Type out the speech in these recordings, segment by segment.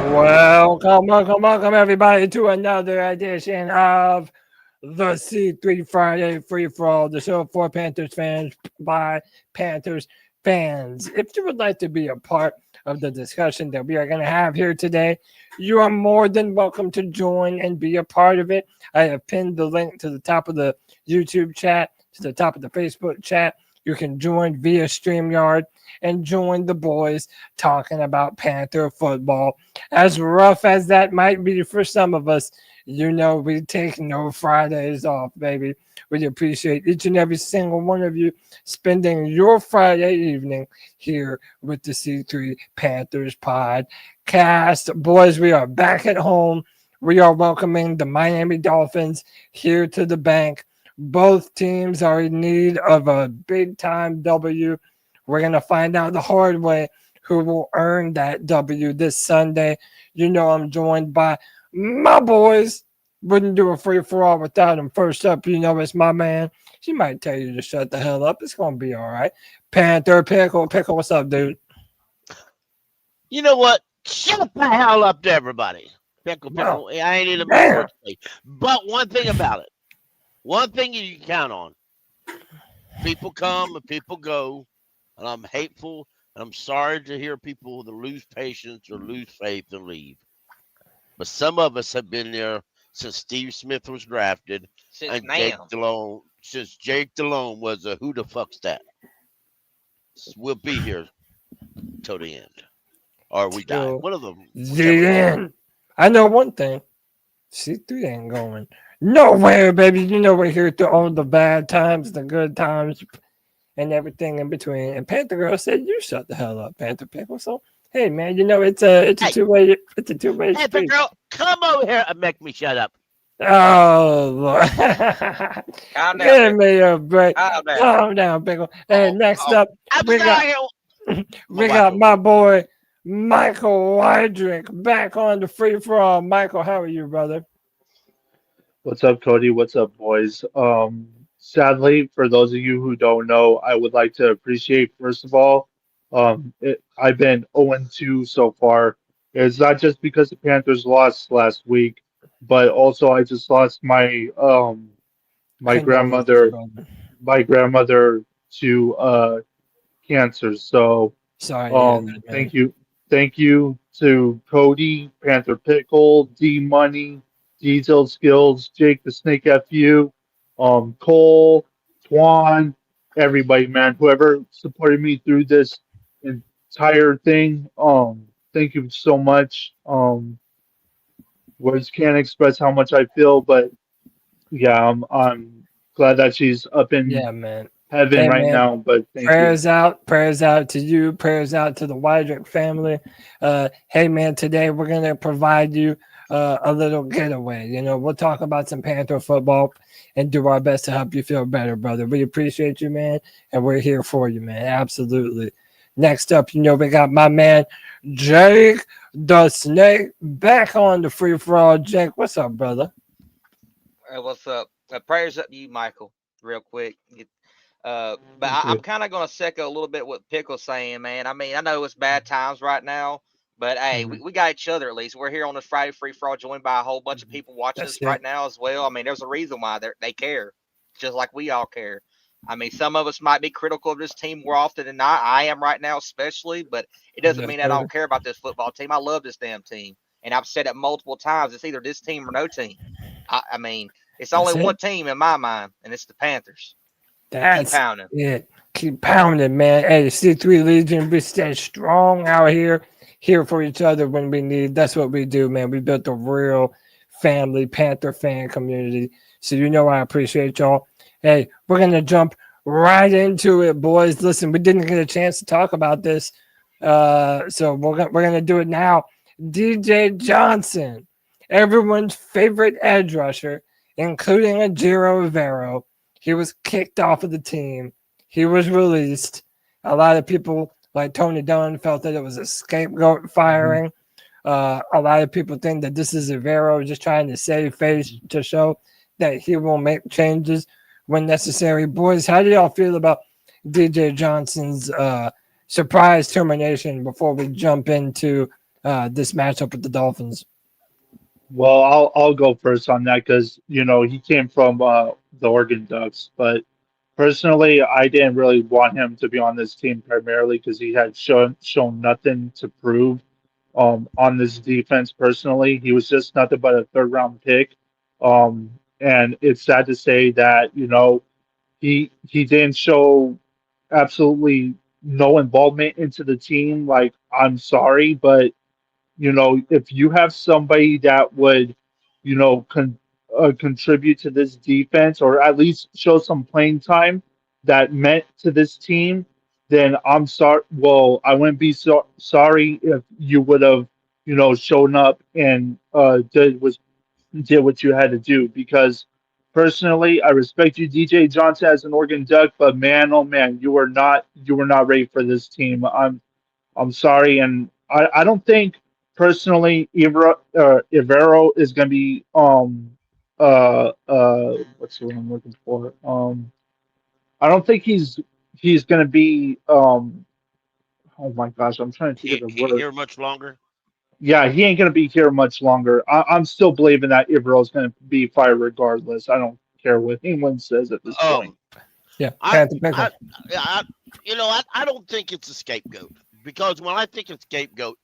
Welcome, everybody, to another edition of the C3 Friday Free for All, the show for Panthers fans by Panthers fans. If you would like to be a part of the discussion that we are going to have here today, you are more than welcome to join and be a part of it. I have pinned the link to the top of the YouTube chat, to the top of the Facebook chat. You can join via StreamYard and join the boys talking about Panther football. As rough as that might be for some of us, you know we take no Fridays off, baby. We appreciate each and every single one of you spending your Friday evening here with the C3 Panthers podcast. Boys, we are back at home. We are welcoming the Miami Dolphins here to the bank. Both teams are in need of a big-time W. We're going to find out the hard way who will earn that W this Sunday. You know I'm joined by my boys. Wouldn't do a free-for-all without him. First up, you know it's my man. She might tell you to shut the hell up. It's going to be all right. Panther Pickle. Pickle, what's up, dude? You know what? Shut the hell up to everybody. Pickle. Wow. I ain't in a mood to say. But one thing about it. One thing you can count on. People come and people go. And I'm hateful. And I'm sorry to hear people that lose patience or lose faith and leave. But some of us have been there since Steve Smith was drafted. Since Jake Delhomme was a who the fuck's that? We'll be here till the end. Or we die. One of them. The end. I know one thing. C3 ain't going nowhere, baby. You know we're here through all the bad times, the good times, and everything in between. And Panther Girl said, "You shut the hell up, Panther Pickle." So, hey, man, you know it's a two-way. It's a two-way. Panther Girl, come over here and make me shut up. Oh, Lord. Give me a break. Calm down, Pickle. And next up, we got my boy Michael Wydrick back on the free for all. Michael, how are you, brother? What's up, Cody? What's up, boys? Sadly, for those of you who don't know, I would like to appreciate, first of all, I've been 0-2 so far. It's not just because the Panthers lost last week, but also I just lost my grandmother to cancer. So sorry. Thank you to Cody, Panther Pickle, D Money, Diesel Skills, Jake the Snake FU, Cole, Twan, everybody, man. Whoever supported me through this entire thing, thank you so much. Words can't express how much I feel, but yeah, I'm glad that she's up in heaven now. But prayers out to you, prayers out to the Wydrick family. Hey man, today we're gonna provide you a little getaway. You know, we'll talk about some Panther football and do our best to help you feel better, brother. We appreciate you, man, and we're here for you, man. Absolutely. Next up, you know, we got my man Jake the Snake back on the free for all. Jake, what's up, brother? Hey, what's up? Prayers up to you, Michael, real quick. But I'm kind of going to second a little bit what Pickle's saying, man. I mean, I know it's bad times right now, but hey, we got each other at least. We're here on this Friday Free For All, joined by a whole bunch of people watching us right now as well. I mean, there's a reason why they care, just like we all care. I mean, some of us might be critical of this team more often than not. I am right now especially, but it doesn't mean I don't care about this football team. I love this damn team, and I've said it multiple times. It's either this team or no team. I mean, it's only one team in my mind, and it's the Panthers. Keep pounding. Yeah, keep pounding, man. Hey, the C3 Legion, we stay strong out here for each other when we need. That's what we do, man. We built a real family Panther fan community. So you know I appreciate y'all. Hey, we're going to jump right into it, boys. Listen, we didn't get a chance to talk about this, so we're going to do it now. DJ Johnson, everyone's favorite edge rusher, including a Giro Rivero. He was kicked off of the team. He was released. A lot of people, like Tony Dunn, felt that it was a scapegoat firing. A lot of people think that this is Rivero just trying to save face to show that he will make changes when necessary. Boys, how do y'all feel about DJ Johnson's surprise termination before we jump into this matchup with the Dolphins? Well, I'll go first on that because he came from the Oregon Ducks, but personally, I didn't really want him to be on this team primarily because he had shown nothing to prove on this defense. Personally, he was just nothing but a third round pick, and it's sad to say that he didn't show absolutely no involvement into the team. Like, I'm sorry, but if you have somebody that would, contribute to this defense or at least show some playing time that meant to this team, then I'm sorry. Well, I wouldn't be sorry if you would have, shown up and did what you had to do because personally, I respect you, DJ Johnson, as an Oregon Duck, but man, oh man, you were not ready for this team. I'm sorry, and I don't think personally Ivero is going to be what's the word I'm looking for? I don't think he's going to be oh my gosh, I'm trying to think of the word. Here much longer. Yeah, he ain't going to be here much longer. I'm still believing that Ivero is going to be fired regardless. I don't care what anyone says at this point. Yeah, I don't think it's a scapegoat because when I think of scapegoat,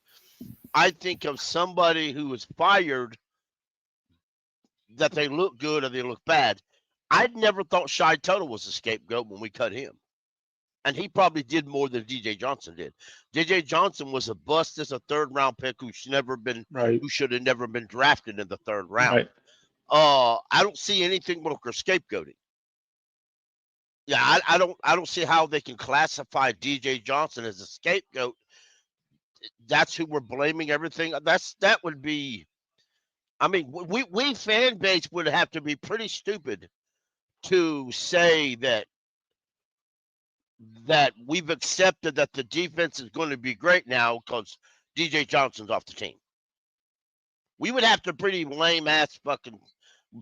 I think of somebody who was fired that they look good or they look bad. I never thought Shy Tuttle was a scapegoat when we cut him. And he probably did more than DJ Johnson did. DJ Johnson was a bust as a third-round pick who should have never been drafted in the third round. Right. I don't see anything but scapegoating. Yeah, I don't see how they can classify DJ Johnson as a scapegoat. That's who we're blaming everything. That would be. I mean, we fan base would have to be pretty stupid to say that we've accepted that the defense is going to be great now because DJ Johnson's off the team. We would have to pretty lame ass fucking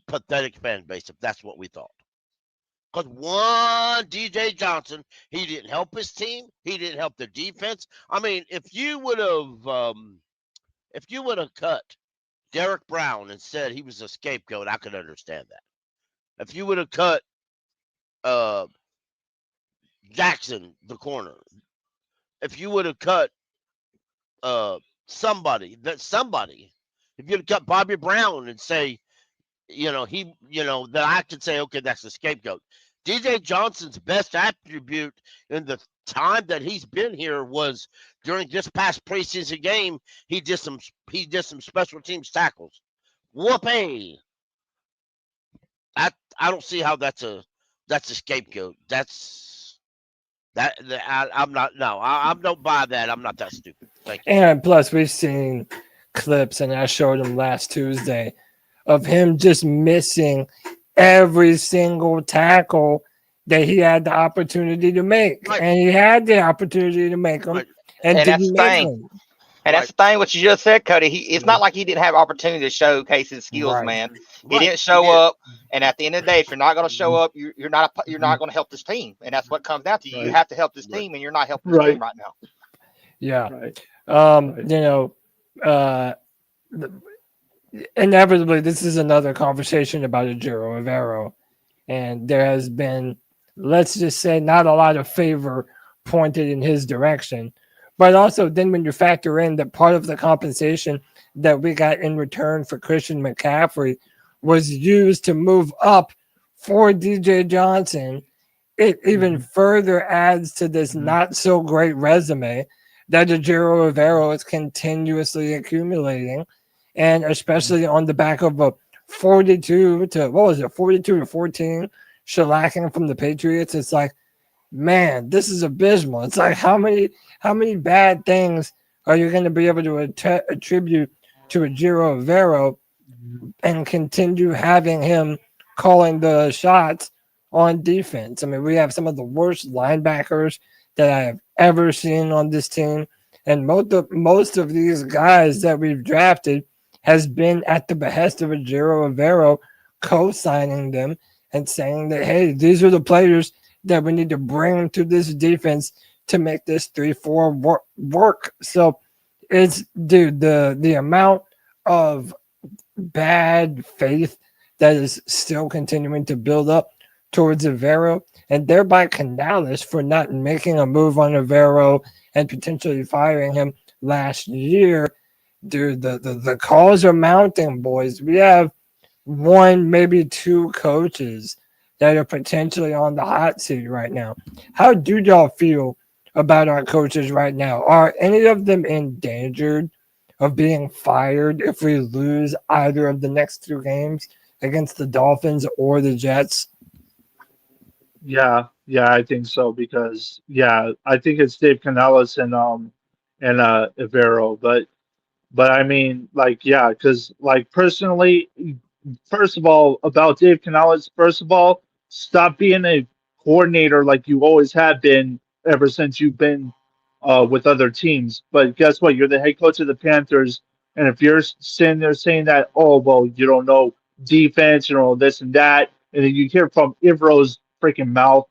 pathetic fan base if that's what we thought. Because one DJ Johnson, he didn't help his team. He didn't help the defense. I mean, if you would have cut Derek Brown and said he was a scapegoat, I could understand that. If you would have cut Jackson, the corner, if you would have cut somebody, if you'd have cut Bobby Brown and say, that I could say, okay, that's the scapegoat. DJ Johnson's best attribute in the time that he's been here was during this past preseason game. He did some special teams tackles. Whoopee! I don't see how that's a scapegoat. I don't buy that. I'm not that stupid. Thank you. And plus, we've seen clips, and I showed them last Tuesday, of him just missing every single tackle that he had the opportunity to make. Right. And he had the opportunity to make them. Right. And that's didn't the make thing. them. And that's the thing, what you just said, Cody. It's not like he didn't have opportunity to showcase his skills, Right. man. He didn't show up, and at the end of the day, if you're not going to show up, you're not going to help this team, and that's what comes down to. You have to help this team, and you're not helping this team right now. Yeah. Right. Inevitably, this is another conversation about Ejiro Evero, and there has been, let's just say, not a lot of favor pointed in his direction. But also, then when you factor in that part of the compensation that we got in return for Christian McCaffrey was used to move up for DJ Johnson, it even further adds to this not so great resume that Ejiro Evero is continuously accumulating, and especially on the back of a 42 to 14 shellacking from the Patriots. It's like, man, this is abysmal. It's like, how many bad things are you going to be able to attribute to Ejiro Evero and continue having him calling the shots on defense? I mean, we have some of the worst linebackers that I have ever seen on this team, and most of these guys that we've drafted has been at the behest of Ejiro Evero, co-signing them and saying that, hey, these are the players that we need to bring to this defense to make this 3-4 work. So It's dude, the amount of bad faith that is still continuing to build up towards Avero, and thereby Canales for not making a move on Avero and potentially firing him last year. Dude, the calls are mounting, boys. We have one, maybe two coaches that are potentially on the hot seat right now. How do y'all feel about our coaches right now? Are any of them endangered of being fired if we lose either of the next two games against the Dolphins or the Jets? Yeah, yeah, I think so because I think it's Dave Canales and Ivero, but I mean, like, yeah, because like personally, first of all, about Dave Canales, first of all, stop being a coordinator like you always have been ever since you've been with other teams. But guess what? You're the head coach of the Panthers, and if you're sitting there saying that, oh well, you don't know defense, you know this and that, and then you hear from Ivro's freaking mouth,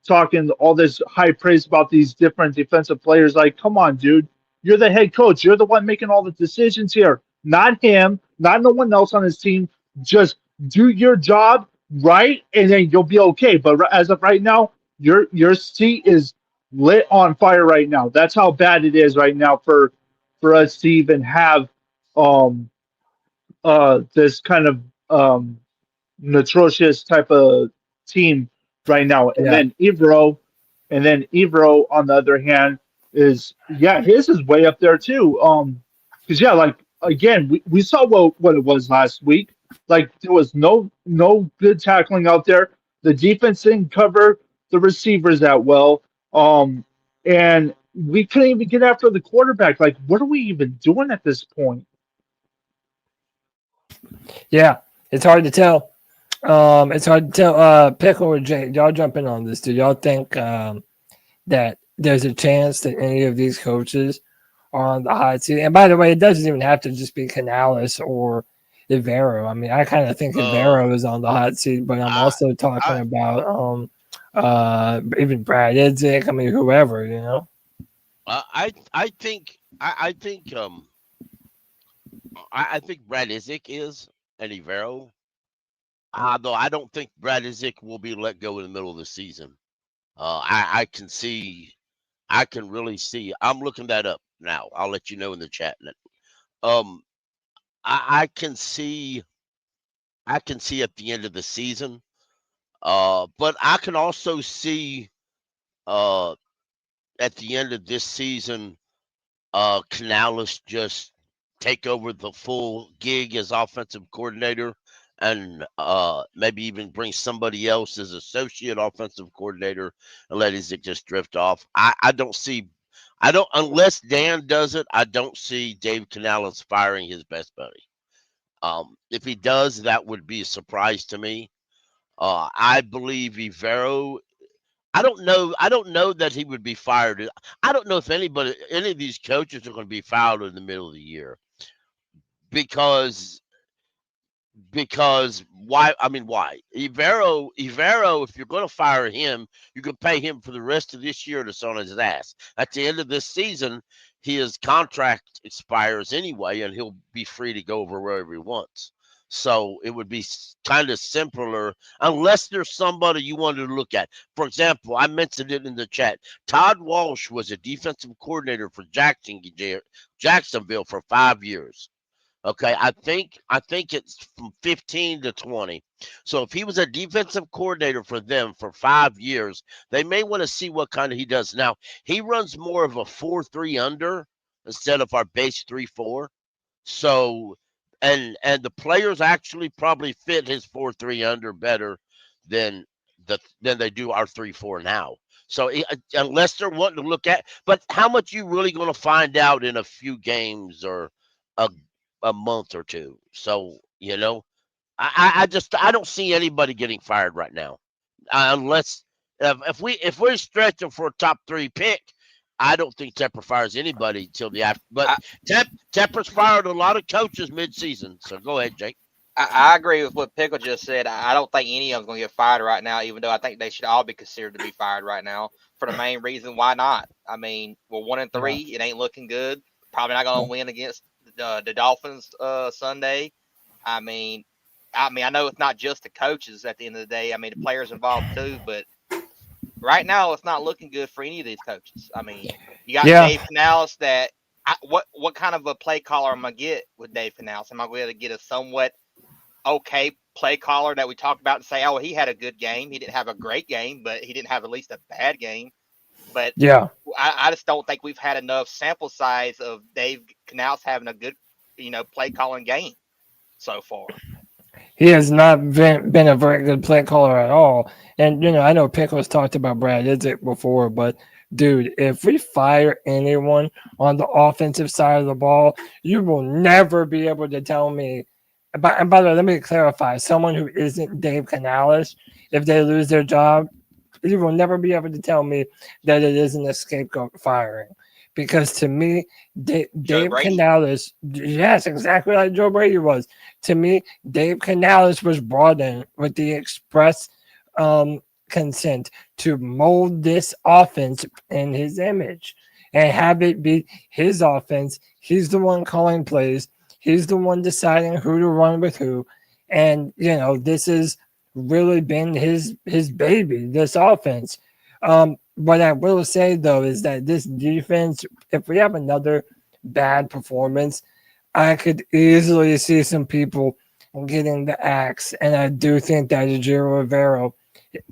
talking all this high praise about these different defensive players. Like, come on, dude. You're the head coach. You're the one making all the decisions here, not him, not no one else on his team. Just do your job right, and then you'll be okay. But as of right now, your seat is lit on fire right now. That's how bad it is right now for us to even have um this kind of atrocious type of team right now. Yeah. And then Ivro on the other hand is his is way up there too. Because like again, we saw what it was last week. Like there was no good tackling out there. The defense didn't cover the receivers that well. And we couldn't even get after the quarterback. Like, what are we even doing at this point? Yeah, it's hard to tell. It's hard to tell. Pickle or Jay, y'all jump in on this. Do y'all think that there's a chance that any of these coaches are on the hot seat? And by the way, it doesn't even have to just be Canales or Ivero. I mean, I kind of think Ivero is on the hot seat, but I'm also talking about even Brad Idzik. I mean, whoever, you know. I think Brad Idzik is and Ivero. Though I don't think Brad Idzik will be let go in the middle of the season. I can really see. I'm looking that up now. I'll let you know in the chat. Um, I can see at the end of the season. But I can also see at the end of this season, Canales just take over the full gig as offensive coordinator and maybe even bring somebody else as associate offensive coordinator and let Isaac just drift off. I don't see unless Dan does it, I don't see Dave Canales firing his best buddy. If he does, that would be a surprise to me. I believe Ivero. I don't know. I don't know that he would be fired. I don't know if any of these coaches are going to be fired in the middle of the year because why? I mean, why? Ivero, if you're going to fire him, you can pay him for the rest of this year that's on his ass. At the end of this season, his contract expires anyway, and he'll be free to go over wherever he wants. So it would be kind of simpler unless there's somebody you wanted to look at. For example, I mentioned it in the chat. Todd Walsh was a defensive coordinator for Jacksonville for 5 years. Okay, I think it's from 15 to 20. So if he was a defensive coordinator for them for 5 years, they may want to see what kind of he does. Now, he runs more of a 4-3 under instead of our base 3-4. So and the players actually probably fit his 4-3 under better than they do our 3-4 now. So unless they're wanting to look at, but how much you really going to find out in a few games or a month or two. So I don't see anybody getting fired right now, unless if we're stretching for a top 3 pick. I don't think Tepper fires anybody until the after. But Tepper's fired a lot of coaches mid-season. So go ahead, Jake. I agree with what Pickle just said. I don't think any of them going to get fired right now, even though I think they should all be considered to be fired right now for the main reason why not. I mean, we're 1-3. It ain't looking good. Probably not going to win against the Dolphins Sunday. I mean, I know it's not just the coaches at the end of the day. I mean, the players involved too, but right now it's not looking good for any of these coaches. I mean, you got Dave Canales that what kind of a play caller am I get with Dave Canales? Am I going to get a somewhat okay play caller that we talk about and say, oh, he had a good game. He didn't have a great game, but he didn't have at least a bad game. But yeah, I just don't think we've had enough sample size of Dave Canales having a good, play calling game so far. He has not been a very good play caller at all. And, I know Pickles talked about Brad Idzik before, but, dude, if we fire anyone on the offensive side of the ball, you will never be able to tell me. And by the way, let me clarify. Someone who isn't Dave Canales, if they lose their job, you will never be able to tell me that it isn't a scapegoat firing. Because to me, Dave Canales, yes, exactly like Joe Brady was. To me, Dave Canales was brought in with the express consent to mold this offense in his image and have it be his offense. He's the one calling plays. He's the one deciding who to run with who. And, this has really been his baby, this offense. What I will say, though, is that this defense, if we have another bad performance, I could easily see some people getting the axe. And I do think that Ejiro Rivero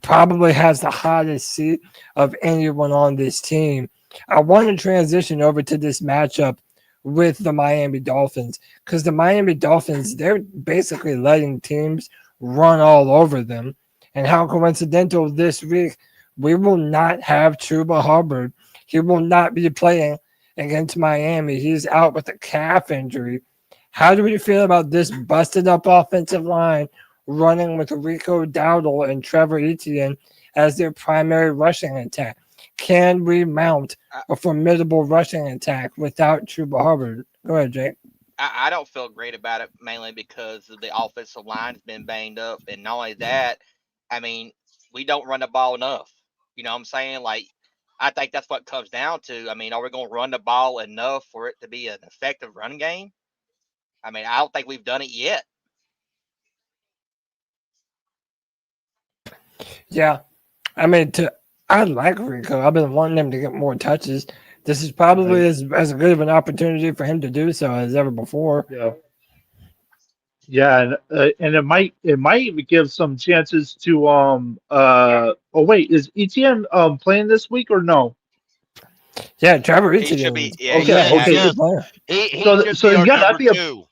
probably has the hottest seat of anyone on this team. I want to transition over to this matchup with the Miami Dolphins because the Miami Dolphins, they're basically letting teams run all over them. And how coincidental this week, we will not have Chuba Hubbard. He will not be playing against Miami. He's out with a calf injury. How do we feel about this busted up offensive line running with Rico Dowdle and Trevor Etienne as their primary rushing attack? Can we mount a formidable rushing attack without Chuba Hubbard? Go ahead, Jake. I don't feel great about it, mainly because the offensive line has been banged up. And not only that, I mean, we don't run the ball enough. You know what I'm saying? Like, I think that's what it comes down to. I mean, are we going to run the ball enough for it to be an effective run game? I mean, I don't think we've done it yet. Yeah. I mean, I like Rico. I've been wanting him to get more touches. This is probably as good of an opportunity for him to do so as ever before. Yeah. Yeah, and it might even give some chances to oh wait, is Etienne playing this week or no? Yeah, Trevor He Etienne. should be. Yeah, Okay. He should be our number two.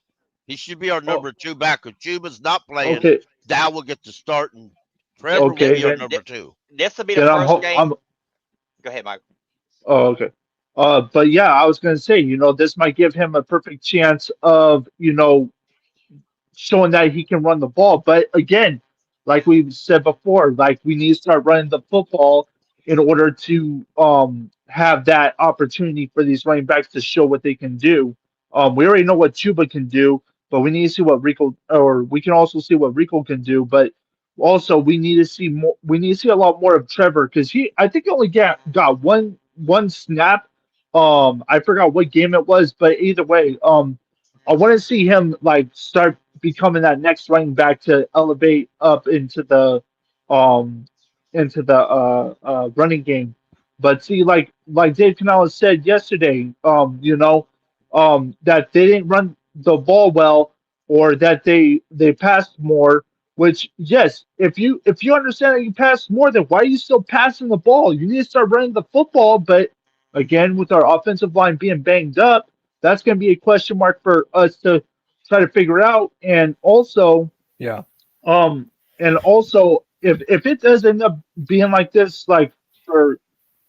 He should be our number two backer. Chuba's not playing. Okay. Dow will get the start, and Trevor will be our number two. This will be the first game. Go ahead, Mike. Oh, okay. But yeah, I was gonna say, this might give him a perfect chance of, showing that he can run the ball. But again, like we've said before, like we need to start running the football in order to have that opportunity for these running backs to show what they can do. We already know what Chuba can do, but we need to see what Rico, or we can also see what Rico can do. But also we need to see more. We need to see a lot more of Trevor because I think he only got one snap. I forgot what game it was, but either way, I want to see him like start becoming that next running back to elevate up into the running game. But see, like Dave Canales said yesterday, that they didn't run the ball well, or that they passed more. Which, yes, if you understand that you passed more, then why are you still passing the ball? You need to start running the football. But again, with our offensive line being banged up, that's going to be a question mark for us to try to figure out. And also, if it does end up being like this, like for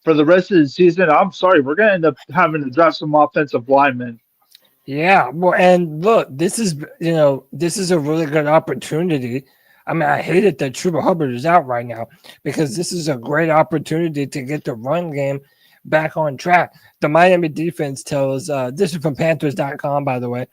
the rest of the season, I'm sorry, we're going to end up having to draft some offensive linemen. Yeah, well, and look, this is a really good opportunity. I mean, I hate it that Chuba Hubbard is out right now because this is a great opportunity to get the run game back on track. The Miami defense tells, this is from Panthers.com, by the way.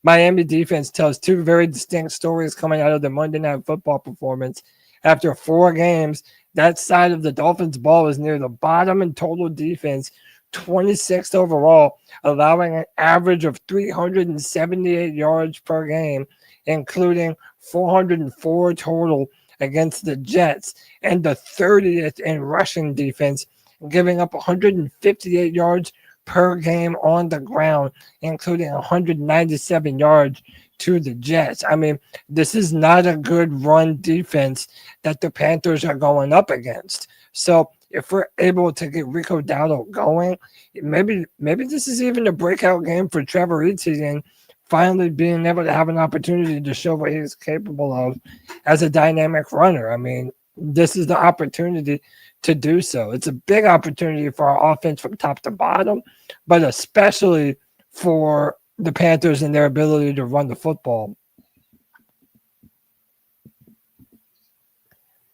Miami defense tells two very distinct stories coming out of the Monday Night Football performance. After 4 games, that side of the Dolphins ball is near the bottom in total defense, 26th overall, allowing an average of 378 yards per game, including 404 total against the Jets, and the 30th in rushing defense, giving up 158 yards per game on the ground, including 197 yards to the Jets. I mean, this is not a good run defense that the Panthers are going up against. So if we're able to get Rico Dowdle going, maybe this is even a breakout game for Trevor Etienne, finally being able to have an opportunity to show what he's capable of as a dynamic runner. I mean, this is the opportunity to do so. It's a big opportunity for our offense from top to bottom, but especially for the Panthers and their ability to run the football.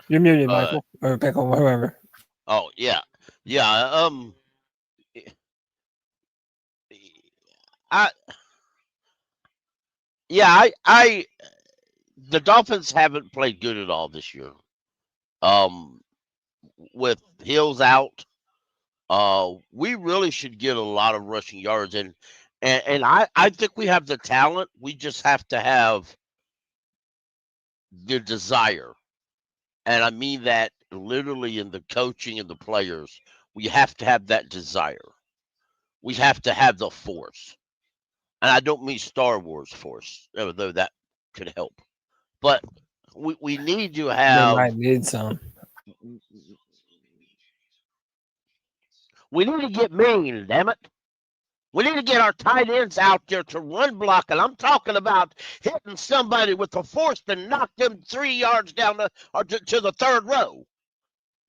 You're muted, Michael, or Pickle, whoever. Oh, yeah. The Dolphins haven't played good at all this year. With Hills out, we really should get a lot of rushing yards, and I think we have the talent. We just have to have the desire, and I mean that literally in the coaching and the players. We have to have that desire. We have to have the force, and I don't mean Star Wars force, although that could help, but we need to have. They might need some. We need to get mean, damn it. We need to get our tight ends out there to run block, and I'm talking about hitting somebody with the force to knock them 3 yards down to the third row,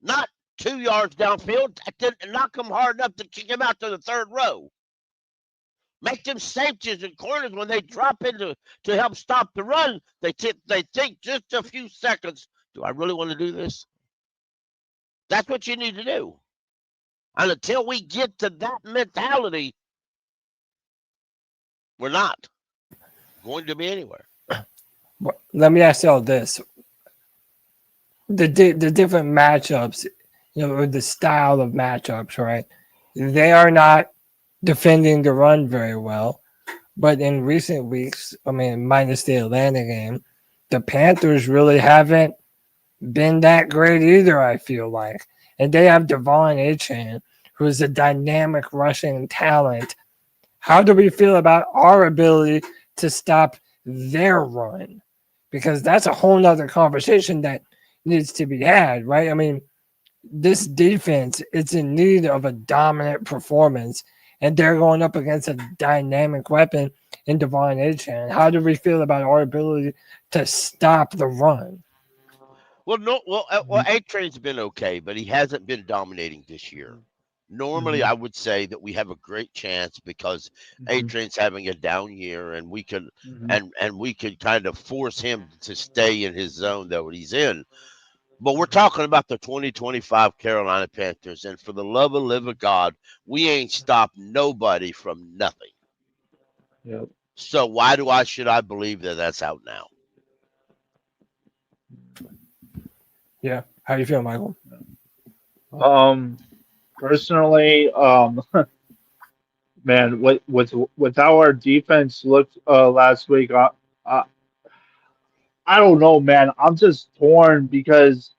not 2 yards downfield, and knock them hard enough to kick them out to the third row. Make them safeties and corners when they drop into to help stop the run. They think just a few seconds. Do I really want to do this? That's what you need to do. And until we get to that mentality, we're not going to be anywhere. Let me ask you all this. The different matchups, the style of matchups, right? They are not defending the run very well. But in recent weeks, I mean, minus the Atlanta game, the Panthers really haven't been that great either, I feel like. And they have Devon Achane, who is a dynamic rushing talent. How do we feel about our ability to stop their run? Because that's a whole nother conversation that needs to be had, right? I mean, this defense is in need of a dominant performance, and they're going up against a dynamic weapon in Devon Achane. How do we feel about our ability to stop the run? Well, A-Train's been okay, but he hasn't been dominating this year. Normally, I would say that we have a great chance because A-Train's having a down year, and we could and we could kind of force him to stay in his zone that he's in. But we're talking about the 2025 Carolina Panthers, and for the love of living God, we ain't stopped nobody from nothing. Yep. So should I believe that that's out now? Yeah. How do you feel, Michael? Personally, man, with how our defense looked last week, I don't know, man. I'm just torn because,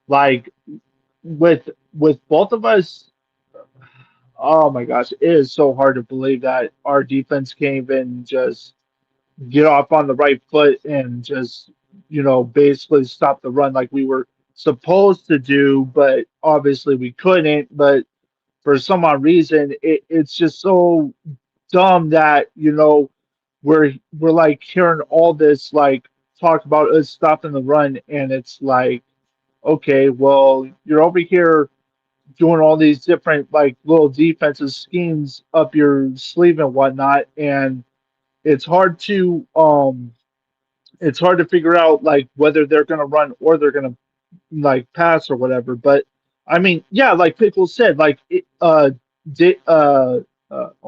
like, with both of us, oh my gosh, it is so hard to believe that our defense can't even just get off on the right foot and just, basically stop the run like we were supposed to do, but obviously we couldn't. But for some odd reason, it's just so dumb that, we're like hearing all this like talk about us stopping the run, and it's like, okay, well, you're over here doing all these different like little defensive schemes up your sleeve and whatnot, and it's hard to figure out like whether they're gonna run or they're gonna like pass or whatever. But I mean, yeah, like Pickle said, like oh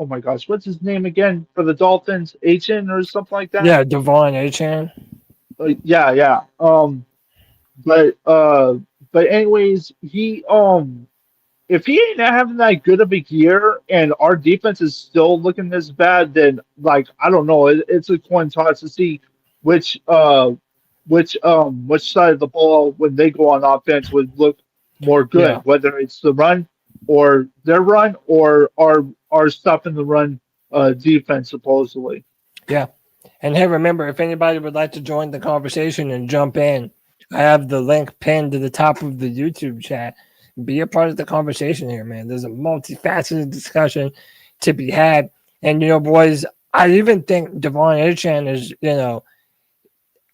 my gosh, what's his name again for the Dolphins? Achan or something like that? Yeah, Devon Achane. Yeah. But anyways, he if he ain't having that good of a year and our defense is still looking this bad, then like I don't know, it's a coin toss to see which which side of the ball when they go on offense would look more Yeah. good, whether it's the run or their run or our stuff in the run defense supposedly. Yeah. And hey, remember, if anybody would like to join the conversation and jump in, I have the link pinned to the top of the YouTube chat. Be a part of the conversation here, man. There's a multifaceted discussion to be had. And, boys, I even think Devon Achane is,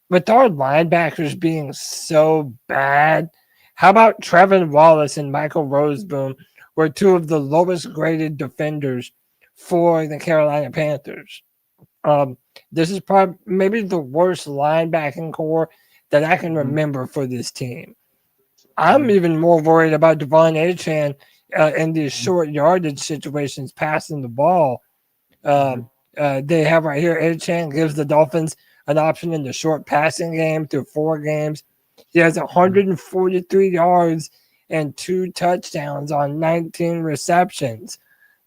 with our linebackers being so bad, how about Trevin Wallace and Michael Roseboom were two of the lowest graded defenders for the Carolina Panthers? This is probably maybe the worst linebacking core that I can remember for this team. I'm even more worried about Devon Achane in these short yardage situations, passing the ball. They have right here, Achane gives the Dolphins an option in the short passing game through 4 games. He has 143 yards and 2 touchdowns on 19 receptions.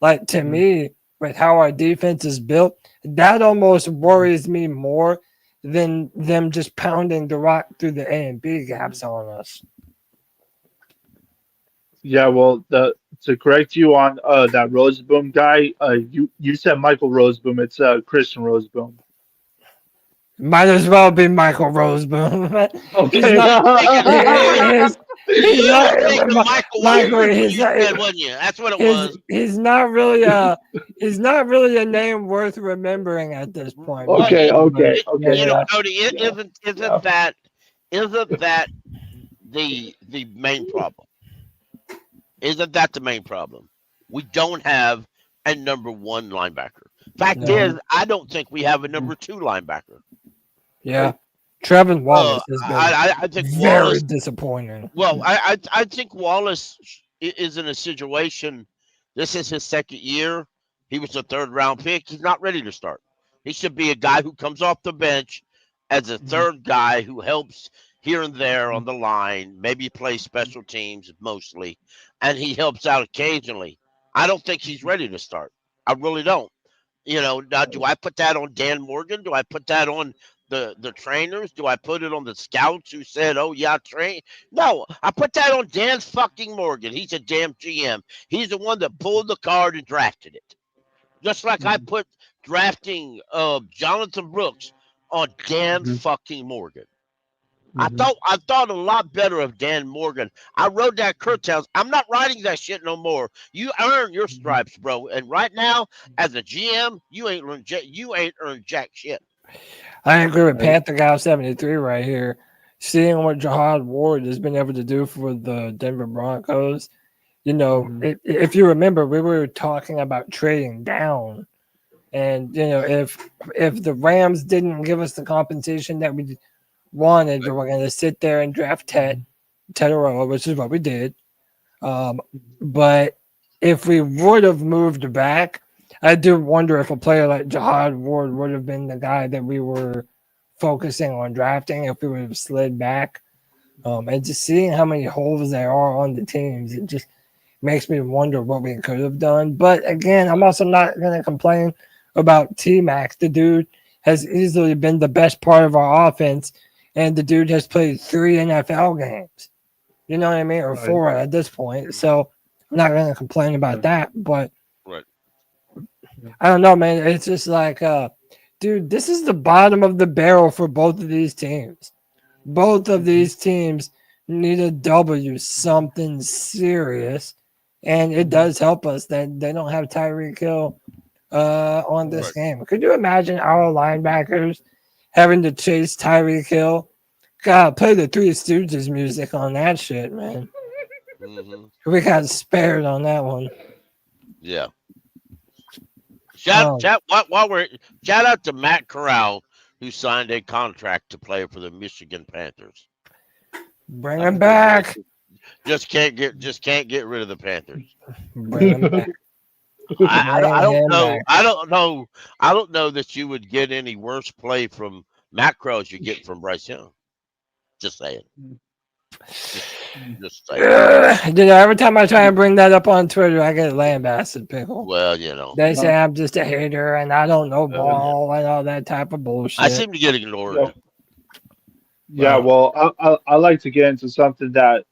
Like, to me, with how our defense is built, that almost worries me more than them just pounding the rock through the A and B gaps on us. Yeah, well, to correct you on that Roseboom guy, you said Michael Roseboom. It's Christian Roseboom. Might as well be Michael Roseboom. Okay. He's not. Michael, He's not. wasn't you? That's what it was. He's not really a name worth remembering at this point. Okay. Cody, Yeah. isn't that the main problem? Isn't that the main problem? We don't have a number 1 linebacker. Fact is, I don't think we have a number 2 linebacker. Yeah, Trevin Wallace has been I think very Wallace, disappointing. well, I think Wallace is in a situation. This is his 2nd year. He was a 3rd round pick. He's not ready to start. He should be a guy who comes off the bench as a 3rd guy who helps here and there on the line, maybe plays special teams mostly, and he helps out occasionally. I don't think he's ready to start. I really don't. Now, do I put that on Dan Morgan? Do I put that on the trainers? Do I put it on the scouts who said, "Oh yeah, train"? No, I put that on Dan fucking Morgan. He's a damn GM. He's the one that pulled the card and drafted it. Just like I put drafting Jonathan Brooks on Dan fucking Morgan. I thought a lot better of Dan Morgan. I wrote that curtails. I'm not writing that shit no more. You earn your stripes, bro. And right now, as a GM, you ain't earned jack shit. I agree with Panther Guy 73 right here. Seeing what Jahad Ward has been able to do for the Denver Broncos, if you remember, we were talking about trading down, and if the Rams didn't give us the compensation that we wanted, we're going to sit there and draft Tetaroa, which is what we did. But if we would have moved back, I do wonder if a player like Jahad Ward would have been the guy that we were focusing on drafting if we would have slid back. And just seeing how many holes there are on the teams, it just makes me wonder what we could have done. But again, I'm also not going to complain about T-Mac. The dude has easily been the best part of our offense, and the dude has played 3 NFL games. You know what I mean? Or 4 at this point. So I'm not going to complain about that. But I don't know, man. It's just like, dude, this is the bottom of the barrel for both of these teams. Both of these teams need a W, something serious. And it does help us that they don't have Tyreek Hill on this game. Could you imagine our linebackers having to chase Tyreek Hill? God, play the Three Stooges music on that shit, man. We got spared on that one. Yeah. Shout out to Matt Corral, who signed a contract to play for the Michigan Panthers. Bring him back. Just can't get rid of the Panthers. Bring him back. I don't know that you would get any worse play from Matt Corral as you get from Bryce Young. Just saying. Just saying. Every time I try and bring that up on Twitter, I get lambasted, Pickle. Well, They say I'm just a hater and I don't know ball and all that type of bullshit. I seem to get ignored. Yeah, well, I like to get into something that,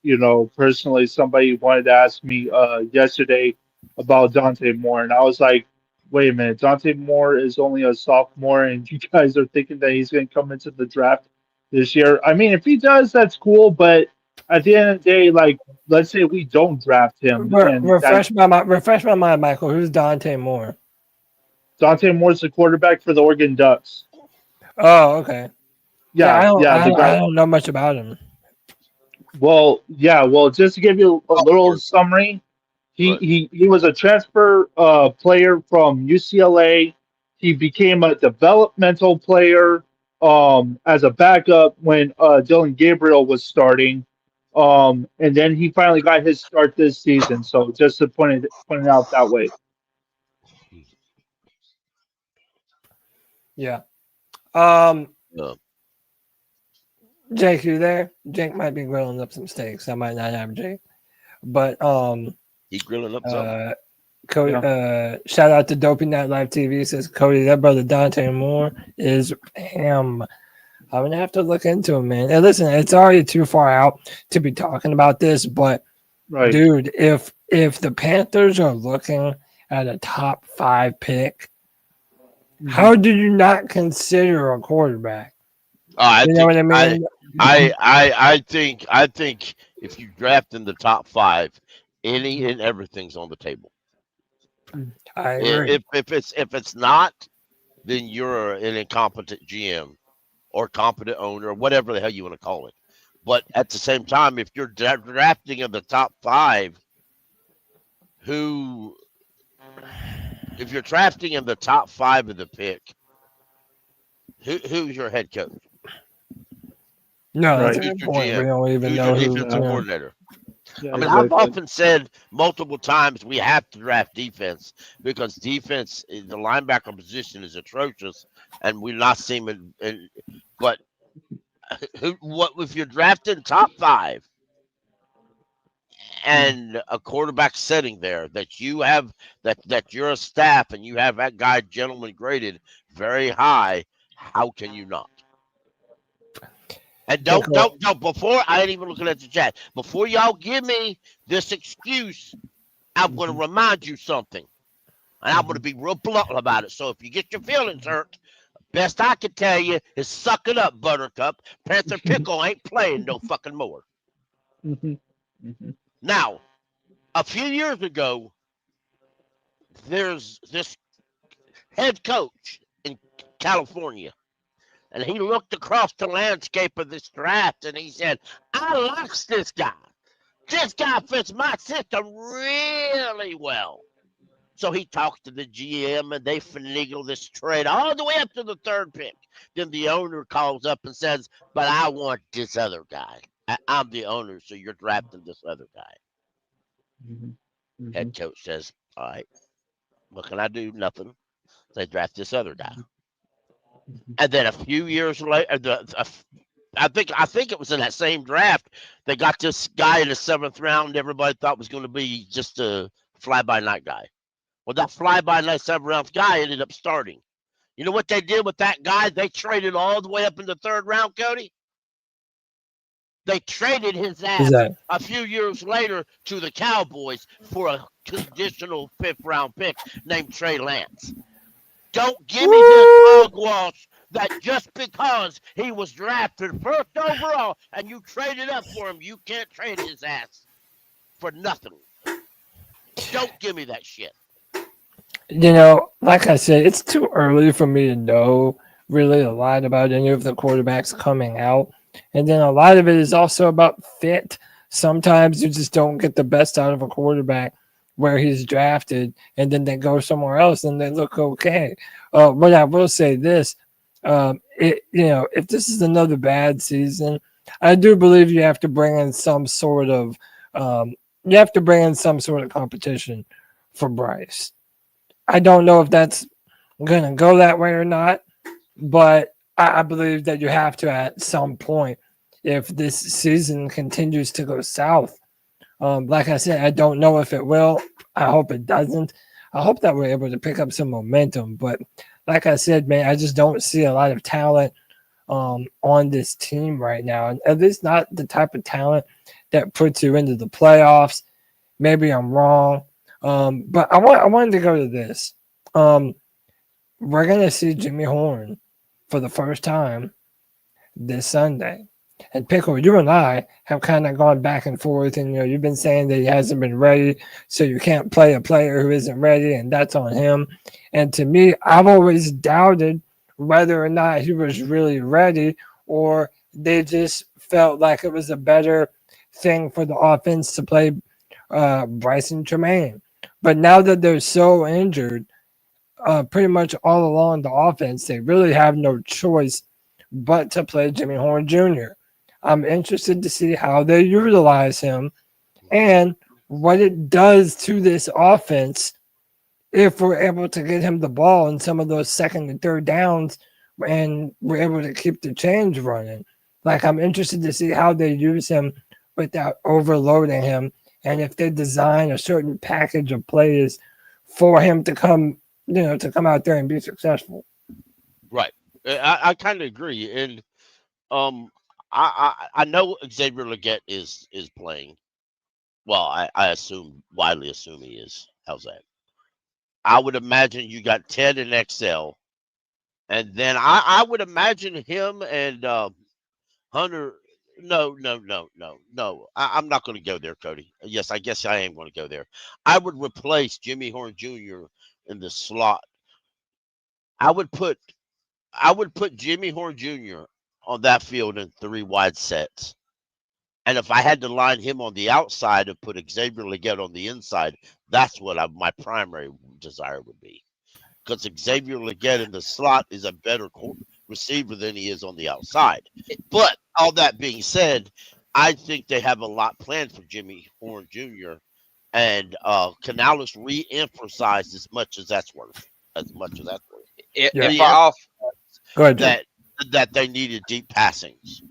personally somebody wanted to ask me yesterday about Dante Moore, and I was like, wait a minute, Dante Moore is only a sophomore, and you guys are thinking that he's going to come into the draft this year. I mean, if he does, that's cool, but at the end of the day, like, let's say we don't draft him. Refresh my mind, Michael. Who's Dante Moore? Dante Moore's the quarterback for the Oregon Ducks. Oh, okay. I don't know much about him. Well, just to give you a little summary, he was a transfer player from UCLA. He became a developmental player as a backup when Dylan Gabriel was starting, and then he finally got his start this season. So just to point it out that way. Yeah. No. Jake, you there? Jake might be grilling up some steaks. I might not have Jake, but He's grilling up something. Cody, shout out to Dopey Night Live TV. Says Cody, that brother Dante Moore is him. I'm gonna have to look into him, man. And listen, it's already too far out to be talking about this, but dude, if the Panthers are looking at a top 5 pick, how do you not consider a quarterback? You know what I mean? I think if you draft in the top 5, any and everything's on the table. I agree. If it's not, then you're an incompetent GM or competent owner, or whatever the hell you want to call it. But at the same time, if you're drafting in the top 5, if you're drafting in the top 5 of the pick, who's your head coach? No, that's a good point. We don't even know who's your defensive coordinator. Yeah, I mean, I've often said multiple times we have to draft defense because defense, the linebacker position is atrocious, and we're not seeing it. But what if you're drafting top 5 and a quarterback sitting there that you have that you're a staff and you have that guy gentleman graded very high? How can you not? And don't before I ain't even looking at the chat. Before y'all give me this excuse, I'm going to remind you something. And I'm going to be real blunt about it. So if you get your feelings hurt, best I can tell you is suck it up, Buttercup. Panther Pickle ain't playing no fucking more. Now, a few years ago, there's this head coach in California. And he looked across the landscape of this draft and he said, I like this guy. This guy fits my system really well. So he talked to the GM and they finagle this trade all the way up to the 3rd pick. Then the owner calls up and says, but I want this other guy. I'm the owner, so you're drafting this other guy. Head coach says, all right, what can I do? Nothing. They draft this other guy. And then a few years later, I think it was in that same draft, they got this guy in the 7th round everybody thought was going to be just a fly-by-night guy. Well, that fly-by-night 7th round guy ended up starting. You know what they did with that guy? They traded all the way up in the 3rd round, Cody. They traded his ass a few years later to the Cowboys for a conditional 5th round pick named Trey Lance. Don't give me this hogwash that just because he was drafted 1st overall and you traded up for him, you can't trade his ass for nothing. Don't give me that shit. Like I said, it's too early for me to know really a lot about any of the quarterbacks coming out. And then a lot of it is also about fit. Sometimes you just don't get the best out of a quarterback where he's drafted, and then they go somewhere else and they look okay. But I will say this, if this is another bad season, I do believe you have to bring in some sort of competition for Bryce. I don't know if that's going to go that way or not, but I believe that you have to at some point. if this season continues to go south. Like I said, I don't know if it will. I hope it doesn't. I hope that we're able to pick up some momentum. But like I said, man, I just don't see a lot of talent on this team right now. And at least not the type of talent that puts you into the playoffs. Maybe I'm wrong. But I wanted to go to this. We're going to see Jimmy Horn for the first time this Sunday. And Pickle, you and I have kind of gone back and forth, and you've been saying that he hasn't been ready, so you can't play a player who isn't ready, and that's on him. And to me, I've always doubted whether or not he was really ready, or they just felt like it was a better thing for the offense to play Bryson Tremaine. But now that they're so injured, pretty much all along the offense, they really have no choice but to play Jimmy Horn Jr. I'm interested to see how they utilize him and what it does to this offense if we're able to get him the ball in some of those second and third downs and we're able to keep the chains running. Like, I'm interested to see how they use him without overloading him, and if they design a certain package of plays for him to come out there and be successful. Right. I kind of agree. And I know Xavier Legette is playing. Well, I widely assume he is. How's that? I would imagine you got Ted and XL. And then I would imagine him and Hunter. No. I'm not going to go there, Cody. Yes, I guess I am going to go there. I would replace Jimmy Horn Jr. in the slot. I would put Jimmy Horn Jr. on that field in 3 wide sets. And if I had to line him on the outside and put Xavier Legette on the inside, that's what my primary desire would be. Because Xavier Legette in the slot is a better receiver than he is on the outside. But all that being said, I think they have a lot planned for Jimmy Horn Jr. And Canales re-emphasized as much as that's worth. Go ahead, that they needed deep passings.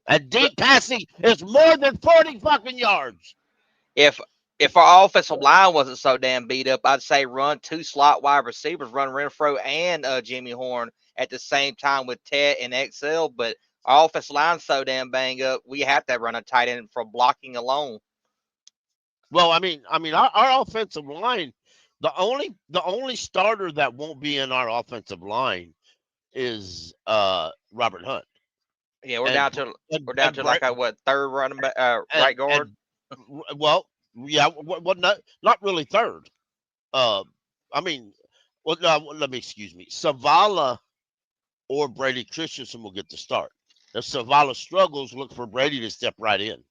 And deep passing is more than 40 fucking yards. If our offensive line wasn't so damn beat up, I'd say run 2 slot wide receivers, run Renfro and Jimmy Horn at the same time with Ted and XL. But our offensive line's so damn banged up, we have to run a tight end for blocking alone. Well, I mean, our offensive line, the only starter that won't be in our offensive line is Robert Hunt. Yeah, we're down to like a third running back, right guard. Well, not really third. Let me excuse me. Savala or Brady Christensen will get the start. If Savala struggles, look for Brady to step right in.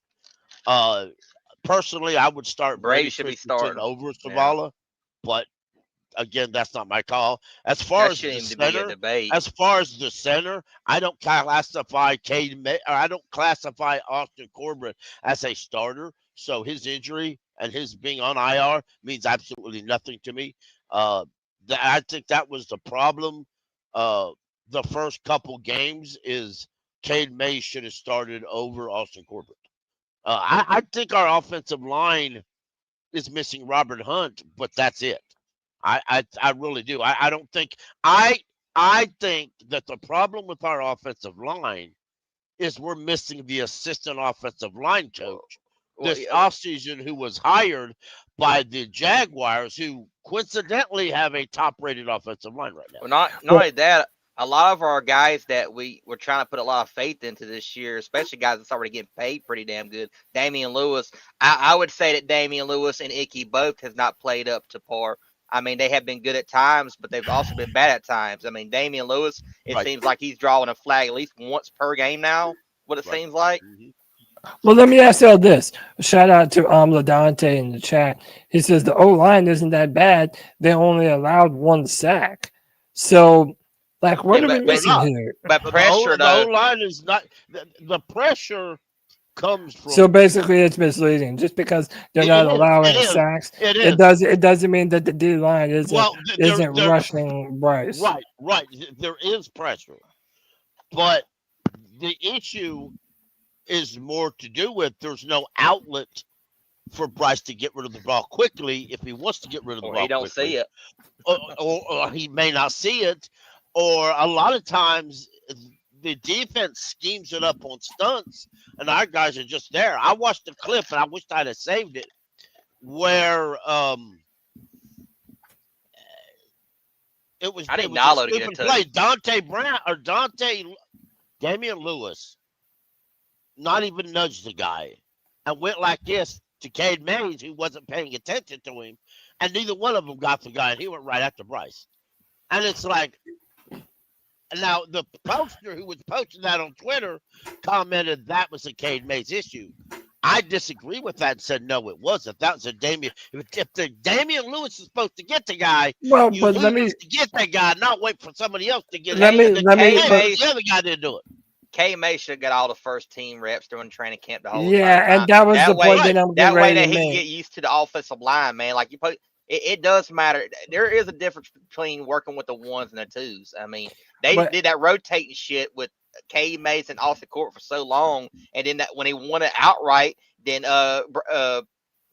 Personally, I would start Brady should be starting over Savala, but again, that's not my call. As far as the center, I don't classify Austin Corbett as a starter. So his injury and his being on IR means absolutely nothing to me. I think that was the problem. The first couple games is Cade May should have started over Austin Corbett. I think our offensive line is missing Robert Hunt, but that's it. I really do. I don't think I think that the problem with our offensive line is we're missing the assistant offensive line coach this offseason who was hired by the Jaguars, who coincidentally have a top-rated offensive line right now. Well, not only that, a lot of our guys that we were trying to put a lot of faith into this year, especially guys that's already getting paid pretty damn good. Damian Lewis, I would say that Damian Lewis and Icky both have not played up to par. I mean, they have been good at times, but they've also been bad at times. I mean, Damian Lewis, it seems like he's drawing a flag at least once per game now, what it seems like. Mm-hmm. Well, let me ask you all this. Shout out to Dante in the chat. He says the O-line isn't that bad. They only allowed 1 sack. So, like, what are we missing here? But pressure, the O-line is not – the pressure comes from – So, basically, it's misleading. Just because they're not allowing sacks, it doesn't mean that the D-line isn't rushing Bryce. Right. There is pressure. But the issue – is more to do with there's no outlet for Bryce to get rid of the ball quickly if he wants to get rid of the Or ball he don't quickly. see it. Or he may not see it, or a lot of times the defense schemes it up on stunts, and our guys are just there. I watched the clip, and I wish I'd have saved it, where it was I didn't a download it stupid until play. Damian Lewis, not even nudged the guy, and went like this to Cade Mays, who wasn't paying attention to him, and neither one of them got the guy, and he went right after Bryce. And it's like, now the poster who was posting that on Twitter commented that was a Cade Mays issue. I disagree with that and said no, it wasn't. That was a Damian. If the Damian Lewis is supposed to get the guy, Well, you but let me lose to get that guy, not wait for somebody else to get let it. me And then let me. Cade But, Mays- the other guy didn't do it. K May should have got all the first team reps during training camp the whole yeah, entire time. and that was That the way- point that I'm That getting way ready that to he can make. get used to the offensive line, man. Like it does matter. There is a difference between working with the ones and the twos. I mean, they But- did that rotating shit with K Mays and Austin Court for so long, and then that when he won it outright, then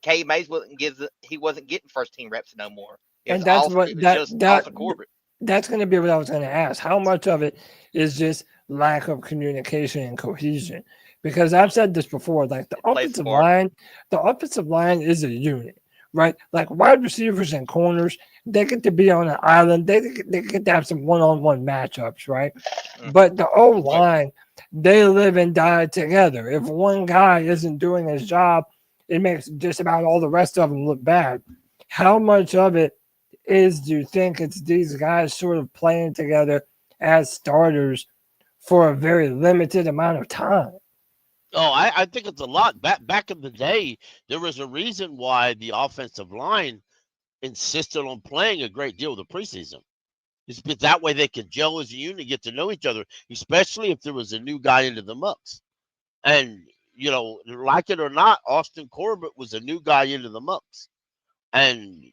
K Mays wasn't getting first team reps no more. And that's what- it was that- just that- Austin Corbett. That's going to be what I was going to ask. How much of it is just lack of communication and cohesion? Because I've said this before, like the plays offensive line is a unit, right? Like wide receivers and corners, they get to be on an island. They get to have some one-on-one matchups, right? Mhm. But the O line, they live and die together. If one guy isn't doing his job, it makes just about all the rest of them look bad. How much of it do you think it's these guys sort of playing together as starters for a very limited amount of time? Oh, I think it's a lot. Back in the day, there was a reason why the offensive line insisted on playing a great deal of the preseason. It's because that way they could gel as a unit, get to know each other, especially if there was a new guy into the mix. And, like it or not, Austin Corbett was a new guy into the mix. And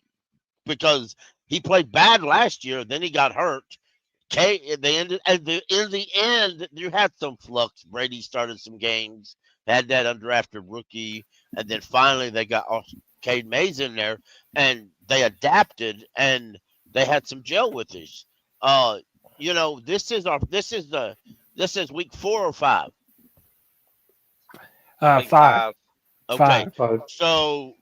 because he played bad last year, then he got hurt. In the end, you had some flux. Brady started some games, had that undrafted rookie, and then finally they got Cade Mays in there, and they adapted and they had some gel with this. This is week 4 or 5. Week 5. Okay, Five. so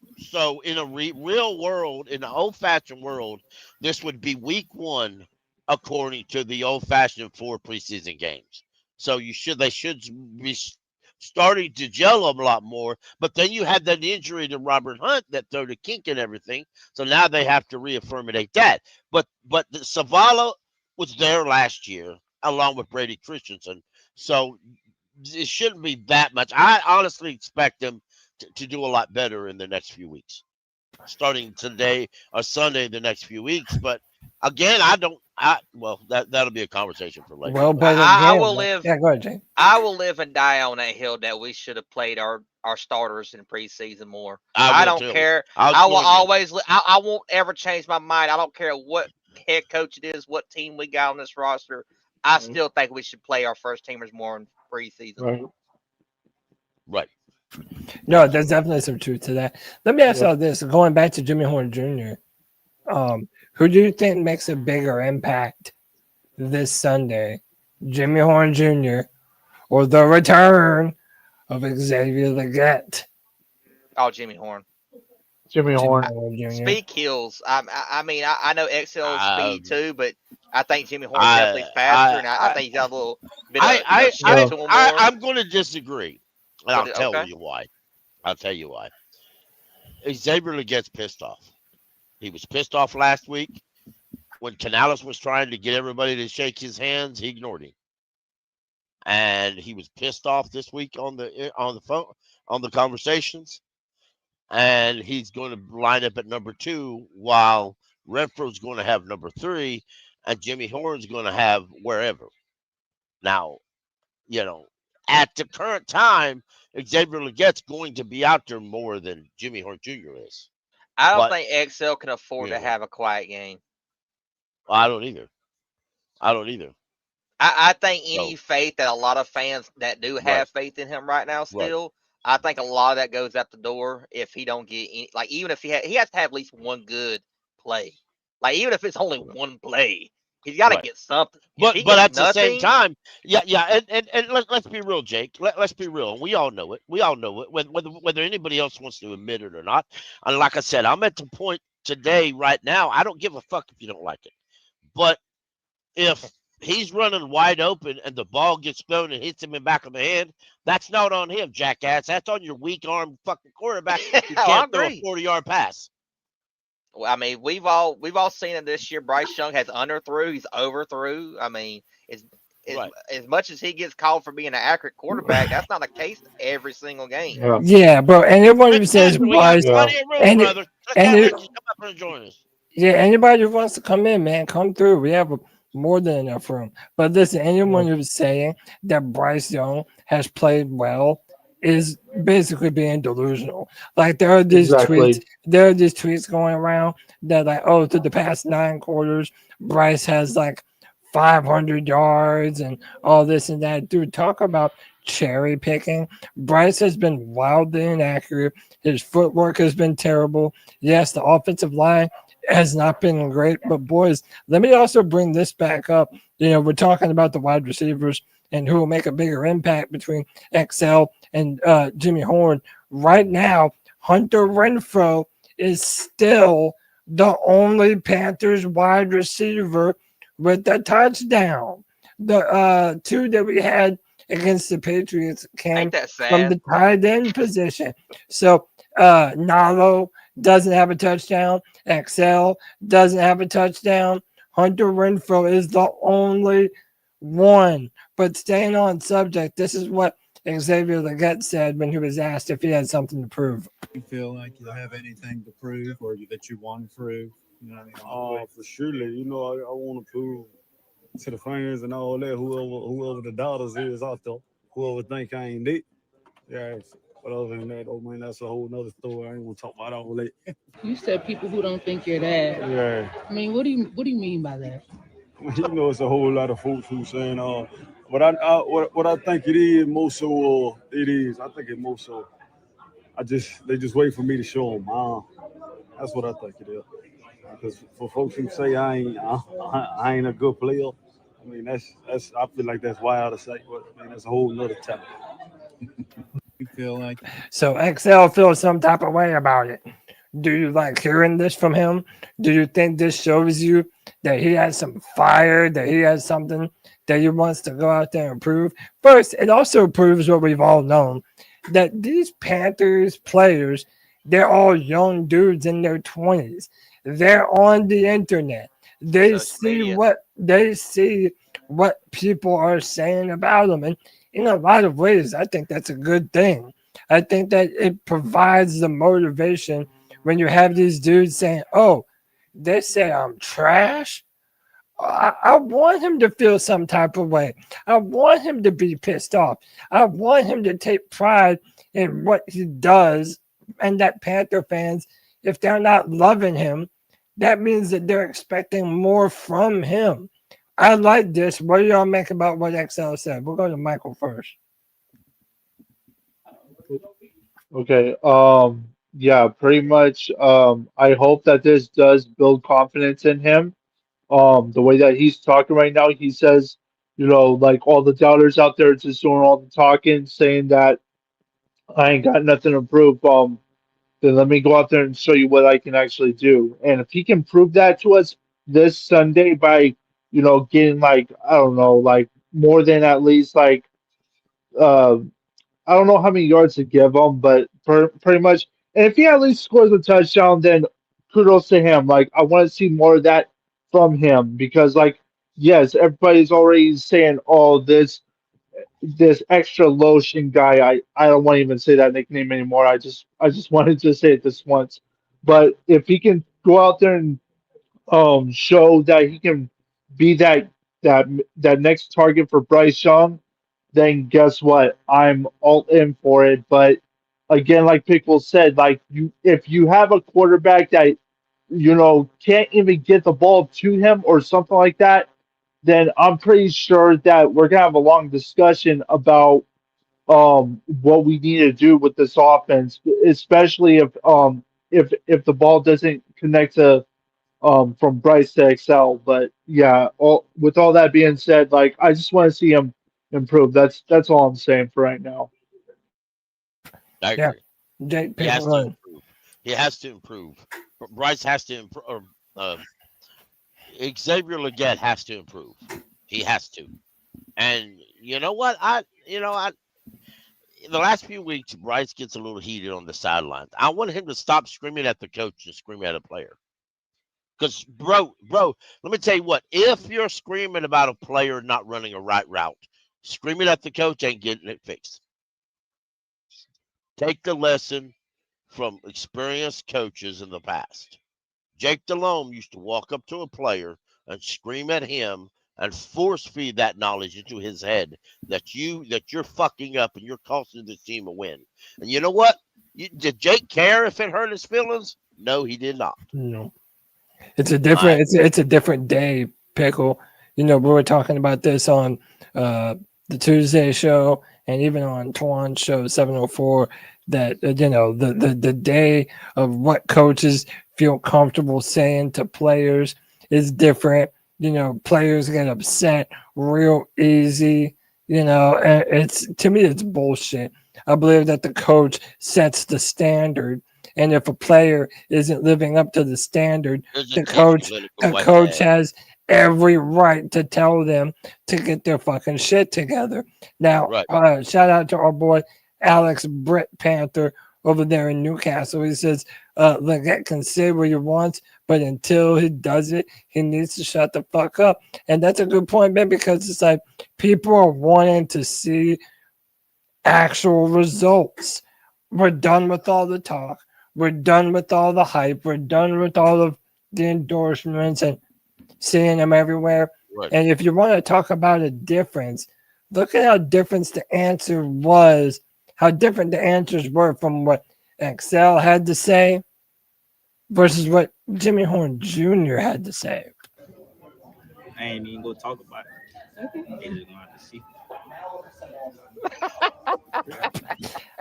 in a real world, in the old-fashioned world, this would be week 1 according to the old-fashioned 4 preseason games. So they should be starting to gel them a lot more. But then you had that injury to Robert Hunt that threw the kink and everything. So now they have to reaffirmate that. But Savala was there last year along with Brady Christensen. So it shouldn't be that much. I honestly expect them to do a lot better in the next few weeks, starting today or Sunday the next few weeks. But again, that'll be a conversation for later. Well, but I again, will live. Yeah, go ahead, Jay. I will live and die on that hill that we should have played our starters in preseason more. I will don't too. care. I'll I will join you. always. I won't ever change my mind. I don't care what head coach it is, what team we got on this roster. I still think we should play our first teamers more in preseason. Right. No, there's definitely some truth to that. Let me ask you all this: going back to Jimmy Horn Jr., who do you think makes a bigger impact this Sunday, Jimmy Horn Jr. or the return of Xavier Legette? Oh, Jimmy Horn. Jimmy Horn. Jr. Speed kills. I mean, I know XL is speed too, but I think Jimmy Horn I- definitely faster, and I think he's got a little bit of shift to him more. I'm going to disagree, and I'll But, tell okay. you why. Xavier Legette's pissed off. He was pissed off last week when Canales was trying to get everybody to shake his hands. He ignored him, and he was pissed off this week on the phone on the conversations. And he's going to line up at number 2 while Renfro's going to have number 3 and Jimmy Horn's going to have wherever. Now, at the current time, Xavier Legette's going to be out there more than Jimmy Horn Jr. is. I don't but- think XL can afford to Yeah. have a quiet game. I don't either. I think So any faith that a lot of fans that do right, have faith in him right now right. still, I think a lot of that goes out the door if he don't get any. Like even if he has to have at least one good play. Like even if it's only one play, he's got to Right. get something. If he But gets at the same nothing, time, yeah, and let's be real, Jake. Let's be real. We all know it. We all know it. Whether anybody else wants to admit it or not. And like I said, I'm at the point today, right now. I don't give a fuck if you don't like it. But if he's running wide open and the ball gets thrown and hits him in the back of the head, that's not on him, jackass. That's on your weak arm fucking quarterback who I can't throw a agree. 40-yard pass. Well, I mean, we've all seen it this year. Bryce Young has underthrew, he's overthrew. I mean, as Right. as much as he gets called for being an accurate quarterback, that's not the case every single game. Yeah. Yeah, bro. Anyone who says Exactly. We got Bryce, Yeah. plenty of room, and brother. Let and that it, monkey come up and join us. yeah, anybody who wants to come in, man, come through. We have more than enough room. But listen, anyone who's saying that Bryce Young has played well is basically being delusional. Like there are these Exactly. tweets going around that like, oh, through the past 9 quarters, Bryce has like 500 yards and all this and that. Dude, talk about cherry picking. Bryce has been wildly inaccurate. His footwork has been terrible. Yes, the offensive line has not been great, but boys, let me also bring this back up. We're talking about the wide receivers and who will make a bigger impact between XL and Jimmy Horn. Right now, Hunter Renfrow is still the only Panthers wide receiver with a touchdown. The 2 that we had against the Patriots came Ain't that from the sad? tight end position. So Nalo doesn't have a touchdown. XL doesn't have a touchdown. Hunter Renfrow is the only one. But staying on subject, this is what Xavier Legette said when he was asked if he had something to prove. You feel like you have anything to prove or that you want to prove? You know what I mean? On the way? For surely, I want to prove to the fans and all that, whoever the doubters is out there, whoever think I ain't it. Yeah, but other than that, oh man, that's a whole nother story. I ain't gonna talk about all that. You said people who don't think you're that. Yeah, I mean, what do you mean by that? it's a whole lot of folks who saying, but what I think it is most so, it is. I think it most so. They just wait for me to show them. That's what I think it is. Because for folks who say I ain't a good player, I mean that's I feel like that's wild to say, but I mean that's a whole nother topic. You feel like So XL feels some type of way about it. Do you like hearing this from him? Do you think this shows you that he has some fire, that he has something that he wants to go out there and prove? First, it also proves what we've all known, that these Panthers players, they're all young dudes in their 20s. They're on the internet. They see what people are saying about them. And in a lot of ways, I think that's a good thing. I think that it provides the motivation when you have these dudes saying, oh, they say I'm trash. I want him to feel some type of way. I want him to be pissed off. I want him to take pride in what he does. And that Panther fans, if they're not loving him, that means that they're expecting more from him. I like this. What do y'all make about what XL said? We'll go to Michael first. Okay. Yeah, pretty much. I hope that this does build confidence in him. The way that he's talking right now, he says, like all the doubters out there just doing all the talking, saying that I ain't got nothing to prove. Then let me go out there and show you what I can actually do. And if he can prove that to us this Sunday by, getting like, I don't know, like more than at least like, uh, I don't know how many yards to give him, but pretty much. And if he at least scores a touchdown, then kudos to him. Like, I want to see more of that from him because, like, yes, everybody's already saying, oh, this extra lotion guy. I don't want to even say that nickname anymore. I just wanted to say it this once. But if he can go out there and show that he can be that that next target for Bryce Young, then guess what? I'm all in for it. But again, like Pickle said, like if you have a quarterback that can't even get the ball to him or something like that, then I'm pretty sure that we're gonna have a long discussion about what we need to do with this offense, especially if the ball doesn't connect to from Bryce to Excel. But yeah, with all that being said, like I just want to see him improve. That's all I'm saying for right now. I Yeah. agree. Jake, He pick has to one. improve. He has to improve. Bryce has to improve. Xavier Legette has to improve. He has to. And you know what? In the last few weeks, Bryce gets a little heated on the sidelines. I want him to stop screaming at the coach and screaming at a player. Because, bro, let me tell you what. If you're screaming about a player not running a right route, screaming at the coach ain't getting it fixed. Take the lesson from experienced coaches in the past. Jake Delhomme used to walk up to a player and scream at him and force feed that knowledge into his head that you're fucking up and you're costing the team a win. And you know what? Did Jake care if it hurt his feelings? No, he did not. No. It's a different it's a different day, Pickle. We were talking about this on the Tuesday show and even on Twan's show 704 that the day of what coaches feel comfortable saying to players is different. Players get upset real easy. And to me it's bullshit. I believe that the coach sets the standard. And if a player isn't living up to the standard, the coach has every right to tell them to get their fucking shit together. Now, shout out to our boy Alex Britt Panther over there in Newcastle. He says, Legette can say what he wants, but until he does it, he needs to shut the fuck up. And that's a good point, man, because it's like people are wanting to see actual results. We're done with all the talk. We're done with all the hype. We're done with all of the endorsements and seeing them everywhere. Right. And if you want to talk about a difference, look at how different the answer was, how different the answers were from what Excel had to say versus what Jimmy Horn Jr. had to say. I ain't even gonna talk about it. They just gonna have to see.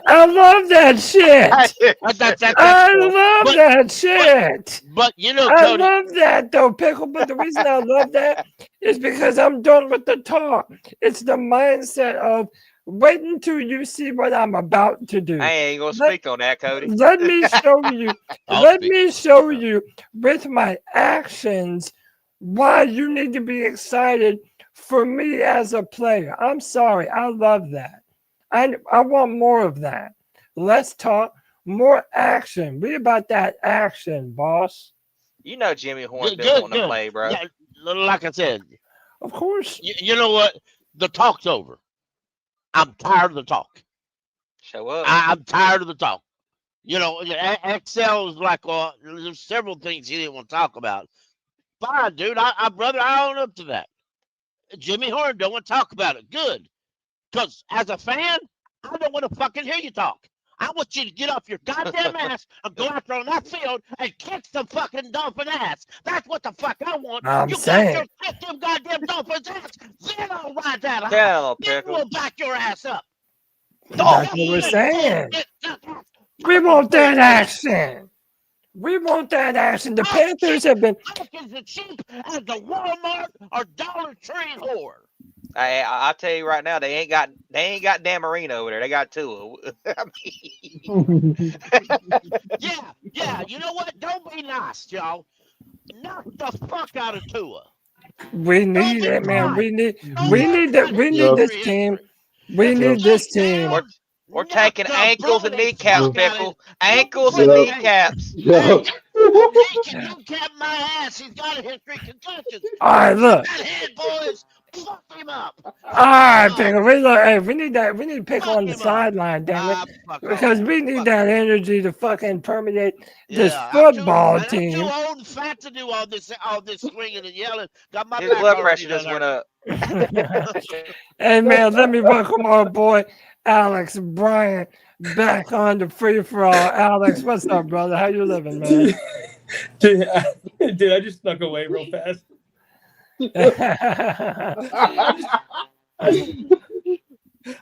I love that shit. I love that shit. But Cody, I love that though, Pickle. But the reason I love that is because I'm done with the talk. It's the mindset of wait until you see what I'm about to do. I ain't gonna speak on that, Cody. Let me show you. Let me show you with my actions why you need to be excited for me as a player. I'm sorry. I love that. I want more of that. Less talk, more action. Read about that action, boss. Jimmy Horn doesn't want to play, bro. Yeah, like I said. Of course. You know what? The talk's over. I'm tired of the talk. Show up. I'm tired of the talk. Excel is like, there's several things he didn't want to talk about. Fine, dude. Brother, I own up to that. Jimmy Horn don't want to talk about it. Good. Because as a fan, I don't want to fucking hear you talk. I want you to get off your goddamn ass and go out there on that field and kick some fucking Dolphin ass. That's what the fuck I want. I'm saying. Kick them goddamn Dolphins ass. Then I'll ride that out. Then we'll back your ass up. That's what we're saying. We want that action. We want that action. The Panthers have been as cheap as the Walmart or Dollar Tree whore. I'll tell you right now, they ain't got Dan Marino over there. They got Tua. Yeah. You know what? Don't be nice, y'all. Knock the fuck out of Tua. We need it, man. We need this team. We need this team. We're taking ankles and kneecaps, Pickle. Ankles and kneecaps. Hey, he can kneecap my ass. He's got a history of concussions. All right, look. That head, boys. Fuck him up. All right, Pickle. We need that. We need Pickle on the sideline, damn it, because we need that energy to fucking permeate this football team. I'm too old and fat to do all this swinging and yelling. Got my His blood pressure just went up. Hey man, let me welcome our boy Alex Bryant back on the free for all. Alex, what's up, brother? How you living, man? Dude, I just snuck away real fast.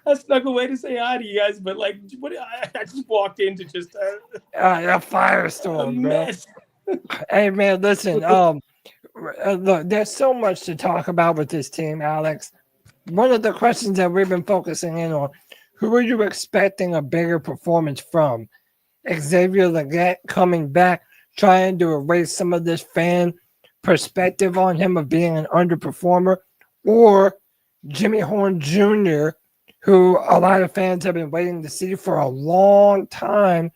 I snuck away to say hi to you guys, but like, I just walked into just a a firestorm, bro. mess. Hey man, listen. Look, there's so much to talk about with this team, Alex. One of the questions that we've been focusing in on: who are you expecting a bigger performance from? Xavier Legette coming back, trying to erase some of this fan perspective on him of being an underperformer, or Jimmy Horn Jr., who a lot of fans have been waiting to see for a long time,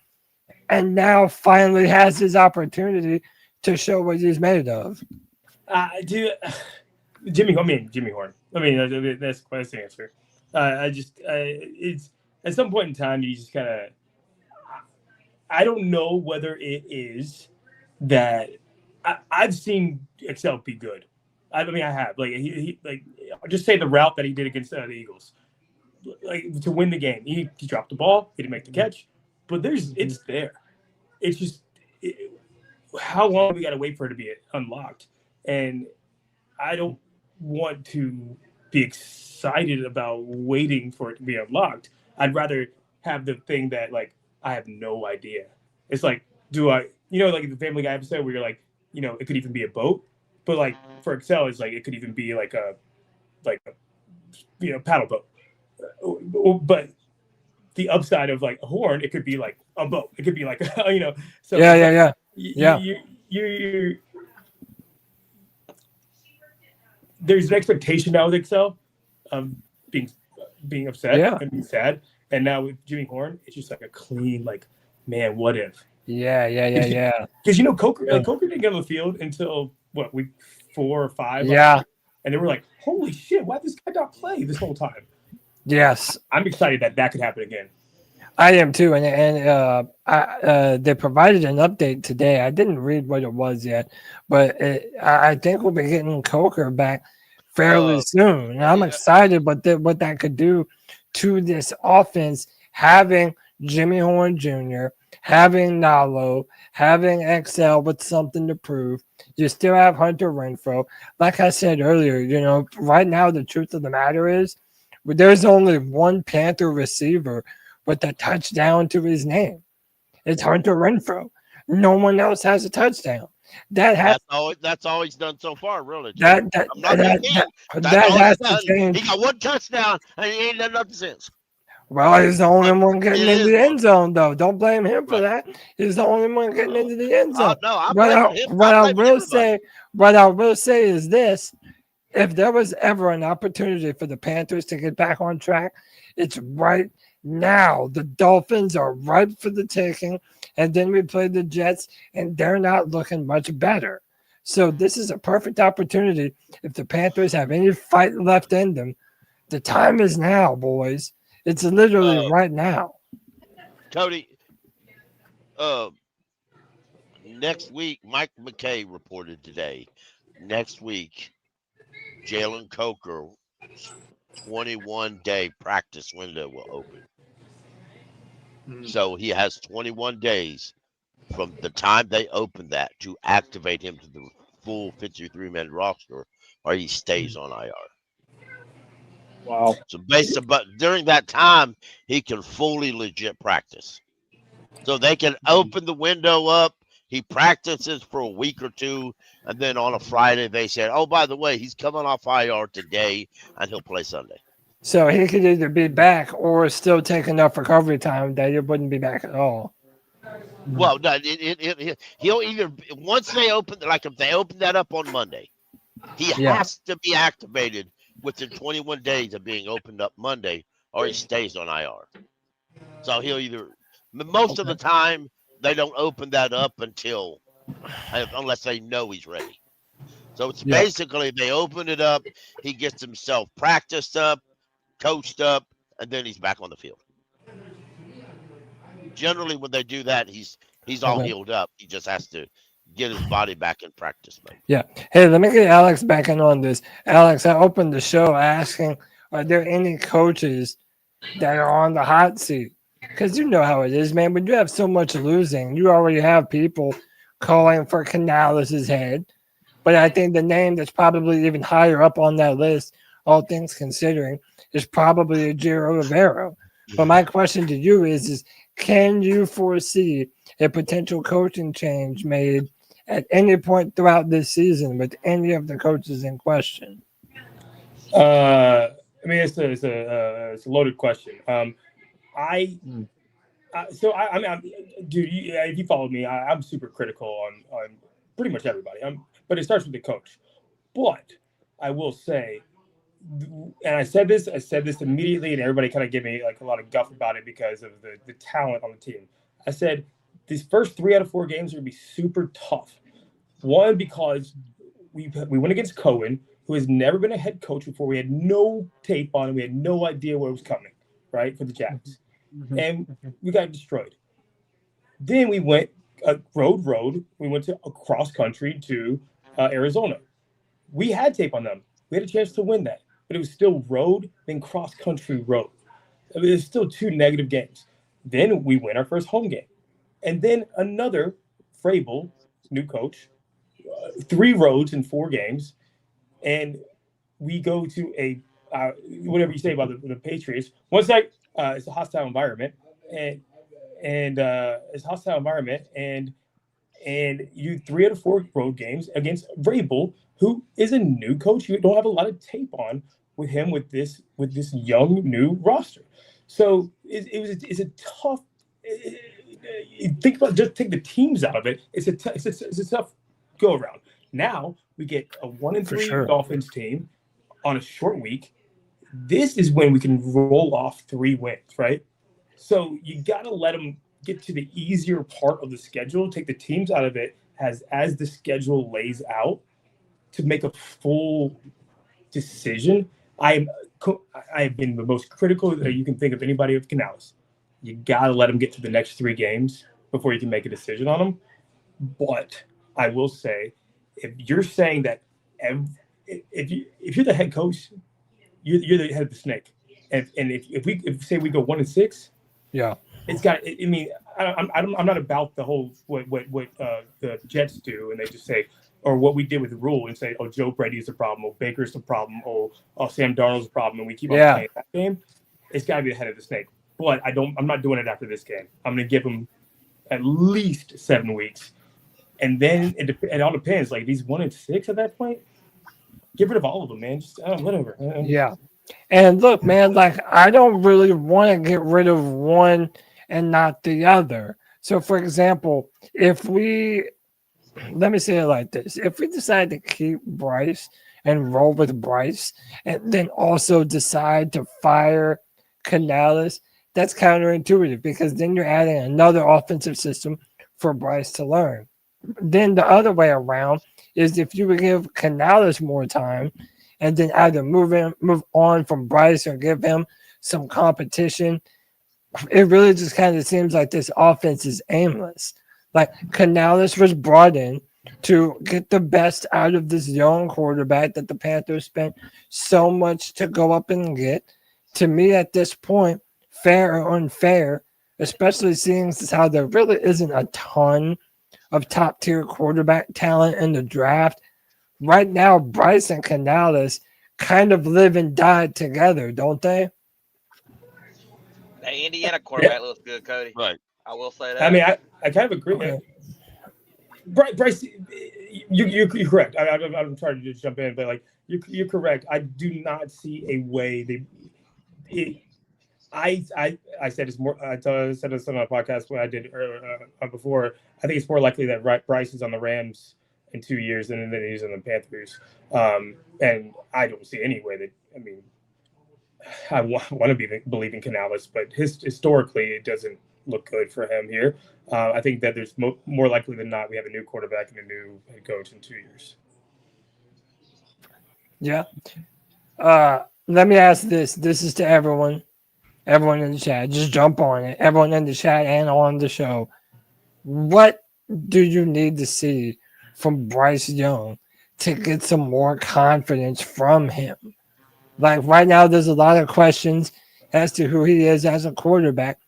and now finally has his opportunity to show what he's made of. Jimmy Horn. I mean, that's the best answer. It's at some point in time, you just kind of. I don't know whether it is that I've seen Excel be good. I mean, I have. Like he just say the route that he did against the Eagles, like to win the game. He dropped the ball. He didn't make the catch, but it's there. It's just how long we got to wait for it to be unlocked, and I don't want to be excited about waiting for it to be unlocked. I'd rather have the thing that like I have no idea. It's like, like the Family Guy episode where you're like, it could even be a boat, but like for Excel, it's like it could even be like a paddle boat. But the upside of like a horn, it could be like a boat. It could be like So yeah. You there's an expectation now with Excel of being upset and being sad, and now with Jimmy Horn, it's just like a clean like, man, what if? Yeah. Because Coker didn't get on the field until week 4 or 5. Yeah, and they were like, holy shit, why did this guy not play this whole time? Yes, I'm excited that could happen again. I am too, and they provided an update today. I didn't read what it was yet, but I think we'll be getting Coker back fairly soon. And I'm excited, but what that could do to this offense, having Jimmy Horn Jr., having Nalo, having XL with something to prove. You still have Hunter Renfrow. Like I said earlier, right now the truth of the matter is there's only one Panther receiver with a touchdown to his name. It's Hunter Renfrow. No one else has a touchdown. That's all he's done so far, really. That has to change. He got one touchdown and he ain't done nothing since. Well, he's the only one getting into the end zone, though. Don't blame him for that. He's the only one getting into the end zone. What I will say is this: if there was ever an opportunity for the Panthers to get back on track, it's right now. The Dolphins are ripe for the taking, and then we play the Jets, and they're not looking much better. So this is a perfect opportunity. If the Panthers have any fight left in them, the time is now, boys. It's literally right now. Cody, next week, Mike McKay reported today, next week, Jalen Coker 21-day practice window will open. So he has 21 days from the time they open that to activate him to the full 53-man roster, or he stays on IR. Wow. So but during that time, he can fully legit practice. So they can open the window up. He practices for a week or two, and then on a Friday they said, "Oh, by the way, he's coming off IR today, and he'll play Sunday." So he could either be back or still take enough recovery time that he wouldn't be back at all. Well, no, he'll either once they open, like if they open that up on Monday, he has to be activated within 21 days of being opened up Monday, or he stays on IR. So he'll either most of the time they don't open that up unless they know he's ready. So it's basically they open it up, he gets himself practiced up, coached up, and then he's back on the field. Generally, when they do that, he's all healed up. He just has to get his body back in practice mode. Yeah. Hey, let me get Alex back in on this. Alex, I opened the show asking, are there any coaches that are on the hot seat? Because you know how it is, man. When you have so much losing, you already have people calling for Canales' head. But I think the name that's probably even higher up on that list, all things considering, is probably Giro Rivera. But my question to you is can you foresee a potential coaching change made at any point throughout this season with any of the coaches in question? I mean, it's a loaded question. Dude, if you follow me, I'm super critical on pretty much everybody. But it starts with the coach. But I will say, and I said this immediately, and everybody kind of gave me like a lot of guff about it because of the talent on the team. I said these first 3 out of 4 games are gonna be super tough. One, because we went against Cohen, who has never been a head coach before. We had no tape on him. We had no idea what was coming, right, for the Jags. And we got destroyed. Then we went road. We went to across country to Arizona. We had tape on them. We had a chance to win that, but it was still road, then cross country road. I mean, there's still 2 negative games. Then we win our first home game, and then another Vrabel, new coach, 3 roads in 4 games, and we go to a whatever you say about the Patriots. One side, it's a hostile environment, and it's a hostile environment, and you 3 out of 4 road games against Vrabel, who is a new coach. You don't have a lot of tape on with him with this young new roster. So it's a tough. Think about just take the teams out of it. It's a tough go around. Now we get a 1-3 Dolphins team on a short week. This is when we can roll off 3 wins, right? So you got to let them get to the easier part of the schedule, take the teams out of it as the schedule lays out to make a full decision. I have been the most critical that you can think of anybody of Canales. You got to let them get to the next 3 games before you can make a decision on them. But I will say, if you're saying that if you're the head coach, you're the head of the snake. And if we say we go 1-6, yeah, it's got. I mean, I'm not about the whole what the Jets do, and they just say, or what we did with the rule and say, oh, Joe Brady's the problem, oh, Baker's the problem, oh, Sam Darnold's the problem, and we keep on playing that game. It's got to be the head of the snake. But I'm not doing it after this game. I'm going to give him at least 7 weeks, and then it all depends. Like if he's 1-6 at that point, get rid of all of them, man. Just whatever. Yeah. And look, man, like I don't really want to get rid of one and not the other. So, for example, let me say it like this. If we decide to keep Bryce and roll with Bryce and then also decide to fire Canales, that's counterintuitive because then you're adding another offensive system for Bryce to learn. Then the other way around is if you would give Canales more time and then either move on from Bryce or give him some competition, it really just kind of seems like this offense is aimless. Like Canales was brought in to get the best out of this young quarterback that the Panthers spent so much to go up and get. To me, at this point, fair or unfair, especially seeing as how there really isn't a ton of top-tier quarterback talent in the draft. Right now, Bryce and Canales kind of live and die together, don't they? That Indiana quarterback looks good, Cody. Right. I will say that. I mean, I kind of agree. Okay. Bryce, you're correct. I'm trying to just jump in, but like you're correct. I do not see a way I said it's more. I said this on a podcast when I did before. I think it's more likely that Bryce is on the Rams in 2 years than he's on the Panthers. And I don't see any way that. I mean, I want to believe in Canales, but historically it doesn't look good for him here. I think that there's more likely than not we have a new quarterback and a new head coach in 2 years. Yeah. Let me ask this. This is to everyone. Everyone in the chat, just jump on it. Everyone in the chat and on the show. What do you need to see from Bryce Young to get some more confidence from him? Like right now, there's a lot of questions as to who he is as a quarterback.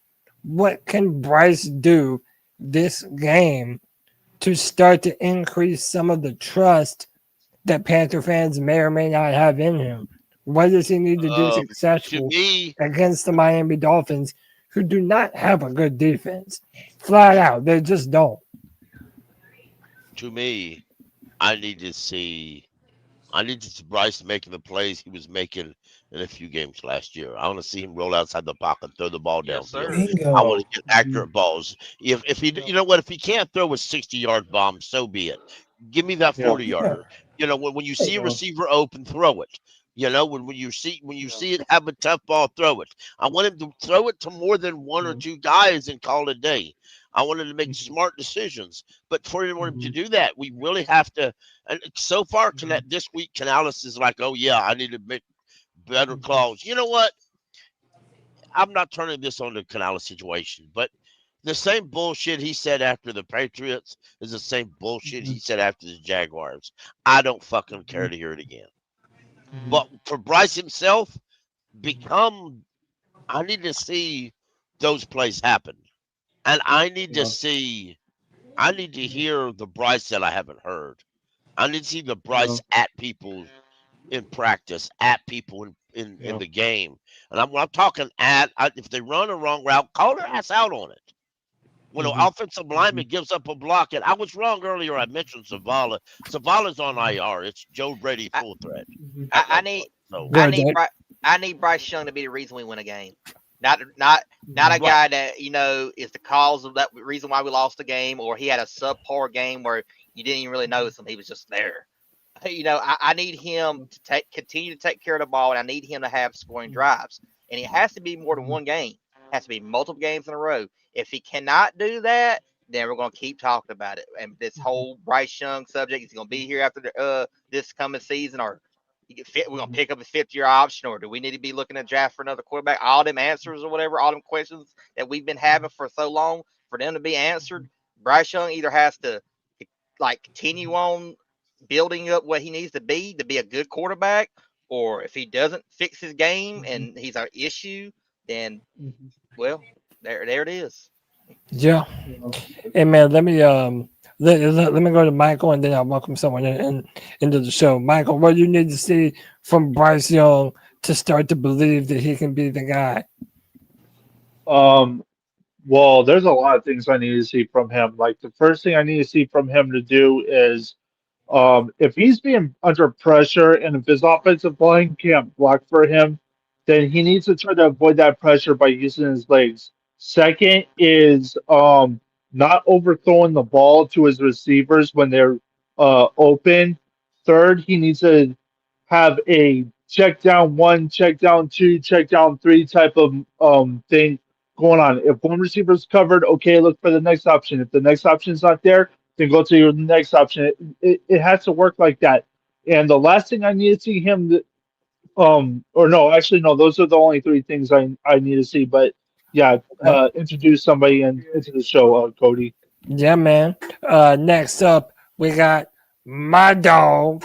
What can Bryce do this game to start to increase some of the trust that Panther fans may or may not have in him? What does he need to do To successful me, against the Miami Dolphins, who do not have a good defense? Flat out, they just don't. I need to see Bryce making the plays he was making in a few games last year. I want to see him roll outside the pocket, throw the ball Yes, downfield. sir. I Bingo. want to get accurate balls. If he, you know what, if he can't throw a 60-yard bomb, so be it. Give me that Yeah. 40-yarder. You know, when you see a receiver open, throw it. You know, when you see it have a tough ball, throw it. I want him to throw it to more than one or two guys and call it a day. I want him to make smart decisions. But for him to do that, we really have to. And so far, this week, Canales is like, oh yeah, I need to make better calls. You know what? I'm not turning this on the Canales situation, but the same bullshit he said after the Patriots is the same bullshit he said after the Jaguars. I don't fucking care to hear it again. But for Bryce himself, I need to see those plays happen. And I need to hear the Bryce that I haven't heard. I need to see the Bryce at people in practice, at people in the game. And when I'm talking if they run a wrong route, call their ass out on it. When an offensive lineman gives up a block, and I was wrong earlier, I mentioned Zavala. Zavala's on IR. It's Joe Brady full threat. I need Bryce Young to be the reason we win a game. Not a guy that is the cause of that reason why we lost the game, or he had a subpar game where you didn't even really notice him. He was just there. I need him to continue to take care of the ball, and I need him to have scoring drives. And it has to be more than one game. It has to be multiple games in a row. If he cannot do that, then we're going to keep talking about it. And this whole Bryce Young subject, is he going to be here after this coming season, or we're going to pick up his fifth-year option, or do we need to be looking at draft for another quarterback? All them answers or whatever, all them questions that we've been having for so long, for them to be answered, Bryce Young either has to continue on building up what he needs to be a good quarterback, or if he doesn't fix his game and he's our issue, then well, there it is. Yeah. Hey man, let me let me go to Michael, and then I'll welcome someone into the show. Michael, what do you need to see from Bryce Young to start to believe that he can be the guy? Well, there's a lot of things I need to see from him. Like the first thing I need to see from him to do is if he's being under pressure and if his offensive line can't block for him, then he needs to try to avoid that pressure by using his legs. Second is not overthrowing the ball to his receivers when they're open. Third, he needs to have a check down one, check down two, check down three type of thing going on. If one receiver is covered, okay, look for the next option. If the next option is not there, then go to your next option. It has to work like that. And the last thing I need to see him, or no, actually no, those are the only three things I need to see. But yeah, introduce somebody into the show, Cody. Yeah, man. Next up, we got my dog,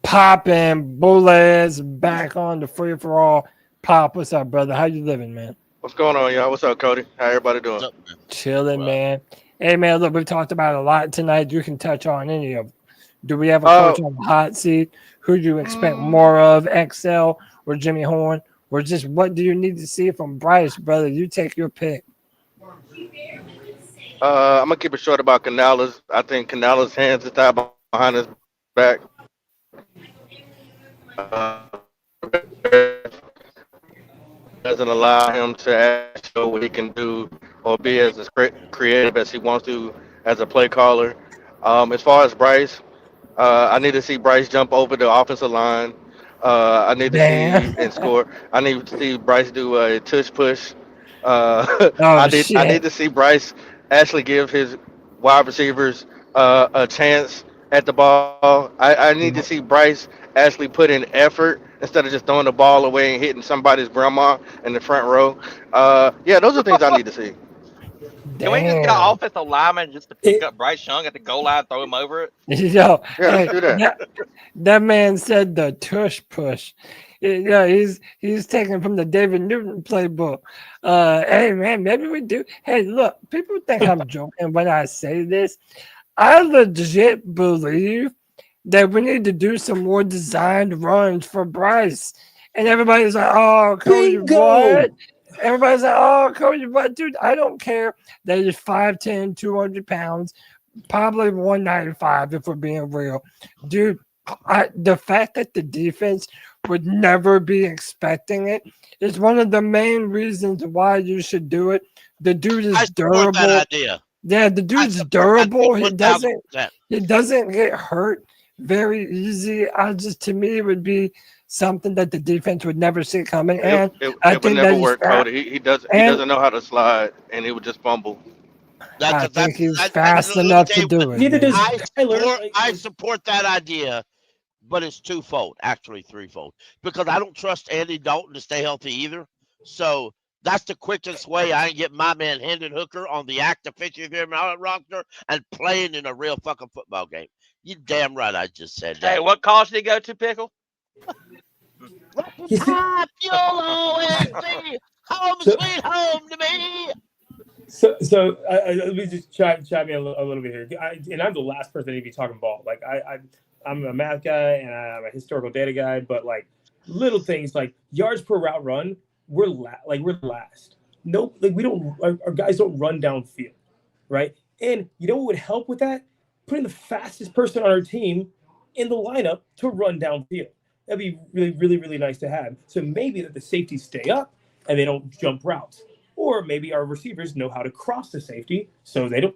Poppin' Bullets, back on the free for all. Pop, what's up, brother? How you living, man? What's going on, y'all? What's up, Cody? How everybody doing? What's up, man? Chilling, man. Hey, man, look, we've talked about a lot tonight. You can touch on any of them. Do we have a coach on the hot seat? Who do you expect more of, XL or Jimmy Horn? Or just what do you need to see from Bryce, brother? You take your pick. I'm going to keep it short about Canales. I think Canales' hands is tied behind his back. Doesn't allow him to show what he can do or be as creative as he wants to as a play caller. As far as Bryce, I need to see Bryce jump over the offensive line. I need to see and score. I need to see Bryce do a tush push. I need to see Bryce actually give his wide receivers a chance at the ball. I need to see Bryce actually put in effort instead of just throwing the ball away and hitting somebody's grandma in the front row. Yeah, those are things I need to see. Can we just get an offensive lineman just to pick up Bryce Young at the goal line, throw him over it? Yo, let's do that. That man said the tush push. Yeah, he's taken from the David Newton playbook. Hey man, maybe we do. Hey, look, people think I'm joking when I say this. I legit believe that we need to do some more designed runs for Bryce. And everybody's like, oh, Cody, what? Everybody's like, oh, Cody, what? Dude, I don't care that he's 5'10", 200 pounds, probably 195 if we're being real. Dude, the fact that the defense would never be expecting it is one of the main reasons why you should do it. The dude is durable. That idea. Yeah, the dude's durable. He doesn't get hurt very easy. To me, it would be something that the defense would never see coming. And it I would think never that work, Cody. He doesn't know how to slide, and he would just fumble. I think he's fast enough to do it. Neither does I support that idea, but it's twofold, actually threefold, because I don't trust Andy Dalton to stay healthy either. So that's the quickest way I can get my man Hendon Hooker on the active defensive roster and playing in a real fucking football game. You damn right I just said that. Hey, what college did he go to, Pickle? You'll always be home sweet home to me. So let me just chime in a little bit here. And I'm the last person to be talking ball. Like I'm a math guy and I'm a historical data guy, but like little things like yards per route run, we're last. No, like we don't. Our guys don't run downfield, right? And you know what would help with that? Putting the fastest person on our team in the lineup to run downfield. That'd be really, really, really nice to have. So maybe that the safeties stay up and they don't jump routes. Or maybe our receivers know how to cross the safety, so they don't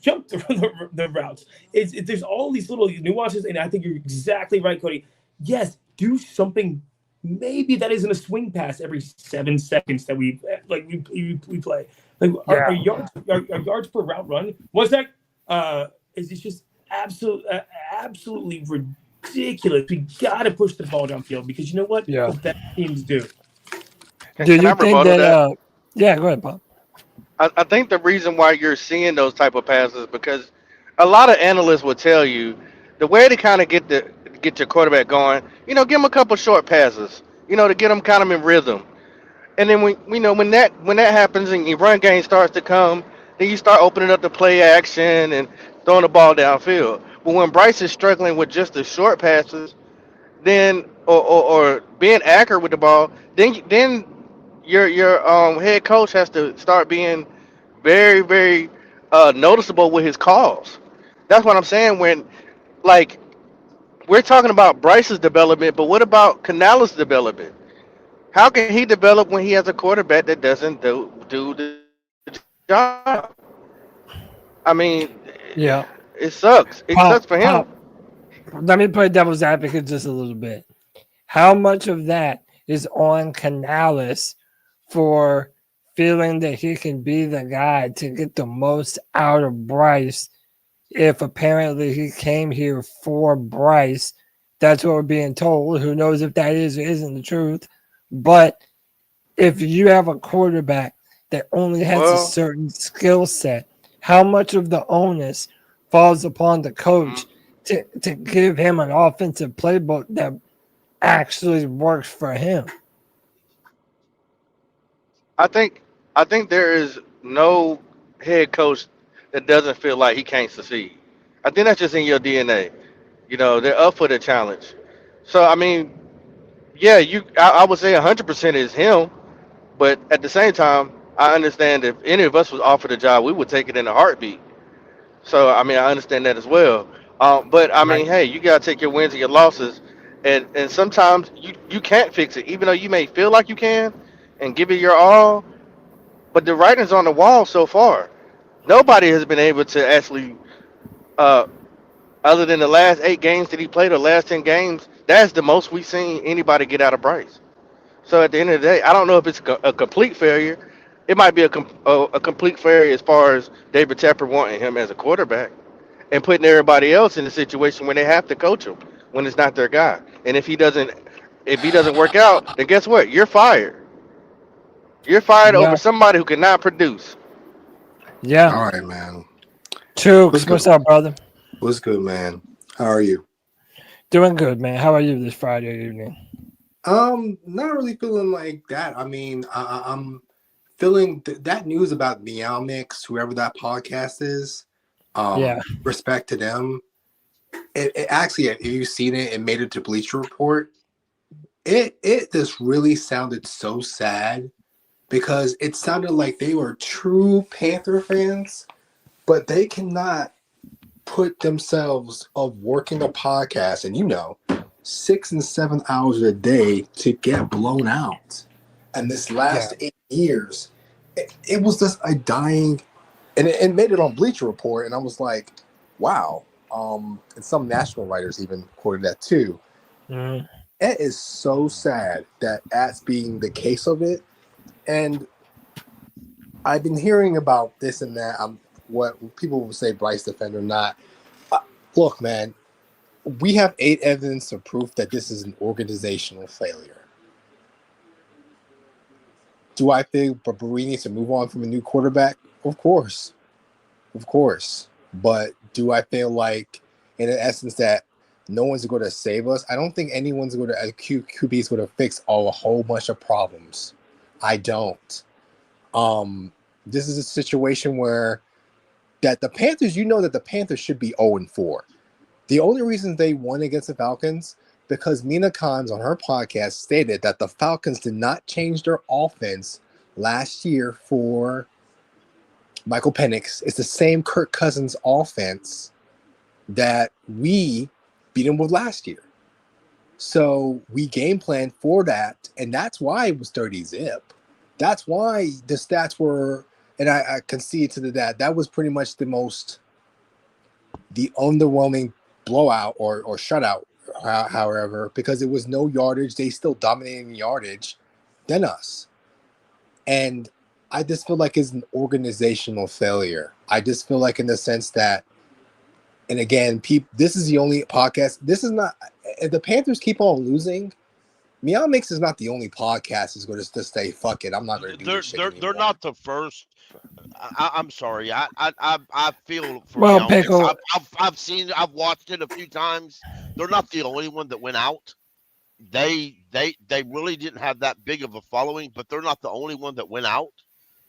jump the routes. There's all these little nuances, and I think you're exactly right, Cody. Yes, do something. Maybe that isn't a swing pass every 7 seconds that we play. Like our yards per route run. What's that? It's just absolutely ridiculous. We got to push the ball downfield because you know what? Yeah. That teams do. Do you think that? Yeah, go ahead, Bob. I think the reason why you're seeing those type of passes because a lot of analysts will tell you the way to kind of get your quarterback going, give him a couple short passes, to get him kind of in rhythm. And then when that happens and your run game starts to come, then you start opening up the play action and throwing the ball downfield. But when Bryce is struggling with just the short passes, then or being accurate with the ball, then your head coach has to start being very, very noticeable with his calls. That's what I'm saying. When we're talking about Bryce's development, but what about Canales' development? How can he develop when he has a quarterback that doesn't do the job? I mean, yeah, it sucks. It sucks for him. Let me play devil's advocate just a little bit. How much of that is on Canales for feeling that he can be the guy to get the most out of Bryce if apparently he came here for Bryce? That's what we're being told. Who knows if that is or isn't the truth. But if you have a quarterback that only has a certain skill set, how much of the onus falls upon the coach to give him an offensive playbook that actually works for him? I think there is no head coach that doesn't feel like he can't succeed. I think that's just in your DNA. They're up for the challenge. So I mean, yeah, I would say 100% is him, but at the same time, I understand if any of us was offered a job, we would take it in a heartbeat. So I mean, I understand that as well. But I mean, hey, you gotta take your wins and your losses, and sometimes you can't fix it, even though you may feel like you can, and give it your all. But the writing's on the wall so far. Nobody has been able to actually, other than the last 8 games that he played, or last 10 games, that's the most we've seen anybody get out of Bryce. So at the end of the day, I don't know if it's a complete failure. It might be a complete failure as far as David Tepper wanting him as a quarterback and putting everybody else in a situation where they have to coach him when it's not their guy. And if he doesn't work out, then guess what? You're fired. You're fired over somebody who cannot produce. Yeah. All right, man. Chooks, what's up, brother? What's good, man? How are you? Doing good, man. How are you this Friday evening? Not really feeling like that. I mean, I'm feeling that news about Meow Mix, whoever that podcast is. Respect to them. it actually, if you've seen it, it made it to Bleacher Report. It just really sounded so sad because it sounded like they were true Panther fans, but they cannot put themselves of working a podcast and 6 and 7 hours a day to get blown out. And this last 8 years, it was just a dying, and it made it on Bleacher Report, and I was like, wow. And some national writers even quoted that too. Mm. It is so sad that that's being the case of it. And I've been hearing about this and that. What people will say, Bryce defender, not. Look, man, we have 8 evidence of proof that this is an organizational failure. Do I think we need to move on from a new quarterback? Of course. But do I feel like, in essence, that no one's going to save us? I don't think anyone's going to, QB is going to fix a whole bunch of problems. I don't. This is a situation where that the Panthers, that the Panthers should be 0-4. The only reason they won against the Falcons, because Mina Kimes on her podcast stated that the Falcons did not change their offense last year for Michael Penix. It's the same Kirk Cousins offense that we beat him with last year. So we game planned for that, and that's why it was 30-zip. That's why the stats were, and I concede to that was pretty much the underwhelming blowout or shutout, however, because it was no yardage. They still dominating yardage than us. And I just feel like it's an organizational failure. I just feel like in the sense that, and again, this is the only podcast. This is not, if the Panthers keep on losing, Meow Mix is not the only podcast that's going to say, fuck it, I'm not going to do this shit anymore. They're not the first. I'm sorry. I feel for Well, Meow Mix. Pickle, I've watched it a few times. They're not the only one that went out. They really didn't have that big of a following, but they're not the only one that went out.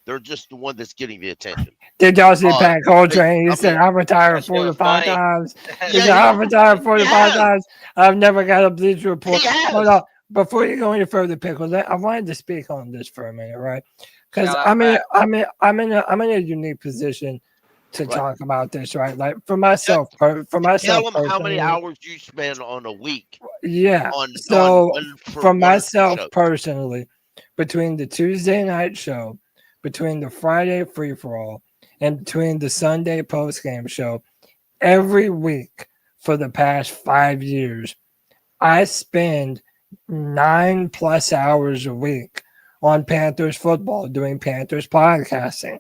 They're just the one that's getting the attention. did y'all see Pat Coltrane? He said, I retired 4 to 5 times. He said, I retired 4 to 5 times. I've never got a Bleacher Report. Hold on. Before you go any further, Pickle, I wanted to speak on this for a minute, right? Because I'm in a unique position to talk about this, right? Like for myself, tell them how many hours you spend on a week. Yeah. For myself personally, between the Tuesday night show, between the Friday free for all, and between the Sunday post game show, every week for the past 5 years, I spend 9+ hours a week on Panthers football, doing Panthers podcasting.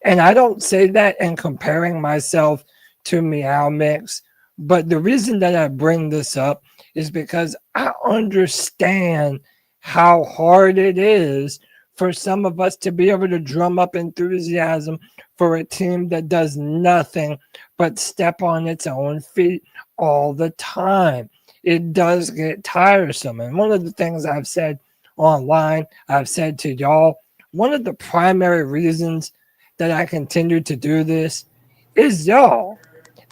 And I don't say that in comparing myself to Meow Mix, but the reason that I bring this up is because I understand how hard it is for some of us to be able to drum up enthusiasm for a team that does nothing but step on its own feet all the time. It does get tiresome. And one of the things I've said online, I've said to y'all, one of the primary reasons that I continue to do this is y'all.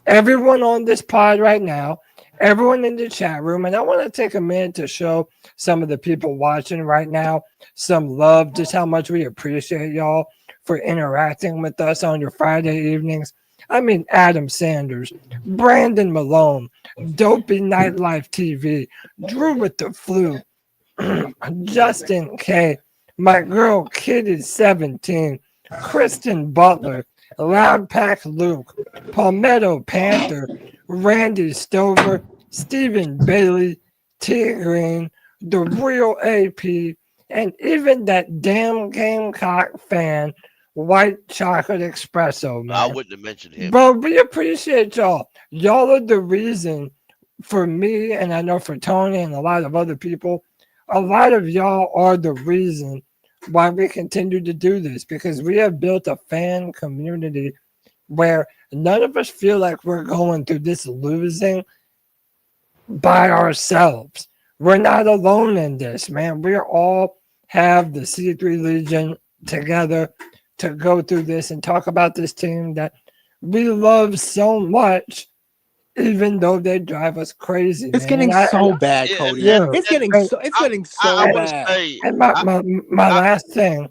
Everyone on this pod right now, everyone in the chat room, and I want to take a minute to show some of the people watching right now some love, just how much we appreciate y'all for interacting with us on your Friday evenings. I mean, Adam Sanders, Brandon Malone, Dopey Nightlife TV, Drew with the Flu, Justin K, my girl Kitty 17, Kristen Butler, Loud Pack Luke, Palmetto Panther, Randy Stover, Stephen Bailey, T Green, the real AP, and even that damn Gamecock fan, White Chocolate Espresso, man. I wouldn't have mentioned him. Bro, we appreciate y'all. Y'all are the reason for me, and I know for Tony and a lot of other people, a lot of y'all are the reason why we continue to do this, because we have built a fan community where none of us feel like we're going through this losing by ourselves. We're not alone in this, man. We all have the C3 Legion together to go through this and talk about this team that we love so much even though they drive us crazy. It's man. getting And so bad, yeah, Cody. yeah. It's getting And- so I want to bad. say, And my last thing,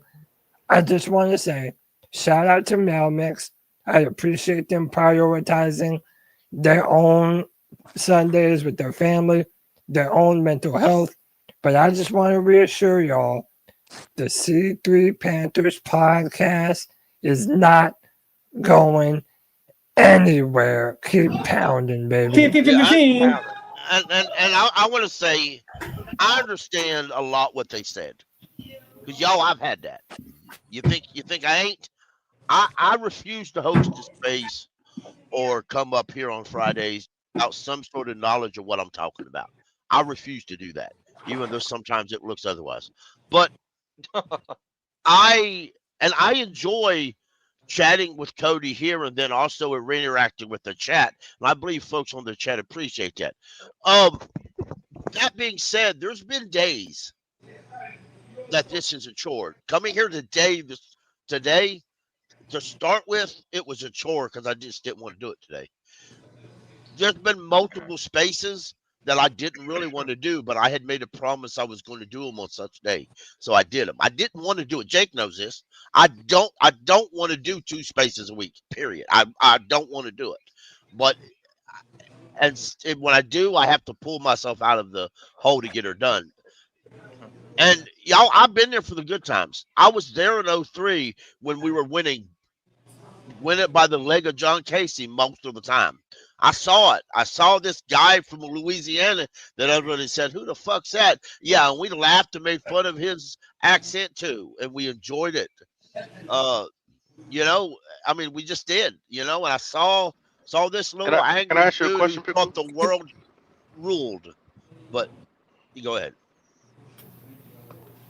I just want to say, shout out to Mail Mix. I appreciate them prioritizing their own Sundays with their family, their own mental health. But I just want to reassure y'all, the C3 Panthers podcast is not going anywhere. Keep pounding, baby. and I want to say, I understand a lot what they said, because y'all, I've had that. You think I ain't? I refuse to host a space or come up here on Fridays without some sort of knowledge of what I'm talking about. I refuse to do that, even though sometimes it looks otherwise. But I enjoy chatting with Cody here, and then also interacting with the chat. And I believe folks on the chat appreciate that. That being said, there's been days that this is a chore. Coming here today, to start with, it was a chore because I just didn't want to do it today. There's been multiple spaces that I didn't really want to do, but I had made a promise I was going to do them on such day, so I did them. I didn't want to do it. Jake knows this. I don't want to do 2 spaces a week. Period. I don't want to do it, but when I do, I have to pull myself out of the hole to get her done. And y'all, I've been there for the good times. I was there in 2003 when we were winning it by the leg of John Casey most of the time. I saw it. I saw this guy from Louisiana that everybody said, "Who the fuck's that?" Yeah, and we laughed and made fun of his accent too, and we enjoyed it. I mean, we just did. And I saw this little angry can I ask you a dude question, who thought the world ruled. But you go ahead.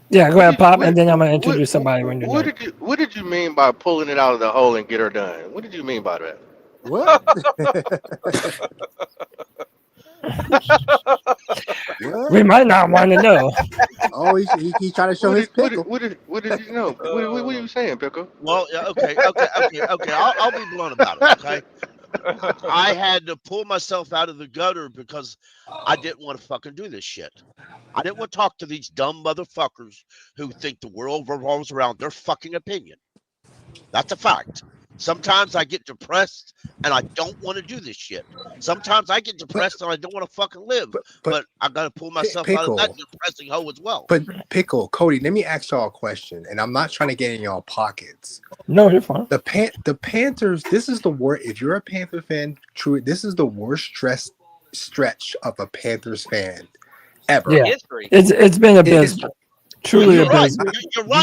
Yeah, go ahead, Pop, and then I'm gonna introduce somebody when you're done. What did you mean by pulling it out of the hole and get her done? What did you mean by that? What? We might not want to know. Oh, he's trying to show his pickle. What did you know? What are you saying, Pickle? Well, yeah, okay. I'll be blunt about it. Okay, I had to pull myself out of the gutter because I didn't want to fucking do this shit. I didn't want to talk to these dumb motherfuckers who think the world revolves around their fucking opinion. That's a fact. Sometimes I get depressed and I don't want to do this shit. Sometimes I get depressed and I don't want to fucking live. But I got to pull myself out of that depressing hole as well. But Pickle, Cody, let me ask y'all a question, and I'm not trying to get in y'all pockets. No, you're fine. The Panthers, this is the worst. If you're a Panther fan, true, this is the worst stretch of a Panthers fan ever. Yeah. It's been abysmal. Truly abysmal.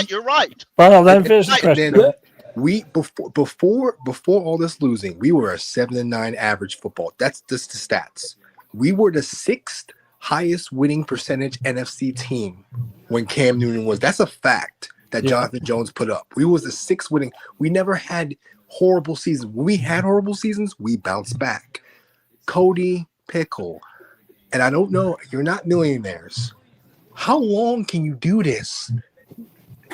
You're right. Well, let me finish the question. We before all this losing, we were a 7-9 average football. That's just the stats. We were the 6th highest winning percentage NFC team when Cam Newton was. That's a fact that Jonathan Jones put up. We was the 6th winning. We never had horrible seasons. When we had horrible seasons, we bounced back. Cody, Pickle, and I don't know, you're not millionaires. How long can you do this?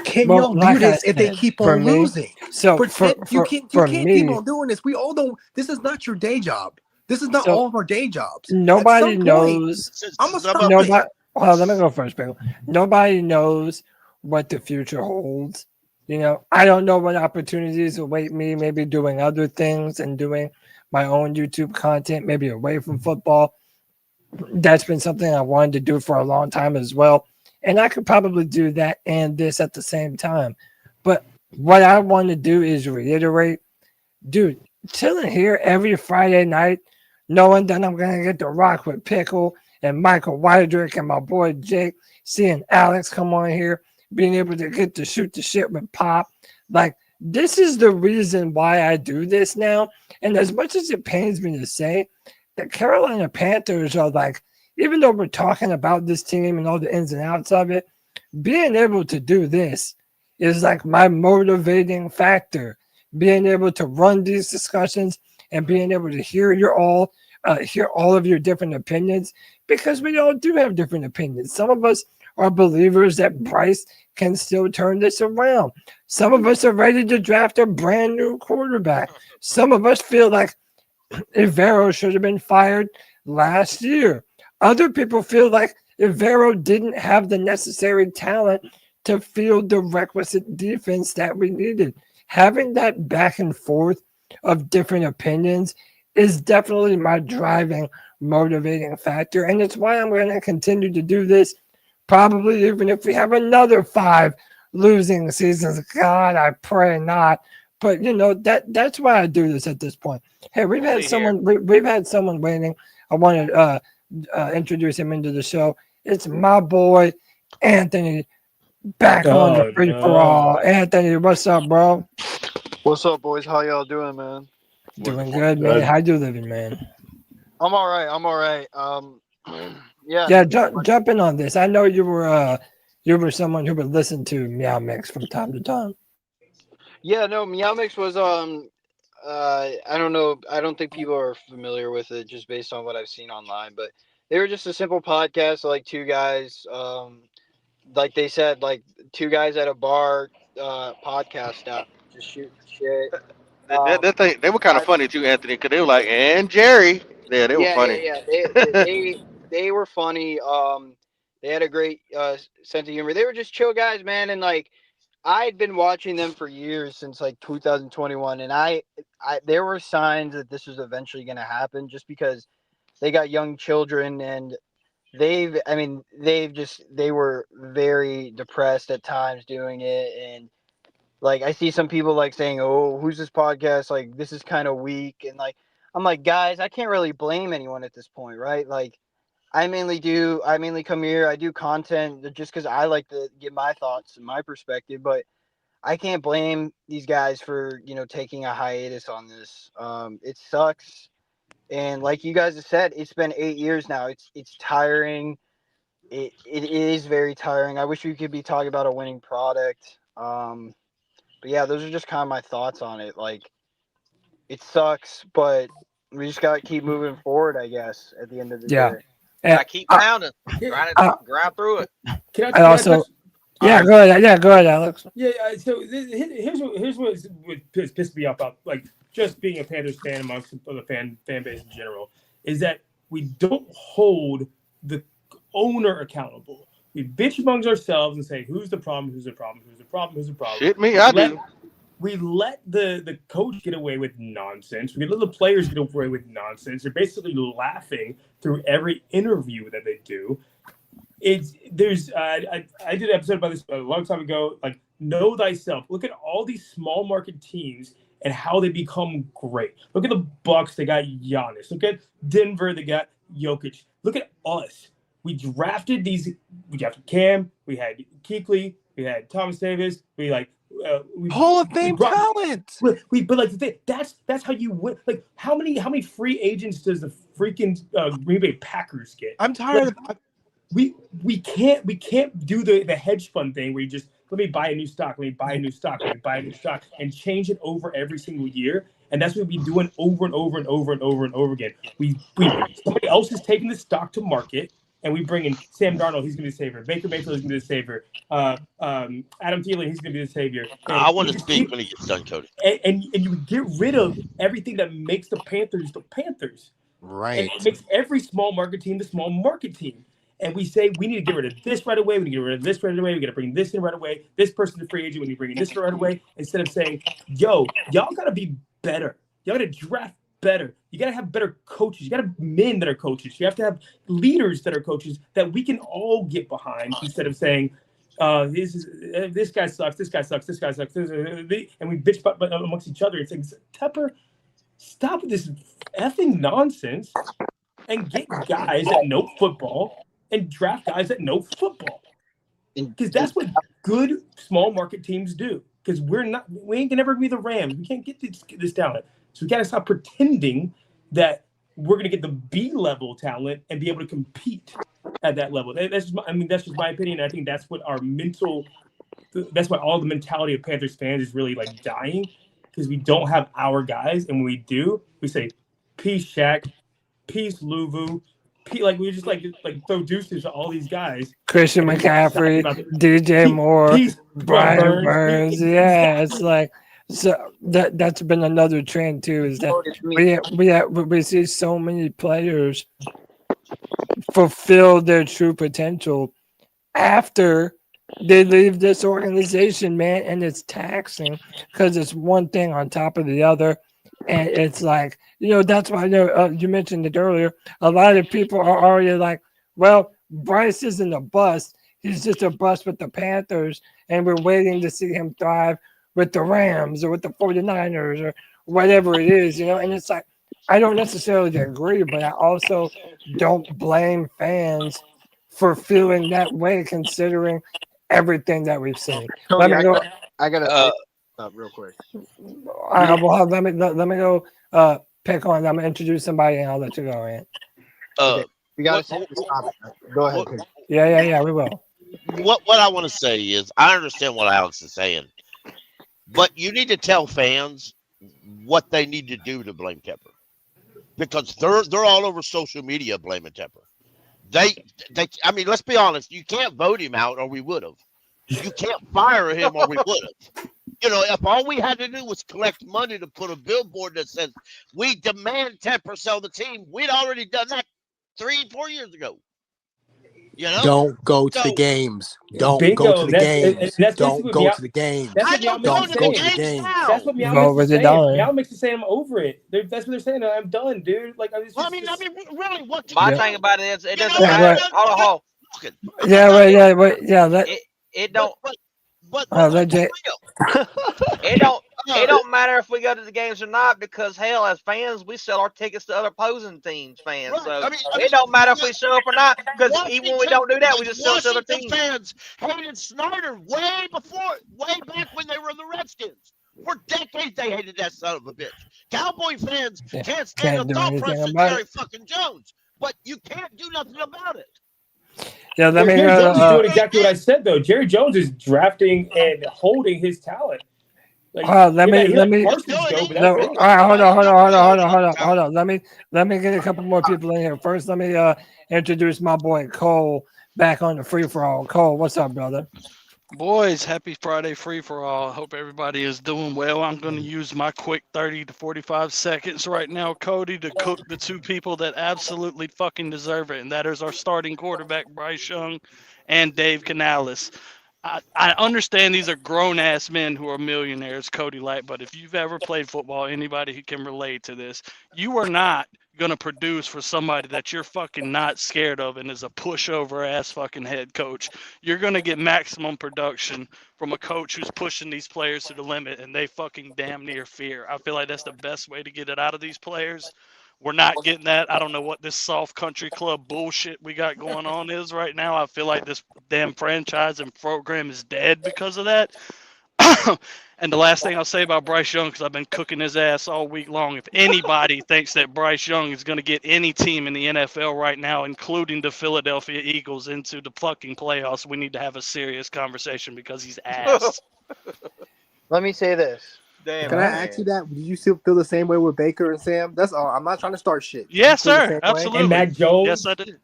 Can y'all do this if they keep on losing? So you can't keep on doing this. We all know this is not your day job. This is not all of our day jobs. Nobody knows. Nobody. Well, let me go first, Bill. Nobody knows what the future holds. I don't know what opportunities await me. Maybe doing other things and doing my own YouTube content, maybe away from football. That's been something I wanted to do for a long time as well. And I could probably do that and this at the same time. But what I want to do is reiterate, dude, chilling here every Friday night, knowing that I'm going to get to rock with Pickle and Michael Weidrich and my boy Jake, seeing Alex come on here, being able to get to shoot the shit with Pop. Like, this is the reason why I do this now. And as much as it pains me to say, the Carolina Panthers are like, even though we're talking about this team and all the ins and outs of it, being able to do this is like my motivating factor. Being able to run these discussions and being able to hear all of your different opinions, because we all do have different opinions. Some of us are believers that Bryce can still turn this around. Some of us are ready to draft a brand new quarterback. Some of us feel like Ivero should have been fired last year. Other people feel like Ivero didn't have the necessary talent to field the requisite defense that we needed. Having that back and forth of different opinions is definitely my driving, motivating factor. And it's why I'm going to continue to do this, probably even if we have another 5 losing seasons. God, I pray not. But that's why I do this at this point. Hey, we've had someone waiting. I want to introduce him into the show. It's my boy Anthony, back on the free for all. Anthony, what's up, bro? What's up, boys? How y'all doing, man? Doing good, man. How you living, man? I'm all right. Yeah. Jump in on this. I know you were someone who would listen to Meow Mix from time to time. Yeah, no, Meow Mix was I don't know. I don't think people are familiar with it just based on what I've seen online, but they were just a simple podcast, like 2 guys, like they said, like 2 guys at a bar, podcast stuff, just shooting shit. That thing, they were kind of funny too, Anthony, because they were like, and Jerry. Yeah, they were funny. Yeah. They were funny. They had a great sense of humor. They were just chill guys, man. And like, I had been watching them for years, since like 2021, and I there were signs that this was eventually going to happen, just because they got young children, and they were very depressed at times doing it. And like, I see some people like saying, "Oh, who's this podcast? Like, this is kind of weak." And like, I'm like, guys, I can't really blame anyone at this point, right? Like, I mainly come here, I do content just because I like to give my thoughts and my perspective, but I can't blame these guys for, taking a hiatus on this. It sucks. And like you guys have said, it's been 8 years now. It's tiring. It is very tiring. I wish we could be talking about a winning product. But yeah, those are just kind of my thoughts on it. Like, it sucks, but we just got to keep moving forward, I guess, at the end of the day. I keep pounding, grind through it. Go ahead, Alex. Yeah. So here's what pissed me off about, like, just being a Panthers fan amongst the fan base in general, is that we don't hold the owner accountable. We bitch amongst ourselves and say, who's the problem? Shit me, I do. We let the coach get away with nonsense. We let the players get away with nonsense. They're basically laughing through every interview that they do. I did an episode about this a long time ago. Like, know thyself. Look at all these small market teams and how they become great. Look at the Bucks. They got Giannis. Look at Denver. They got Jokic. Look at us. We drafted Cam. We had Kuechly. We had Thomas Davis. Hall of Fame talent. That's how you win. Like, how many free agents does the freaking Green Bay Packers get? I'm tired of. We can't do the hedge fund thing where you just let me buy a new stock, and change it over every single year. And that's what we've been doing over and over and over and over and over again. Somebody else is taking the stock to market. And we bring in Sam Darnold, he's going to be the savior. Baker Mayfield is going to be the savior. Adam Thielen, he's going to be the savior. And I want to speak when he gets done, Cody. And you get rid of everything that makes the Panthers the Panthers. Right. And it makes every small market team the small market team. And we say, we need to get rid of this right away. We need to get rid of this right away. We got to bring this in right away. This person's a free agent. We need to bring in this right away. Instead of saying, yo, y'all got to be better. Y'all got to draft better. You got to have better coaches. You got to have men that are coaches. You have to have leaders that are coaches that we can all get behind, instead of saying, this guy sucks, this guy sucks, this guy sucks, and we bitch amongst each other. It's like, Tepper, stop with this effing nonsense and get guys that know football and draft guys that know football. Because that's what good small market teams do. Because we ain't gonna ever be the Rams. We can't get this talent. So we gotta stop pretending that we're gonna get the B-level talent and be able to compete at that level. That's just my opinion. I think that's what that's why all the mentality of Panthers fans is really like dying, because we don't have our guys, and when we do, we say, peace Shaq, peace Luvu, we just like throw deuces to all these guys. Christian McCaffrey, DJ Moore, Brian Burns. Yeah, it's So that's been another trend too. Is that we see so many players fulfill their true potential after they leave this organization, man, and it's taxing because it's one thing on top of the other, and it's like, that's why I know you mentioned it earlier. A lot of people are already like, well, Bryce isn't a bust. He's just a bust with the Panthers, and we're waiting to see him thrive with the Rams or with the 49ers or whatever it is, and it's like, I don't necessarily agree, but I also don't blame fans for feeling that way, considering everything that we've seen. Cody, I gotta say something real quick. Well, let me go pick on. I'm gonna introduce somebody and I'll let you go in. We gotta say this topic. Go ahead. Yeah, we will. What I want to say is, I understand what Alex is saying, but you need to tell fans what they need to do to blame Tepper, because they're all over social media blaming Tepper. I mean, let's be honest. You can't vote him out, or we would have. You can't fire him, or we would have. If all we had to do was collect money to put a billboard that says we demand Tepper sell the team, we'd already done that 3-4 years ago. Don't go to the games. Don't go to the games. Don't go to the games. Don't go to the games. That's what Meow makes it saying. Meow makes it say I'm over it. That's what they're saying. I'm done, dude. Like, really, what? My thing about it is, it doesn't matter. Hold on. It don't. It don't matter if we go to the games or not, because hell, as fans, we sell our tickets to other opposing teams fans. Right. So it don't matter if we show up or not, because even when we don't do that, we just sell to other teams. Fans hated Snyder way back when they were in the Redskins. For decades, they hated that son of a bitch. Cowboy fans can't stand the thought process of Jerry fucking Jones, but you can't do nothing about it. Yeah, Jerry Jones is doing exactly what I said, though. Jerry Jones is drafting and holding his talent. Like, hold on. Let me get a couple more people in here. First, let me introduce my boy Cole back on the free for all. Cole, what's up, brother? Boys, happy Friday free for all. Hope everybody is doing well. I'm going to use my quick 30 to 45 seconds right now, Cody, to cook the two people that absolutely fucking deserve it, and that is our starting quarterback, Bryce Young, and Dave Canales. I understand these are grown-ass men who are millionaires, Cody Light, but if you've ever played football, anybody who can relate to this, you are not going to produce for somebody that you're fucking not scared of and is a pushover-ass fucking head coach. You're going to get maximum production from a coach who's pushing these players to the limit, and they fucking damn near fear. I feel like that's the best way to get it out of these players. We're not getting that. I don't know what this soft country club bullshit we got going on is right now. I feel like this damn franchise and program is dead because of that. And the last thing I'll say about Bryce Young, because I've been cooking his ass all week long, if anybody thinks that Bryce Young is going to get any team in the NFL right now, including the Philadelphia Eagles, into the fucking playoffs, we need to have a serious conversation, because he's ass. Let me say this. Damn, can I ask you that? Do you still feel the same way with Baker and Sam? That's all. I'm not trying to start shit. Yes, sir. Absolutely. And Mac Jones. Yes, I did.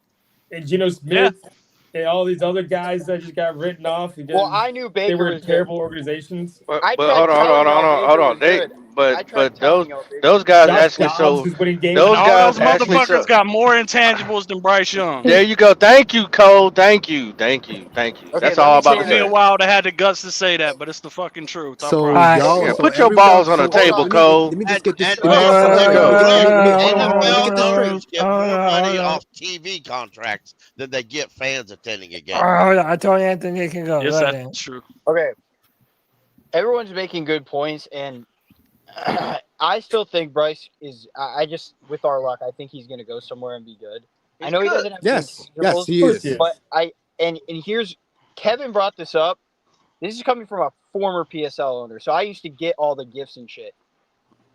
And Geno Smith. Yeah. And all these other guys that just got written off. Well, I knew Baker. They were in terrible organizations. But hold on. But those guys actually so those motherfuckers got more intangibles than Bryce Young. There you go. Thank you, Cole. Thank you. Okay, that's all about it. Took me a while to have the guts to say that, but it's the fucking truth. So put your balls on the table, Cole. Let me just get this. NFL get more money off TV contracts than they get fans attending a game. I told Anthony he can go. Yes, that's true. Okay. Everyone's making good points, and I still think Bryce is. I just, with our luck, I think he's going to go somewhere and be good. I know he doesn't have. Yes, he is. But and here's Kevin brought this up. This is coming from a former PSL owner, so I used to get all the gifts and shit.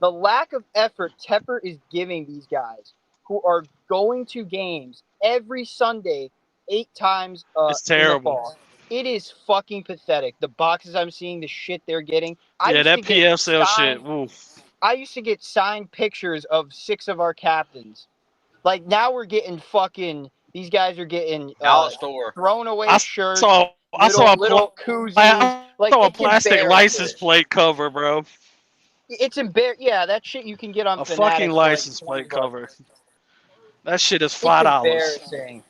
The lack of effort Tepper is giving these guys who are going to games every Sunday 8 times. It's terrible. It is fucking pathetic. The boxes I'm seeing, the shit they're getting. That PSL shit. Oof. I used to get signed pictures of 6 of our captains. Like, now we're getting fucking. These guys are getting thrown away shirts. I saw a little koozies. I saw a plastic license plate cover, bro. It's embarrassing. Yeah, that shit you can get on A Fanatics fucking for, like, license plate 20 bucks. cover. That shit is It's $5. embarrassing.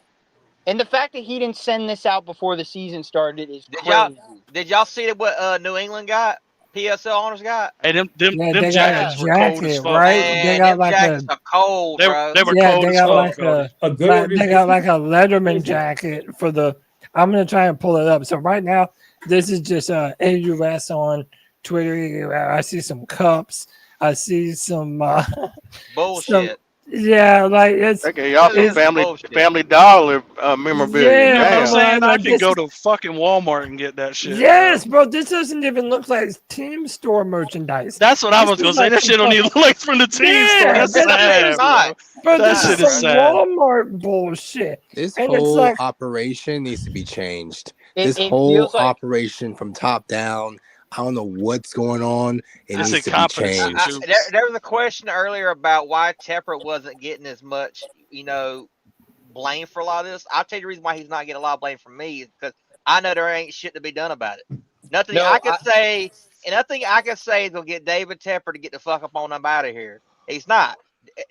And the fact that he didn't send this out before the season started is Did crazy. y'all see what New England got? PSL owners got? Hey, them Yeah, they got a jackets were cold as jacket, fuck. right? Man, They got them like jackets a are cold, bro. They were yeah, cold they as got fuck, like Cody. A good they got organization. like a Letterman jacket for the. I'm gonna try and pull it up. So right now, this is just AUS on Twitter. I see some cups. I see some Bullshit. yeah, like it's Okay, y'all some It's family bullshit. Family Dollar memorabilia. Yeah, You know what I'm Damn. saying? I like, can this go is- to fucking Walmart and get that shit. yes, bro. bro. This doesn't even look like team store merchandise. That's what I This was gonna is say. like That some shit don't fucking- even look like from the team Yeah, store. That's this sad, is bro. not. Bro, That this shit is is some sad. Walmart bullshit. This And it's whole like operation needs to be changed. It This feels whole like operation from top down, I don't know what's going on. It It's needs to be incompetency, changed. too. There was a question earlier about why Tepper wasn't getting as much, blame for a lot of this. I'll tell you the reason why he's not getting a lot of blame from me is because I know there ain't shit to be done about it. Nothing No, I can say, and nothing I can say will get David Tepper to get the fuck up on him out of here. He's not.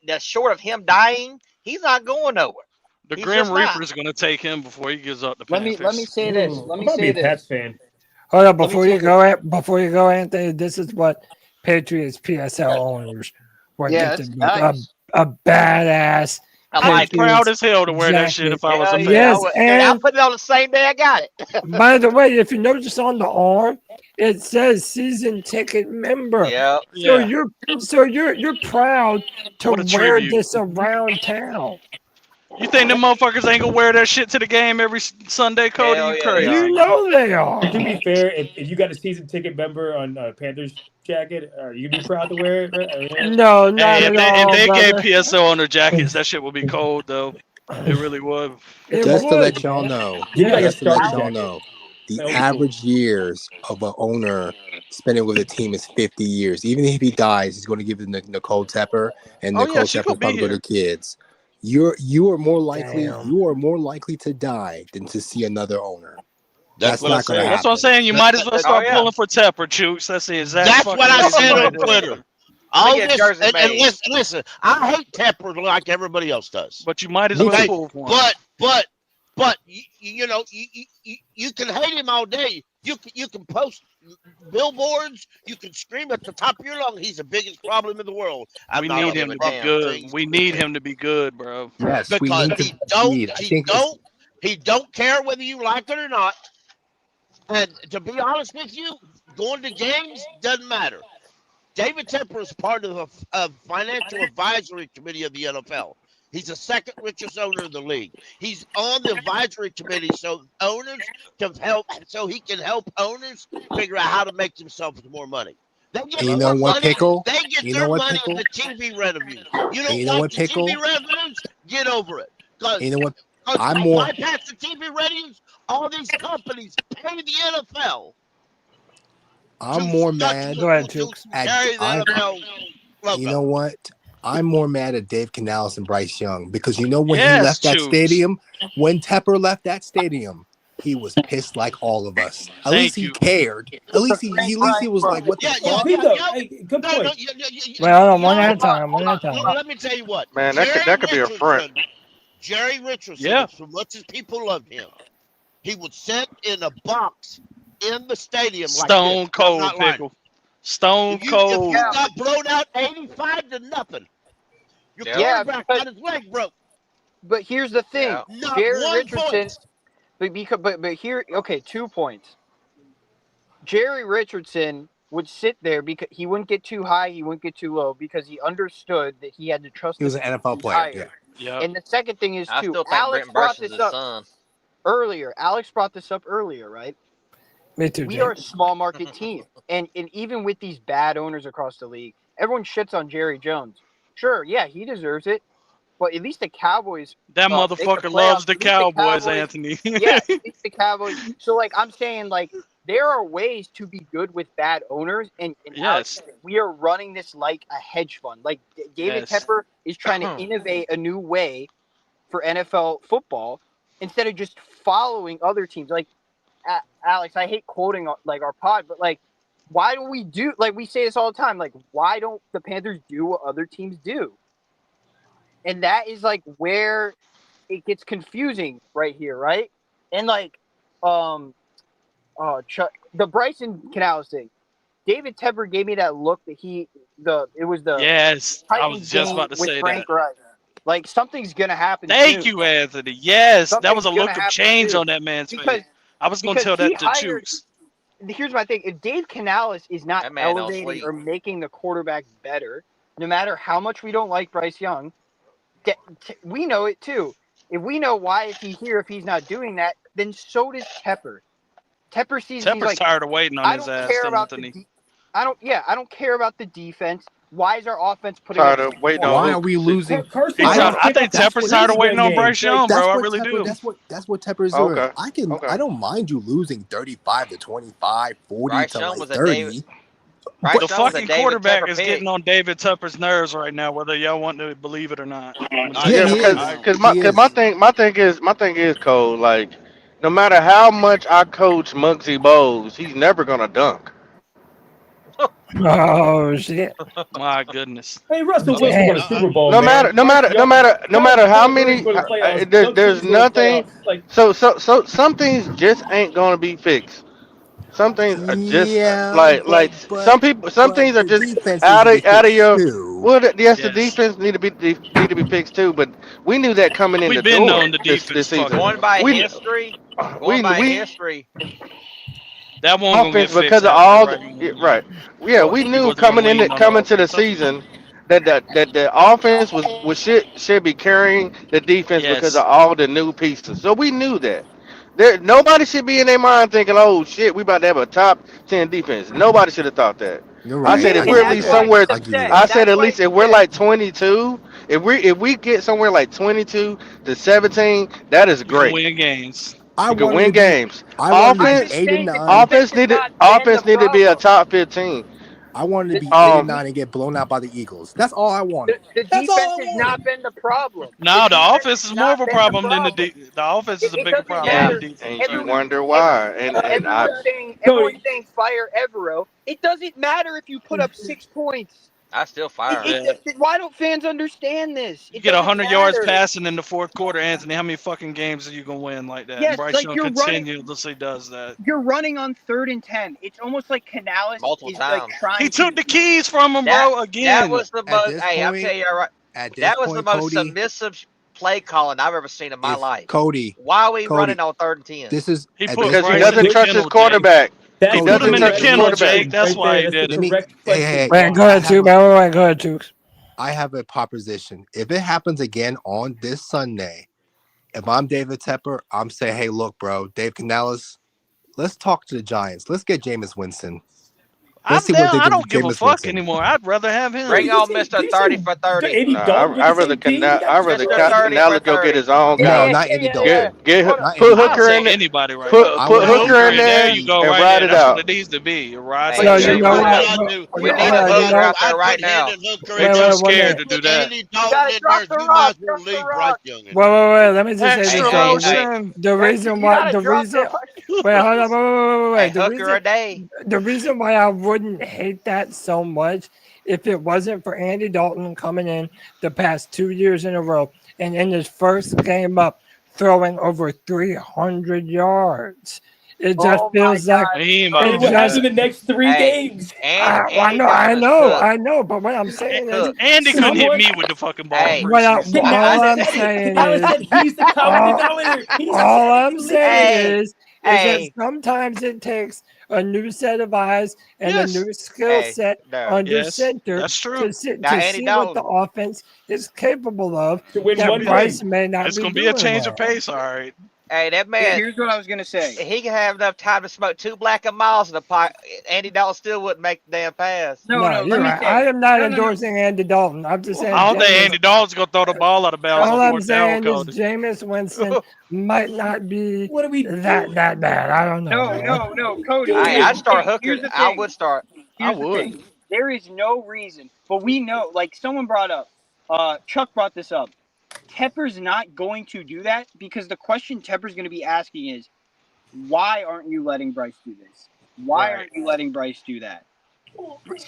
The short of him dying, he's not going nowhere. The He's Grim just not. Reaper is gonna take him before he gives up the let Panthers. me say this. Let I'm me probably say a Pats this. fan. hold up Let me before say you go before you go, Anthony. This is what Patriots PSL owners were Yeah, getting that's nice. a badass I I'd like be it. proud as hell to wear that shit jacket. if I was a Hell fan. yeah, Yes, and I'll and put it on the same day I got it. by the way, if you notice on the arm, it says season ticket member. Yeah. So Yeah. you're proud to What a wear tribute. this around town. You think them motherfuckers ain't gonna wear that shit to the game every Sunday, Cody? Hell You yeah, crazy? they are. You know they are. To be fair, if you got a season ticket member on Panthers jacket, are you gonna be proud to wear it? Right? Yeah. No, not Hey, at if all, they gave brother. PSO on their jackets, that shit would be cold though. It really would. It Just to would. let y'all know, Give me like a just to let starter y'all jacket. know, the That would be cool. average years of an owner spending with a team is 50 years. Even if he dies, he's going to give it to Nicole Tepper, and Oh yeah, Nicole she Tepper gonna be probably go to here. kids. You are more likely Damn. to die than to see another owner. That's That's what I not going to said. That's what I'm happen. saying. You might as well Oh start yeah. pulling for Tepper, Chooks. That's the exact That's fucking what I reason said why on to do it. Twitter. Let me All get a this, jersey and made. listen, I hate Tepper like everybody else does. But you might as Me well too. pull for him. But you can hate him all day. You can post billboards. You can scream at the top of your lungs. He's the biggest problem in the world. I'm We not need gonna him give to a be damn good. thing. We need him to be good, bro. Yes, we Because need to succeed. I think it's, he don't care whether you like it or not. And to be honest with you, going to games doesn't matter. David Tepper is part of the financial advisory committee of the NFL. He's the second richest owner in the league. He's on the advisory committee so he can help owners figure out how to make themselves more money. They get and you more know what, money. Pickle? They get You their know what, money Pickle? on the TV revenues. You And don't you know want what, the Pickle? TV revenues? Get over it. Because And you know what? I'm more. bypass the TV revenues. All these companies pay the NFL. I'm more mad. Go ahead, Chooks. Carry the NFL logo. You know what? I'm more mad at Dave Canales and Bryce Young because you know when he Yes, left that Chooks. stadium, when Tepper left that stadium, he was pissed like all of us. At least Thank he you. cared. At least he was like, "What the fuck?" Hey, good No, point. Well, hold on, one at a time. One at a time. Let me tell you what. Man, that could be a front. Jerry Richardson, Yeah. as much as people loved him, he would sit in a box in the stadium like this. Stone I'm cold, not lying. Pickle. Stone If you cold. got blown out 85 to nothing, your Yeah, quarterback because- got his leg broke. But here's the thing, Yeah. Not Jerry one Richardson. point. But here, okay, 2 points. Jerry Richardson would sit there because he wouldn't get too high, he wouldn't get too low because he understood that he had to trust. He was the an NFL team player. higher. Yeah. And the second thing is I too. still think Alex Brent brought Brush is this his up son. earlier. Alex brought this up earlier, right? Me too, We Jake. are a small market team, and even with these bad owners across the league, everyone shits on Jerry Jones. Sure, yeah, he deserves it, but at least the Cowboys. That make the motherfucker playoffs. loves the At least Cowboys, Anthony. Yeah, at least the Cowboys. So, like, I'm saying, like, there are ways to be good with bad owners, and Alex, Yes. we are running this like a hedge fund. Like, David Yes. Tepper is trying to innovate a new way for NFL football instead of just following other teams. Like, Alex, I hate quoting like our pod, but like why do we do like we say this all the time? Like, why don't the Panthers do what other teams do? And that is like where it gets confusing right here, right? And like, the Bryce Canales thing. David Tepper gave me that look that it was the Yes, I Titans was just game about to with say Frank that. Wright. Like something's gonna happen. Thank soon. you, Anthony. Yes, that Something's was a gonna look of happen change soon. on that man's because face. I was going to tell he that to hired. Chooks. Here's my thing: if Dave Canales is not That man don't elevating sleep. or making the quarterback better, no matter how much we don't like Bryce Young, we know it too. If we know why is he here if he's not doing that, then so does Tepper. Tepper sees Tepper's he's like, tired of waiting on I his don't ass, care about Anthony. I don't care about the defense. Why is our offense putting Tired up of waiting points? on Why who? are we losing? I think that's Tepper's what- tired of waiting on game. Bryce Young, bro. I what really Tepper, do. That's what Tepper is Okay. doing. I don't mind you losing 35 to 25, 40 Bryce to Young like was a 30. David. The Bryce Young was a fucking David quarterback Tepper is pick. getting on David Tepper's nerves right now, whether y'all want to believe it or not. Yeah, he is. Because He is. my thing is Cole. Like, no matter how much I coach Muggsy Bogues, he's never gonna dunk. Oh shit! My goodness. Hey, Russell Wilson Damn. won a Super Bowl, No man. matter how many. Go to the playoffs. There's nothing. Like, So some things just ain't gonna be fixed. Some things are just Yeah, but some things are the just defense needs out to be of fixed your. too. Well, yes, the Yes. defense need to be fixed too. But we knew that coming in We've the been door known the this defense season. fucking Going by We history, we that won't gonna get offense fixed because of after all the the, regular yeah, right. Yeah, we People knew are gonna lean on coming the to the offense. season that the offense should be carrying the defense because Yes. of all the new pieces. So we knew that. Nobody should be in their mind thinking, "Oh shit, we about to have a top 10 defense." Nobody should have thought that. You're I right. said if And we're at that's least why somewhere, it's I give you upset. that. I said That's at why least it's if we're upset. like 22, if we get somewhere like 22 to 17, that is You can great. win games. I You can wanted win to be. games. I wanted to I'm be just Offense, 8 and saying the 9. defense has not been the needed to be a problem. top 15. I wanted to be 8 and Um, 9 and get blown out by the Eagles. That's all I The, wanted. the That's all defense I has wanted. not been the problem. No, the defense offense has is more not of a been the problem than problem. the offense is a It bigger doesn't problem Yeah. than matter. the defense. and you Everyone, wonder why. And I everyone's saying fire Evero. It doesn't matter if you put up 6 points. I still fire him. Why don't fans understand this? You It get doesn't 100 yards matter. passing in the fourth quarter, Anthony. How many fucking games are you gonna win like that? Yes, And Bryce like Young you're running. continuously does that. You're running on 3rd and 10. It's almost like Canales Multiple is like times. trying. He took the keys from him, That bro. Again. that was the At most. this Hey, I'm point, telling you right. at this That was the point, most Cody, submissive play calling I've ever seen in my if life. Cody, Why are we Cody, running on 3rd and 10? this is He at put this because he Bryce point. doesn't in the trust his kennel, Jake. quarterback. That's He He put him doesn't in the trust his kennel, quarterback. Jake. That's right why there. he That's did the it. Let me. correct Hey, question. hey, Wait, go ahead, Tube. Wait, go ahead, Tube. I have a proposition. If it happens again on this Sunday, if I'm David Tepper, I'm saying, hey, look, bro, Dave Canales, let's talk to the Giants. Let's get Jameis Winston. Let's I'm see what they down. I do don't with give a Jameis fuck Winston. anymore. I'd rather have him. Bring on Mr. 30 for 30. Andy Nah, Dalton did I the rather same thing. He got rather Mr. 30 for Canales go get 30. his own No, guy. not Andy Dalton. Get Not put Andy I'll Hooker take in there. anybody right Put now. I put want Hooker in There there you go, and right ride there. it That's out. what it needs to be. You ride Hey, No, that you shit. know we what? need Hold a on, you hooker know. out there right put now. Hendon Hooker They're in too there. scared to Put do that. Andy Dalton in there. drop the You might rock. as well Drop the leave Bryce rock. Young in Wait, there. wait, wait. Let me just say Extra this. motion. The reason You why gotta the drop reason. the rock. Wait, hold on. Wait. Hey, The hooker a day. reason why I wouldn't hate that so much if it wasn't for Andy Dalton coming in the past 2 years in a row and in his first game up throwing over 300 yards. It just feels like He ain't Hey, about to what do happened that. the next 3 games? Andy I Dalton is know. But what I'm saying is, Andy couldn't hit me with the fucking ball Hey, preseason. all I'm saying Canales is, said he's the common denominator. He's all I'm the saying is that hey. sometimes it takes a new set of eyes and Yes. a new skill Hey, set no. under Yes, center that's true. Now, to Andy see what the Dalton. offense is capable of To win that one Bryce game. may not It's be gonna be a doing change of that. pace, all right. Hey, that man. Here's what I was gonna say. He can have enough time to smoke 2 Black and Miles in the pot. Andy Dalton still wouldn't make the damn pass. No, you're right. I am not endorsing Andy Dalton. I'm just saying. I don't think Andy Dalton's gonna throw the ball out of bounds All on I'm 4th down, saying is Cody. Jameis Winston might not be What are we that bad. I don't know. No, Cody. Hey, I'd start hooking. Here's the I thing. would start. Here's the thing. There is no reason, but we know. Like someone brought up, Chuck brought this up. Tepper's not going to do that because the question Tepper's going to be asking is, why aren't you letting Bryce do this? Why Right. aren't you letting Bryce do that?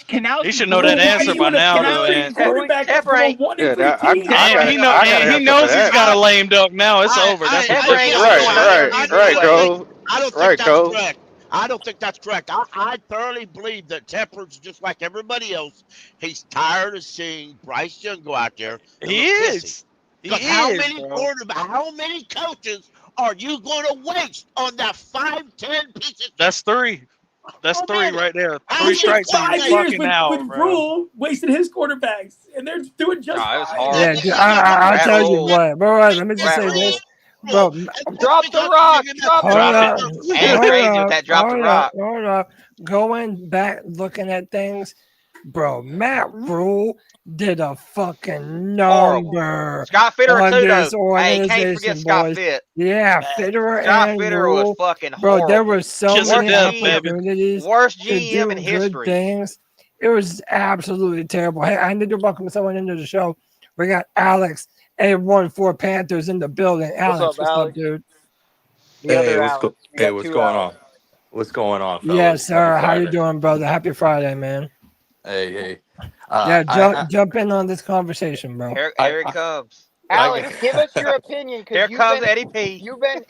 Canales He should know that answer by now, though, man. Quarterback Tepper from a ain't- 1-3 I team. gotta- And I gotta he answer knows for he's that. got a lame duck now. It's over. That's Tepper ridiculous. ain't gonna do Right, it. right, Cole. I don't Right, think that's Cole. correct. I don't think that's correct. I thoroughly believe that Tepper's just like everybody else. He's tired of seeing Bryce Young go out there and He look pissy. is. He Because how is, many bro. how many coaches are you going to waste on that 5-10 pieces? That's three. That's three right there. How 3 many strikes and quarterbacks- you 5 years fucking out, with bro. Rule wasted his quarterbacks, and they're doing just Nah, it was fine. horrible. Yeah, I'll Rat tell you rule. what, bro. Let me just Rat say rule. this, bro. Drop the rock. Drop Hold it. up, Hey, crazy with that drop the rock. hold up. Going back, looking at things, bro. Matt Rule did a fucking number Scott Fitterer on too, this though. Hey, can't organization, forget Scott boys. Fitt. Yeah, Fitterer Scott and Fitterer was Rule, fucking bro. There horrible. were so Kiss of many death, baby. opportunities Worst to GM do in good history. things. It was absolutely terrible. Hey, I need to welcome someone into the show. We got Alex, A14 Panthers in the building. Alex, what's up, dude? The other Alex. We got what's two going Alex. on? What's going on, fellas? Yes, sir. Happy How you Friday. doing, brother? Happy Friday, man. Hey. Yeah, jump in on this conversation, bro. Here it comes. Alex, give us your opinion. Here comes Eddie P. Alex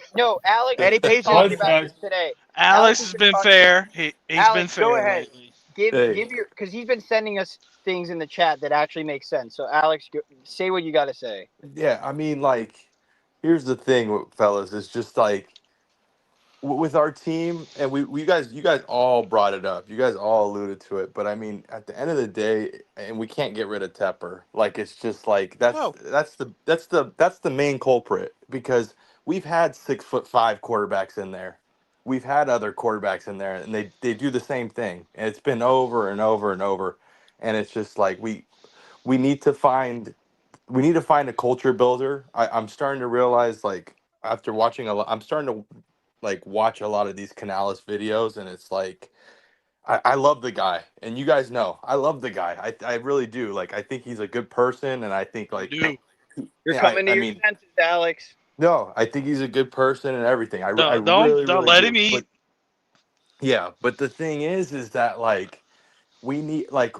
Eddie has been P's talking voice. about this today. Alex has been fair. He's Alex, been fair go ahead. lately. Give your, because he's been sending us things in the chat that actually make sense. So, Alex, say what you got to say. Yeah, I mean, like, here's the thing, fellas. It's just like with our team, and you guys all brought it up. You guys all alluded to it. But I mean, at the end of the day, and we can't get rid of Tepper. Like, it's just like that's the main culprit, because we've had 6'5" quarterbacks in there. We've had other quarterbacks in there, and they do the same thing, and it's been over and over and over. And it's just like we need to find a culture builder. I'm starting to realize, like, after watching I'm starting to like watch a lot of these Canales videos, and it's like I love the guy, and you guys know I love the guy. I really do. Like, I think he's a good person, and I think, like, You're yeah, coming to I your mean, senses, Alex. no, I think he's a good person and everything. I Don't really let do. him eat. Yeah, but the thing is that, like, we need, like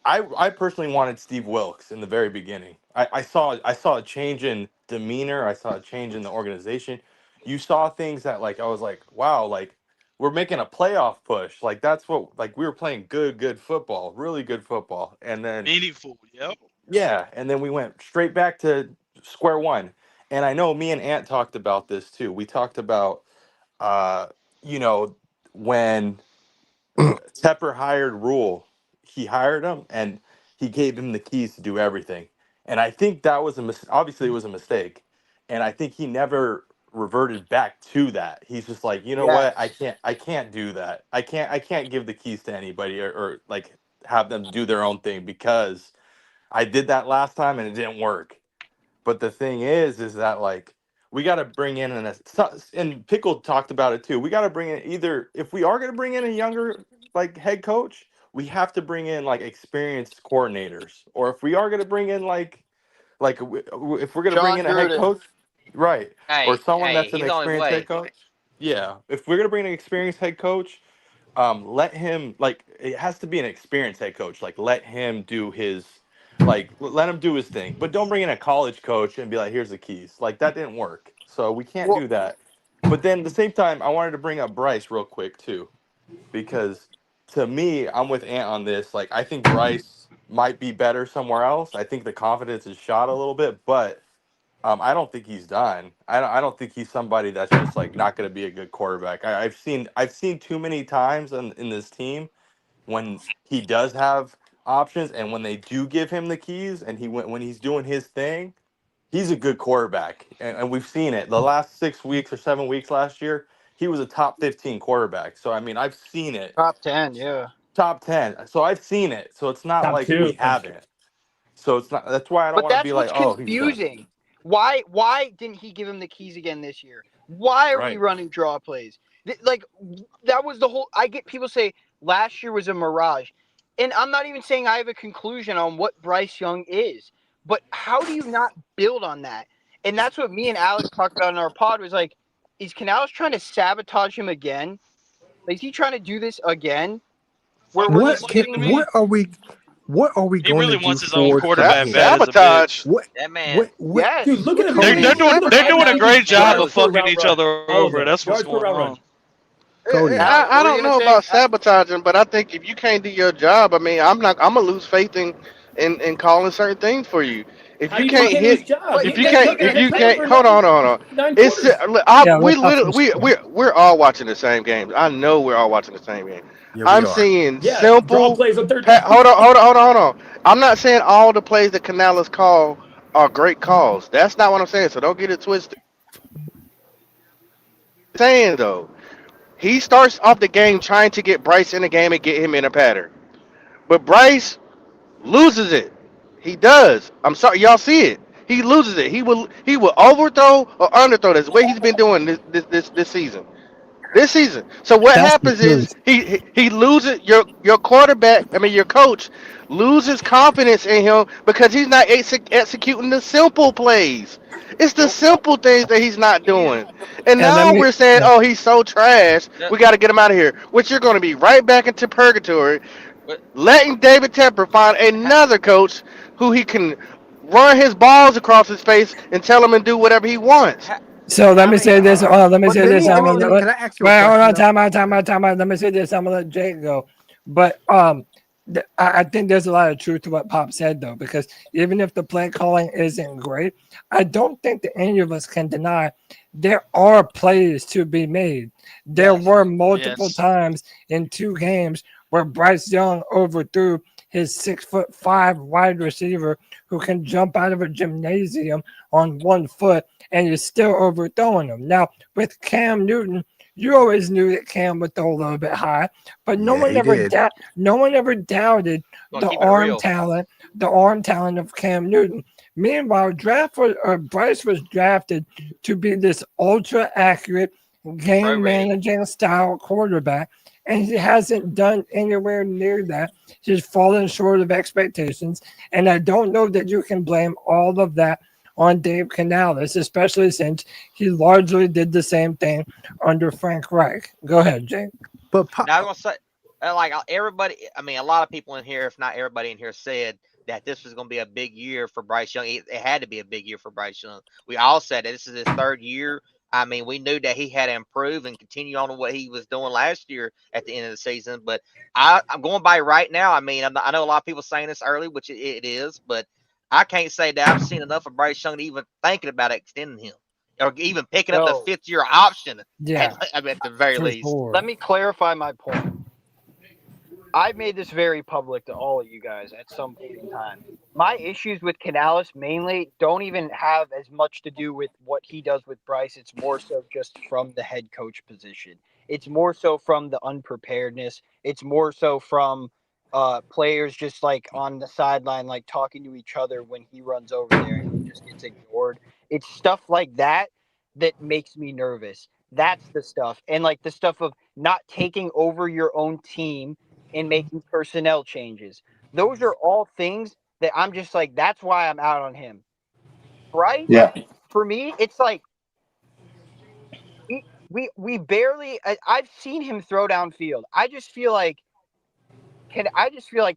I personally wanted Steve Wilkes in the very beginning. I saw a change in demeanor. I saw a change in the organization. You saw things that, like, I was like, wow, like, we're making a playoff push. Like, that's what, like, we were playing good football, really good football. And then Meaningful. Yep. yeah, and then we went straight back to square one. And I know me and Ant talked about this too. We talked about you know, when Tepper hired Rule, he hired him and he gave him the keys to do everything. And I think that was obviously it was a mistake. And I think he never reverted back to that. He's just like, you know what? I can't do that. I can't give the keys to anybody, or like have them do their own thing, because I did that last time and it didn't work. But the thing is that, like, we got to bring in and Pickle talked about it too. We got to bring in, either if we are going to bring in a younger, like, head coach, we have to bring in, like, experienced coordinators. Or if we are going to bring in like if we're going to bring in a head coach, right? Or someone that's an he's on his experienced way. head coach. Yeah, if we're going to bring in an experienced head coach, let him, like, it has to be an experienced head coach. Like, let him do his. Like, let him do his thing, but don't bring in a college coach and be like, here's the keys. Like, that didn't work. So we can't do that. But then at the same time, I wanted to bring up Bryce real quick too, because to me, I'm with Ant on this. Like, I think Bryce might be better somewhere else. I think the confidence is shot a little bit, but I don't think he's done. I don't think he's somebody that's just, like, not going to be a good quarterback. I've seen too many times in this team when he does have options, and when they do give him the keys, and when he's doing his thing, he's a good quarterback. And we've seen it the last 6 weeks or 7 weeks last year. He was a top 15 quarterback. So I mean, I've seen it. Top 10, yeah. Top 10. So I've seen it. So it's not Top like 2. we haven't. So it's not. That's why I don't But want to that's be what's like, oh, he's done. confusing. Why didn't he give him the keys again this year? Why are we Right. running draw plays? Like, that was the whole. I get people say last year was a mirage, and I'm not even saying I have a conclusion on what Bryce Young is. But how do you not build on that? And that's what me and Alex talked about in our pod, was like, is Canales trying to sabotage him again? Like, is he trying to do this again? What are we He going really to wants do his own for quarterback Cody? bad as a Sabotage. bitch. That man. Yes. Dude, look at him. They're doing a great job of fucking route each run. other All of over. them. That's what's Yards per going route run. on. Cody. Alex, I what were you don't gonna know say? about sabotaging, but I think if you can't do your job, I mean, I'm gonna lose faith in calling certain things for you. If How you do you can't think his hit, job? if He you got can't, taken if you for can't, hold on. 9 It's quarters. we literally we're all watching the same games. I know we're all watching the same game. Yeah, we I'm are. seeing Yeah, draw simple. plays on third down. Hold on. I'm not saying all the plays that Canales call are great calls. That's not what I'm saying. So don't get it twisted. I'm saying though, he starts off the game trying to get Bryce in the game and get him in a pattern, but Bryce loses it. He does. I'm sorry, y'all see it. He loses it. He will overthrow or underthrow. That's the way he's been doing this season. This season. So what That's the happens is truth. he loses your quarterback. I mean your coach loses confidence in him because he's not executing the simple plays. It's the simple things that he's not doing. And And let now me, we're saying, oh, he's so trash. We got to get him out of here. Which you're going to be right back into purgatory, But letting David Tepper find another coach who he can run his balls across his face and tell him and do whatever he wants. so let me say this. Let me But say this. can I'm gonna I ask you a wait. Hold on. question? Time out. Let me say this. I'm gonna let Jake go. But I think there's a lot of truth to what Pop said though, because even if the play calling isn't great, I don't think that any of us can deny there are plays to be made. There were multiple times in 2 games where Bryce Young overthrew his 6'5" wide receiver who can jump out of a gymnasium on 1 foot and you're still overthrowing him. Now with Cam Newton, you always knew that Cam would throw a little bit high, but no one ever doubted the arm talent of Cam Newton. Meanwhile, Bryce was drafted to be this ultra accurate game managing style quarterback, and he hasn't done anywhere near that. He's fallen short of expectations, and I don't know that you can blame all of that on Dave Canales, especially since he largely did the same thing under Frank Reich. Go ahead, Jake. But now I'm gonna say, like everybody, I mean, a lot of people in here, if not everybody in here, said that this was going to be a big year for Bryce Young. It had to be a big year for Bryce Young. We all said that this is his 3rd year. I mean, we knew that he had to improve and continue on what he was doing last year at the end of the season. But I'm going by right now. I mean, I know a lot of people saying this early, which it is, but I can't say that I've seen enough of Bryce Young to even thinking about extending him or even picking up the 5th-year option. Yeah, at the very least. Let me clarify my point. I've made this very public to all of you guys at some point in time. My issues with Canales mainly don't even have as much to do with what he does with Bryce. It's more so just from the head coach position. It's more so from the unpreparedness. It's more so from players just like on the sideline, like talking to each other when he runs over there and he just gets ignored. It's stuff like that that makes me nervous. That's the stuff. And like the stuff of not taking over your own team and making personnel changes. Those are all things that I'm just like, that's why I'm out on him. Bryce, for me, it's like we barely I've seen him throw downfield. I just feel like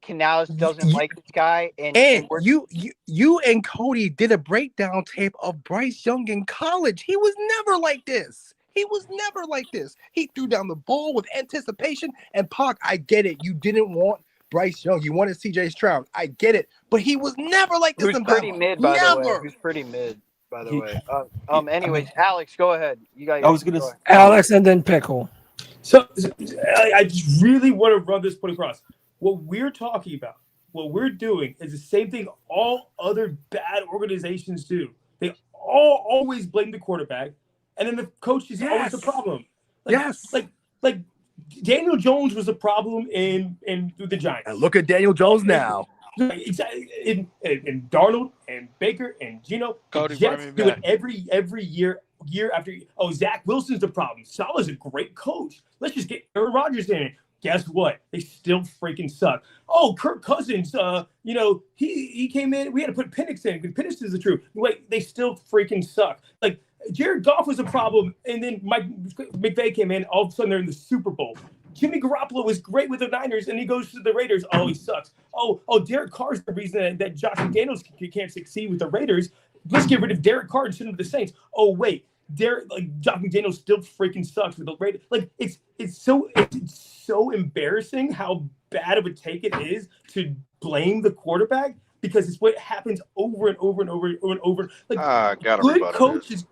Canales doesn't like this guy, and you and Cody did a breakdown tape of Bryce Young in college. He was never like this. He threw down the ball with anticipation. And Pac, I get it. You didn't want Bryce Young. You wanted CJ Stroud. I get it. But he was never like this in pretty Bama. mid, by the way. Never. Who's pretty mid, by the way. Anyways, Alex, go ahead. You guys. I was gonna Alex and then Pickle. So I just really want to run this point across. What we're talking about, what we're doing is the same thing all other bad organizations do. They all always blame the quarterback, and then the coach is always the problem. Like Daniel Jones was a problem in the Giants. And look at Daniel Jones now. Exactly. In Darnold and Baker and Geno, Cody, Jets do it every year after year. Oh, Zach Wilson's the problem. Salah's a great coach. Let's just get Aaron Rodgers in it. Guess what? They still freaking suck. Oh, Kirk Cousins, he came in. We had to put Penix in because Penix is the truth. Wait, they still freaking suck. Like Jared Goff was a problem, and then Mike McVay came in. All of a sudden, they're in the Super Bowl. Jimmy Garoppolo was great with the Niners, and he goes to the Raiders. Oh, he sucks. Oh, Derek Carr's the reason that Josh McDaniels can't succeed with the Raiders. Let's get rid of Derek Carr and send him to the Saints. Oh, wait. Josh McDaniels still freaking sucks with the Raiders. Like, it's so embarrassing how bad of a take it is to blame the quarterback, because it's what happens over and over and over and over. Like,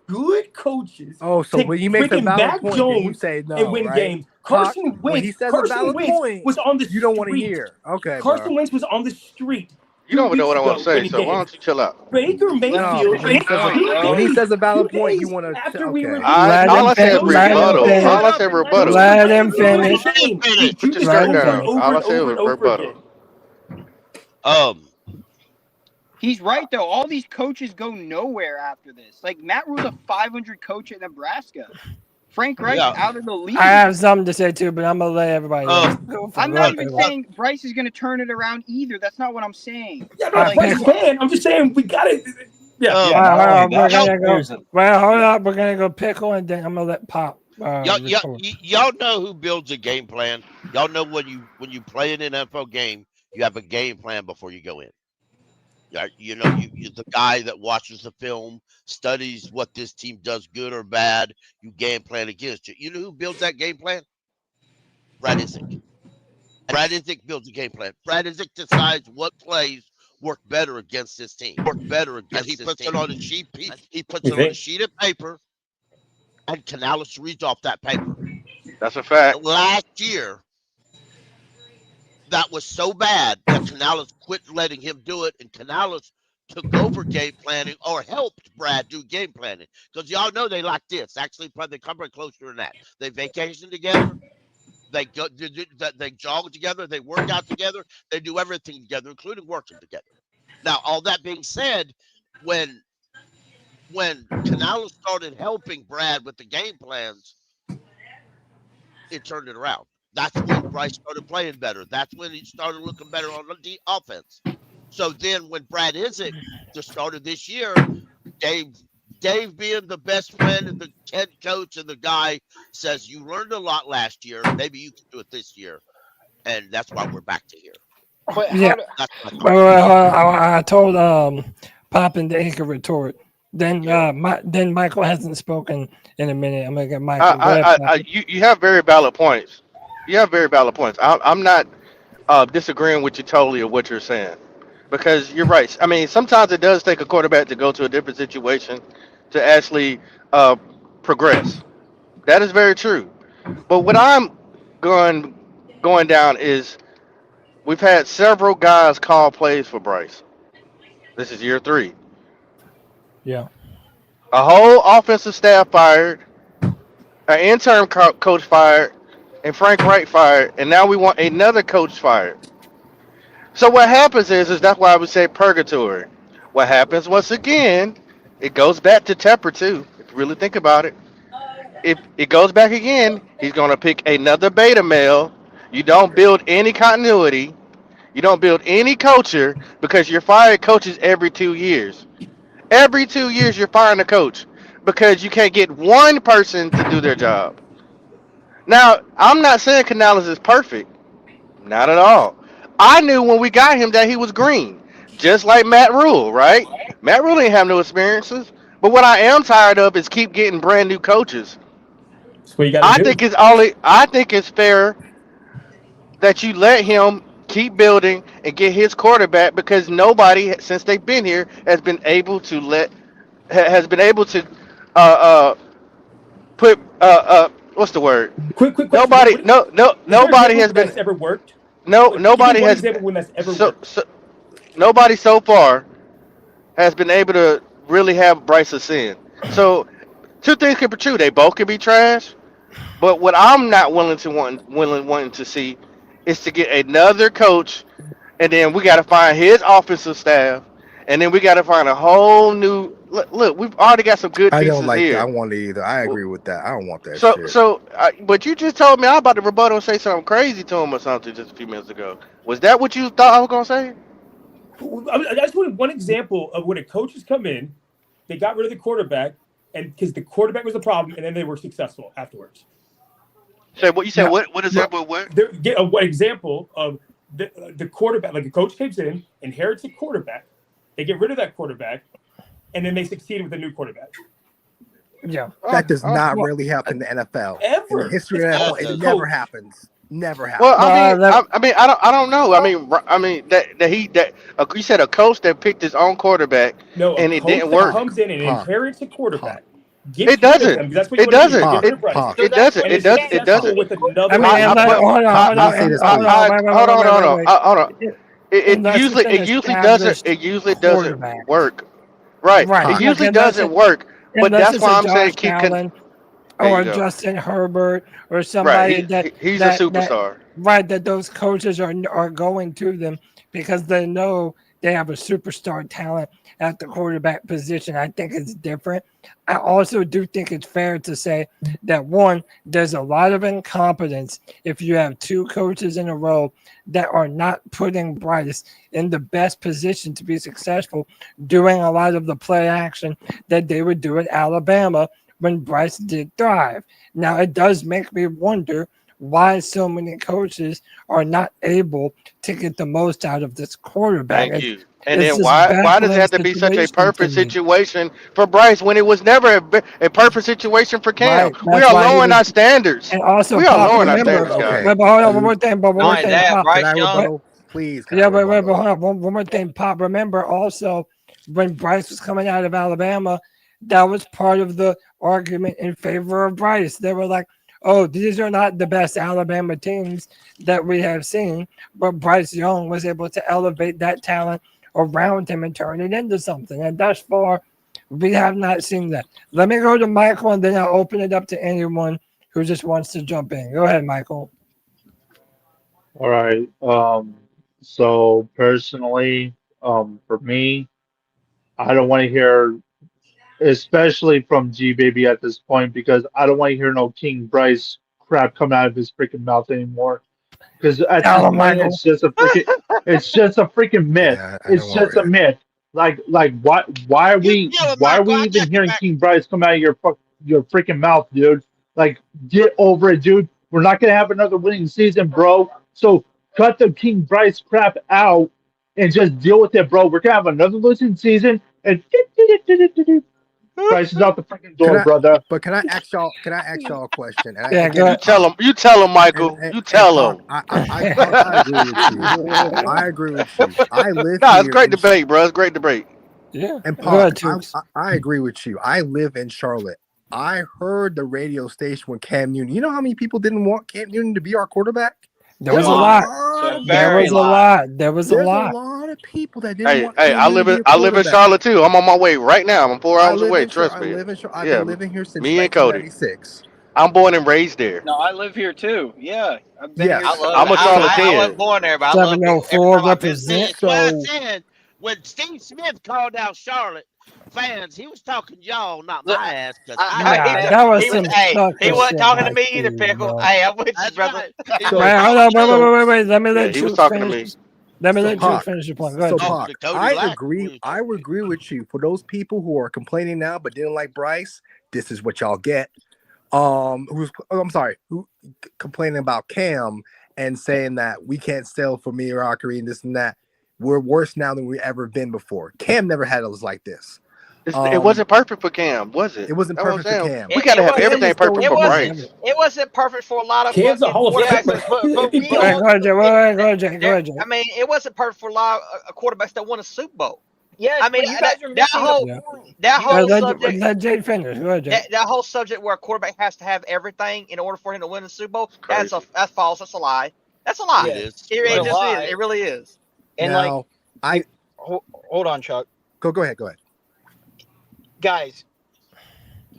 good coaches. Oh, so when you make a valid point, then you say no, and win right? games. Carson when Wentz. he says Carson a valid Wentz point, was on the street. you don't want to hear. Okay, Carson Wentz was on the street. You don't even know what I want to say, so why don't you chill out? Baker Mayfield. When he says a valid point, you want to. After we were, all I said is rebuttal. All I said rebuttal. Let him finish. Put your skirt down. All I said was rebuttal. He's right though. All these coaches go nowhere after this. Like Matt Rule's a 500 coach at Nebraska. Frank Reich's out of the league. I have something to say too, but I'm gonna let everybody. I'm not even saying Bryce is gonna turn it around either. That's not what I'm saying. Yeah, I'm not a Bryce fan. I'm just saying we got it. Yeah. Well, hold up. We're gonna go Pickle, and then I'm gonna let Pop. Y'all know who builds a game plan. Y'all know when you play an NFL game, you have a game plan before you go in. You know, you're the guy that watches the film, studies what this team does good or bad. You game plan against it. You know who builds that game plan? Brad Isaac. Brad Isaac builds a game plan. Brad Isaac decides what plays work better against this team. And he puts it on a sheet. He puts it on a sheet of paper, and Canales reads off that paper. That's a fact. Last year, that was so bad that Canales quit letting him do it, and Canales took over game planning or helped Brad do game planning. Because y'all know they like this. Actually, probably they come right closer than that. They vacation together. They jog together. They work out together. They do everything together, including working together. Now, all that being said, when Canales started helping Brad with the game plans, it turned it around. That's when Bryce started playing better. That's when he started looking better on the offense. So then when Brad Isaac just started this year, Dave being the best friend and the head coach and the guy says, you learned a lot last year. Maybe you can do it this year. And that's why we're back to here. Yeah. I told Pop and he could retort. Then Michael hasn't spoken in a minute. I'm going to get Michael. You have very valid points. I'm not disagreeing with you totally of what you're saying, because you're right. I mean, sometimes it does take a quarterback to go to a different situation to actually progress. That is very true. But what I'm going down is we've had several guys call plays for Bryce. This is year 3. Yeah. A whole offensive staff fired, an interim coach fired, and Frank Reich fired, and now we want another coach fired. So what happens is that's why I would say purgatory. What happens once again, it goes back to Tepper too, if you really think about it. If it goes back again, he's going to pick another beta male. You don't build any continuity. You don't build any culture, because you're firing coaches every 2 years. Every 2 years you're firing a coach because you can't get one person to do their job. Now, I'm not saying Canales is perfect. Not at all. I knew when we got him that he was green. Just like Matt Rule, right? Matt Rule didn't have no experiences. But what I am tired of is keep getting brand new coaches. That's what you gotta do. I think it's fair that you let him keep building and get his quarterback, because nobody since they've been here has been able to put what's the word? Quick. Nobody has been ever worked. Nobody has when that's ever worked. Nobody so far has been able to really have Bryce ascend. So 2 things can be true. They both can be trash. But what I'm not wanting to see is to get another coach, and then we got to find his offensive staff, and then we got to find a whole new look. We've already got some good pieces I don't like here. that. I want it either. I agree with that. I don't want that shit. But you just told me I'm about to rebuttal and say something crazy to him or something just a few minutes ago. Was that what you thought I was gonna say? I just wanted one example of when a coach has come in, they got rid of the quarterback, and because the quarterback was the problem, and then they were successful afterwards. Say what you said. Now, What is that? What? Get an example of the quarterback. Like a coach comes in, inherits a quarterback, they get rid of that quarterback, and then they succeed with a new quarterback. Yeah, that does not really happen in the NFL. Ever. In the history of the NFL, it never happens. Never happens. Well, I don't know. You said a coach that picked his own quarterback, No, and a it coach didn't that work. comes in and Pop. inherits a quarterback. It doesn't. That's what It you want to do. doesn't. Get rid of Bryce. It doesn't. And It is doesn't. It successful doesn't. with another. I mean, hold on. Hold on. It Unless usually it's an doesn't. It usually doesn't quarterback. work. Right. Right. It usually Unless doesn't work. But unless that's it's why a I'm saying Josh keep. Allen There or you go. Justin Herbert or somebody Right. He's a superstar. that those coaches are going to them because they know they have a superstar talent at the quarterback position. I think it's different. I also do think it's fair to say that, one, there's a lot of incompetence if you have two coaches in a row that are not putting Bryce in the best position to be successful, doing a lot of the play action that they would do at Alabama when Bryce did thrive. Now, it does make me wonder why so many coaches are not able to get the most out of this quarterback. Thank you. And then why does it have to be such a perfect situation for Bryce when it was never a perfect situation for Cam? Right, We are lowering our standards. And also, we are Pop, lowering our remember, standards, guys. wait, but hold on, one more thing. But one more thing, Pop. Bryce Young. Please. Yeah, but hold on, one more thing, Pop. Remember also when Bryce was coming out of Alabama, that was part of the argument in favor of Bryce. They were like, oh, these are not the best Alabama teams that we have seen, but Bryce Young was able to elevate that talent around him and turn it into something. And thus far, we have not seen that. Let me go to Michael, and then I'll open it up to anyone who just wants to jump in. Go ahead, Michael. All right. So personally, for me, I don't want to hear, especially from G Baby at this point, because I don't want to hear no King Bryce crap come out of his freaking mouth anymore. Because at this point, it's just a freaking myth. Yeah, it's just a myth. Like why are we even hearing King Bryce come out of your freaking mouth, dude? Like, get over it, dude. We're not gonna have another winning season, bro. So cut the King Bryce crap out and just deal with it, bro. We're gonna have another losing season, and Bryce is out the freaking door, brother. But can I ask y'all a question? And Yeah, You tell him, Michael. You tell him. I agree with you. I live it's great debate, bro. It's great debate. Yeah. And Paul, I agree with you. I live in Charlotte. I heard the radio station when Cam Newton. You know how many people didn't want Cam Newton to be our quarterback? There was a lot. There was a lot. There's a lot of people that didn't want. I live in Charlotte too. I'm on my way right now. I'm 4 hours away. Trust me. I've been living here since me and Cody. 1996. I'm born and raised there. No, I live here too. Yeah, I've been Yeah, here. I'm a Charlottean. I wasn't born there, but I love it. 704 represent. That's why I said when Steve Smith called out Charlotte fans, he was talking y'all, not my ass. That was some he wasn't talking to me either, Pickle. Hey, I'm with you, brother. Hold on, wait. Let me let he you was talking to me. finish. Let me let you finish your point. Go ahead. So, Pac, I would agree with you. For those people who are complaining now but didn't like Bryce, this is what y'all get. Who complaining about Cam and saying that we can't sell for mediocrity and this and that. We're worse now than we've ever been before. Cam never had us like this. It wasn't perfect for Cam, was it? It wasn't perfect for Cam. We got to have everything perfect for Bryce. It wasn't perfect for a lot of Cam's a Hall of quarterbacks. Go ahead. I mean, it wasn't perfect for a lot of quarterbacks that won a Super Bowl. Yeah, I mean, you guys are that whole subject. Let Jay finish. Go ahead, Jay. That whole subject where a quarterback has to have everything in order for him to win a Super Bowl. That's false. That's a lie. That's a lie. Yeah, It really is. And now, hold on, Chuck. Go ahead. Guys,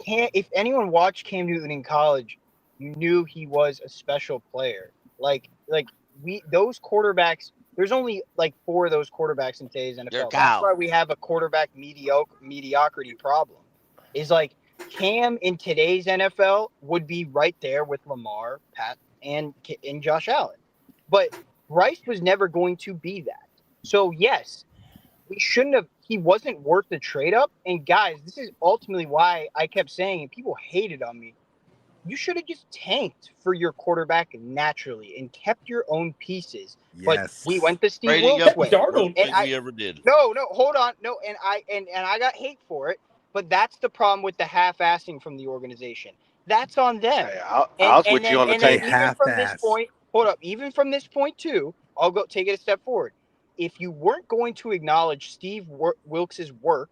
if anyone watched Cam Newton in college, you knew he was a special player. Those quarterbacks. There's only like 4 of those quarterbacks in today's NFL. That's why we have a quarterback mediocrity problem. Is like Cam in today's NFL would be right there with Lamar, Pat, and Josh Allen. But Bryce was never going to be that. So yes, we shouldn't have. He wasn't worth the trade up. And guys, this is ultimately why I kept saying, and people hated on me. you should have just tanked for your quarterback naturally and kept your own pieces. But Yes. we went the Steve Brady Wilkes got way. Darnold, And we ever did. No, hold on. No, and I got hate for it, but that's the problem with the half-assing from the organization. That's on them. Hey, I was with you on the tank. Even from this point, hold up. Even from this point too, I'll go take it a step forward. If you weren't going to acknowledge Steve Wilkes' work,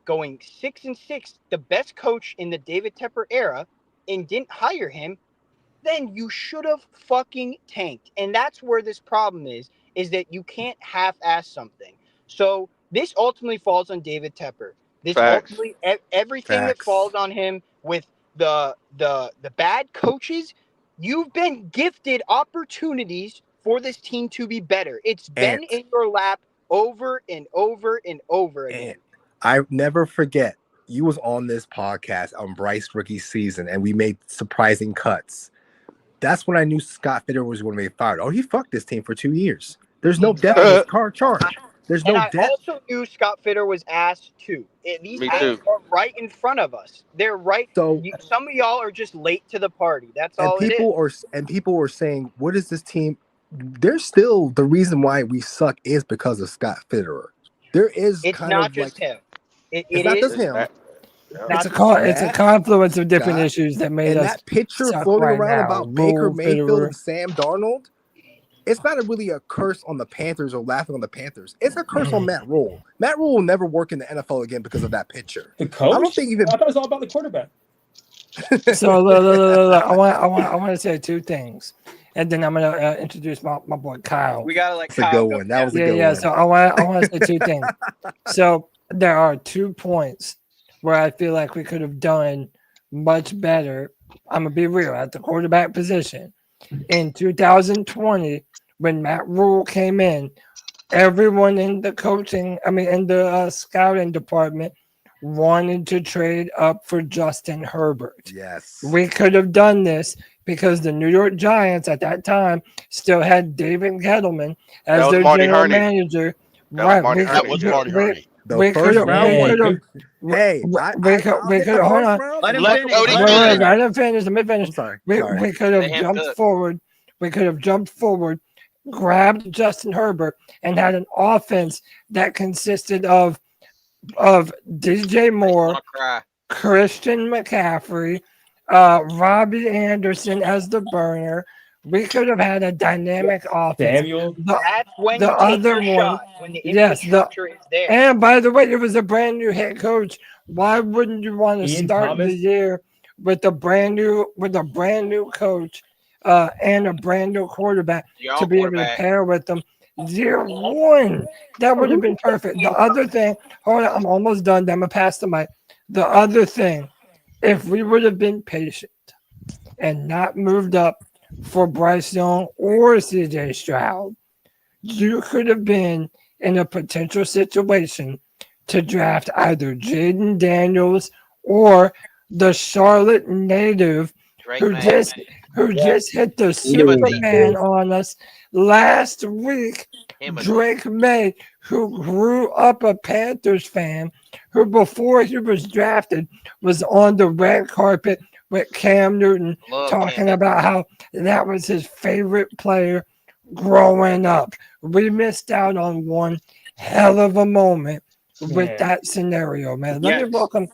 going 6-6, the best coach in the David Tepper era, and didn't hire him, then you should have fucking tanked. And that's where this problem is that you can't half-ass something. So this ultimately falls on David Tepper. This ultimately everything that falls on him with the bad coaches, you've been gifted opportunities for this team to be better. It's been in your lap over and over and over again. And I never forget, you was on this podcast on Bryce rookie season, and we made surprising cuts. That's when I knew Scott Fitter was going to be fired. Oh, he fucked this team for 2 years. There's no depth in his charge. There's no depth. I also knew Scott Fitter was ass too. These guys are right in front of us. They're right. So some of y'all are just late to the party. That's all it is. People were saying, what is this team? There's still the reason why we suck is because of Scott Fitterer. There is It's kind not of just like, him. It's not just him. It's a confluence of different issues that made and us. that picture suck floating right around now. about Baker Rule Mayfield Fitterer. and Sam Darnold, it's not really a curse on the Panthers or laughing on the Panthers. It's a curse on Matt Rule. Matt Rule will never work in the NFL again because of that picture. The coach? I don't think even. I thought it was all about the quarterback. So look, I want to say two things, and then I'm gonna introduce my boy Kyle. We gotta let That's a good one. That was a good one. So I want to say two things. So there are 2 points where I feel like we could have done much better. I'm gonna be real at the quarterback position in 2020 when Matt Rule came in. Everyone in the scouting department wanted to trade up for Justin Herbert. Yes. We could have done this because the New York Giants at that time still had David Gettleman as their general manager. That was Marty Hurney. We could have. Hey, we could hold on. Let him finish. Let me finish. Sorry. We could have jumped forward. We could have jumped forward, grabbed Justin Herbert, and had an offense that consisted of DJ Moore, Christian McCaffrey, Robbie Anderson as the burner. We could have had a dynamic offense. Samuel. That's when the you other take your one, shot, when the yes. infrastructure is there. And by the way, it was a brand new head coach. Why wouldn't you want to Ian start Thomas? the year with a brand new coach and a brand new quarterback to be able to pair with them? Year one, that would have been perfect. The other thing, hold on, I'm almost done. Then I'm gonna pass the mic. The other thing, if we would have been patient and not moved up for Bryce Young or CJ Stroud, you could have been in a potential situation to draft either Jaden Daniels or the Charlotte native who just hit the Superman on us last week. Drake May, who grew up a Panthers fan, who before he was drafted was on the red carpet with Cam Newton talking about how that was his favorite player growing up. We missed out on one hell of a moment with that scenario, man. Let me welcome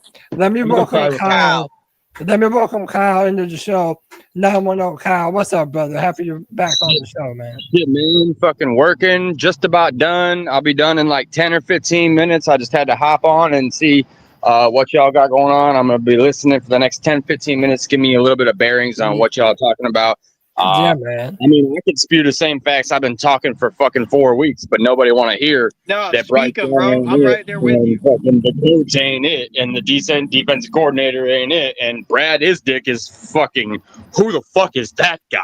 Kyle. Let me welcome Kyle into the show. 910 Kyle. What's up, brother? Happy you're back on the show, man. Yeah, man. Fucking working. Just about done. I'll be done in like 10 or 15 minutes. I just had to hop on and see what y'all got going on. I'm going to be listening for the next 10, 15 minutes. Give me a little bit of bearings on what y'all are talking about. Yeah, man. I mean, I could spew the same facts I've been talking for fucking 4 weeks, but nobody want to hear that Bryce speak 'em, bro. I'm right there with you. The coach ain't it, and the decent defensive coordinator ain't it, and Brad Isdick is fucking. Who the fuck is that guy?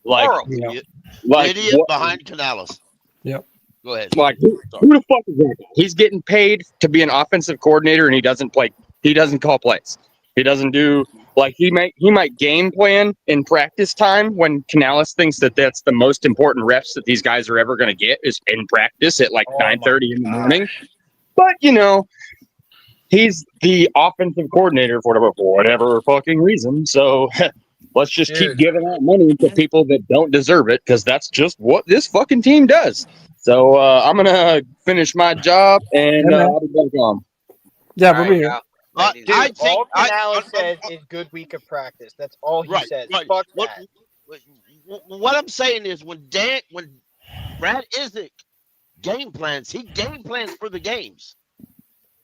Like Idiot behind Canales. Yep. Go ahead. Like who the fuck is that guy? He's getting paid to be an offensive coordinator, and he doesn't play. He doesn't call plays. He doesn't do. Like he might game plan in practice time when Canales thinks that that's the most important reps that these guys are ever going to get is in practice at like 9:30 in the morning. But he's the offensive coordinator for whatever fucking reason. So Let's just keep Dude. giving out money to people that don't deserve it, because that's just what this fucking team does. So I'm gonna finish my job and I'll be back on. Yeah, All we'll right, be here. y'all. Dude, I think all Canales says is good week of practice. That's all he says. Fuck that. What I'm saying is when Brad Isaac game plans, he game plans for the games.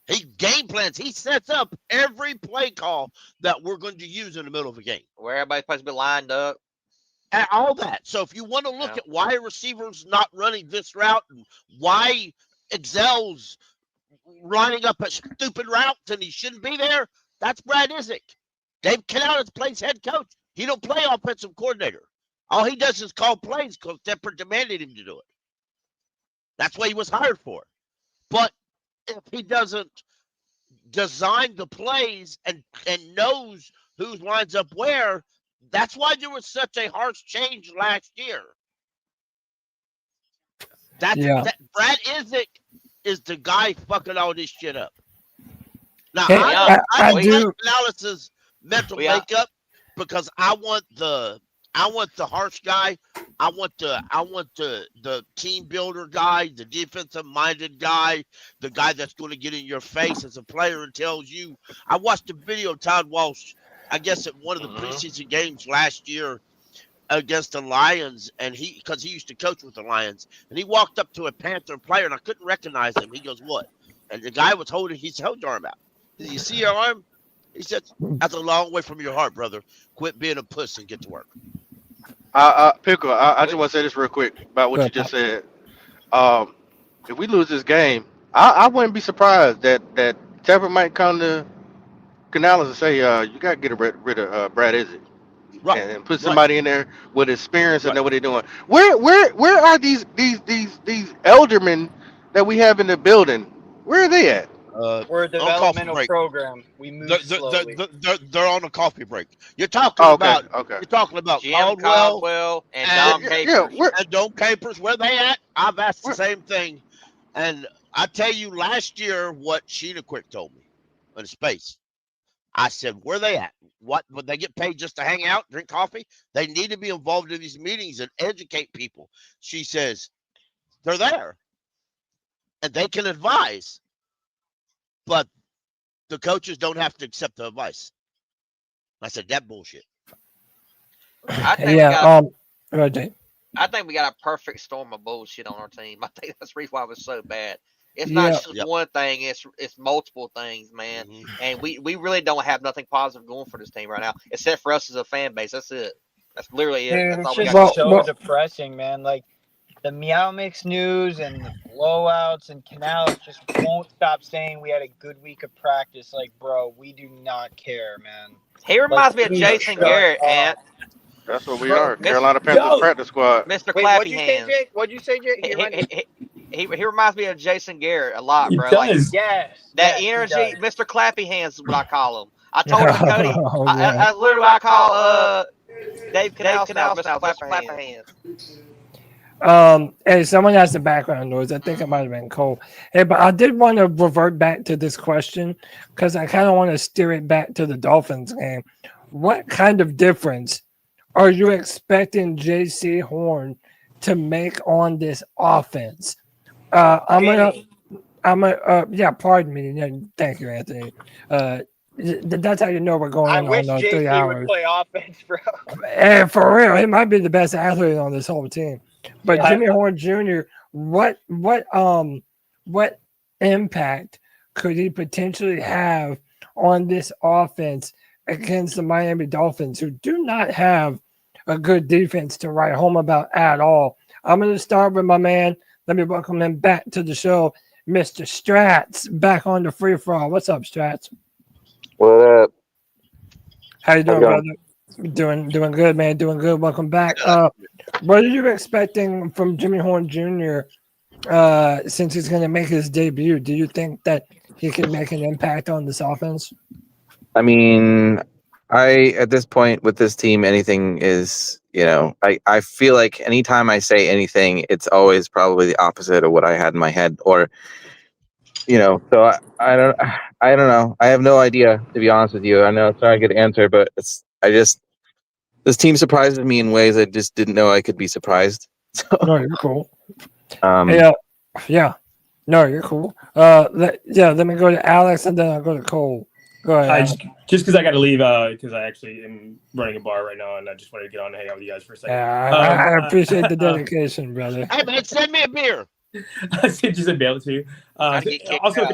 He game plans. He sets up every play call that we're going to use in the middle of a game. Where everybody's supposed to be lined up. And all that. So if you want to look at why a receiver's not running this route and why Excel's lining up a stupid route and he shouldn't be there, that's Brad Isaac. Dave Canales plays head coach. He don't play offensive coordinator. All he does is call plays because Tepper demanded him to do it. That's what he was hired for. But if he doesn't design the plays and knows who lines up where, that's why there was such a harsh change last year. Brad Isaac is the guy fucking all this shit up. Now I do analysis mental makeup because I want the harsh guy. I want the team builder guy, the defensive minded guy, the guy that's going to get in your face as a player and tells you. I watched a video of Todd Walsh, I guess at one of the preseason games last year against the Lions, and because he used to coach with the Lions, and he walked up to a Panther player and I couldn't recognize him. He goes, "What?" And the guy was holding his arm out. "Did you see your arm?" He said, "That's a long way from your heart, brother. Quit being a puss and get to work." Pickle, I just want to say this real quick about what you just said. If we lose this game, I wouldn't be surprised that Tepper might come to Canales and say, "You got to get rid of Brad Isaac, right, and put somebody in there with experience and know what they're doing." Where are these eldermen that we have in the building? Where are they at? We're a developmental program. We move slowly. They're on a coffee break. You're talking about okay. You're talking about Jim Caldwell and Dom Capers. And Dom Capers. Where they at? I've asked the same thing, and I tell you, last year what Sheena Quick told me in space. I said, "Where they at? What would they get paid just to hang out, drink coffee? They need to be involved in these meetings and educate people." She says, "They're there, and they can advise." But the coaches don't have to accept the advice. I said, that bullshit. I think I think we got a perfect storm of bullshit on our team. I think that's the reason why it was so bad. It's not just one thing, it's multiple things, man. And we really don't have nothing positive going for this team right now, except for us as a fan base. That's it. That's literally it. Dude, That's all it's we just got. so depressing, man. Like the Meow Mix news and the blowouts and Canales just won't stop saying we had a good week of practice. Like, bro, we do not care, man. He reminds me of Jason Garrett, Ant. That's what we are. Carolina Panthers practice squad. Mr. Wait, Clappy Hands. What'd you say, Jay? He reminds me of Jason Garrett a lot, He bro. does. Like, yes. That energy, Mr. Clappy Hands is what I call him. I told him, Cody, I literally what I call Dave Canales now, Mr. Clapper Hands. Hey, someone has the background noise. I think it might have been Cole. Hey, but I did want to revert back to this question because I kind of want to steer it back to the Dolphins game. What kind of difference are you expecting J.C. Horn to make on this offense? Pardon me. Yeah, thank you, Anthony. That's how you know we're going on wish 3 JC hours. would play offense, bro. And for real, he might be the best athlete on this whole team. But Jimmy Horn Jr., what impact could he potentially have on this offense against the Miami Dolphins, who do not have a good defense to write home about at all? I'm going to start with my man. Let me welcome him back to the show, Mr. Strats, back on the free for all. What's up, Strats? What up? How you doing, brother? Doing good, man. Doing good. Welcome back. What are you expecting from Jimmy Horn Jr. Since he's going to make his debut? Do you think that he can make an impact on this offense? I mean, at this point with this team, anything is, I feel like anytime I say anything, it's always probably the opposite of what I had in my head, or, so I don't know. I have no idea, to be honest with you. I know it's not a good answer, but This team surprises me in ways I just didn't know I could be surprised. No, you're cool. Yeah. Yeah. No, you're cool. Let me go to Alex and then I'll go to Cole. Go ahead. Just because I got to leave because I actually am running a bar right now and I just wanted to get on and hang out with you guys for a second. I appreciate the dedication, brother. Hey, man, send me a beer. I said just mail it to you. Also,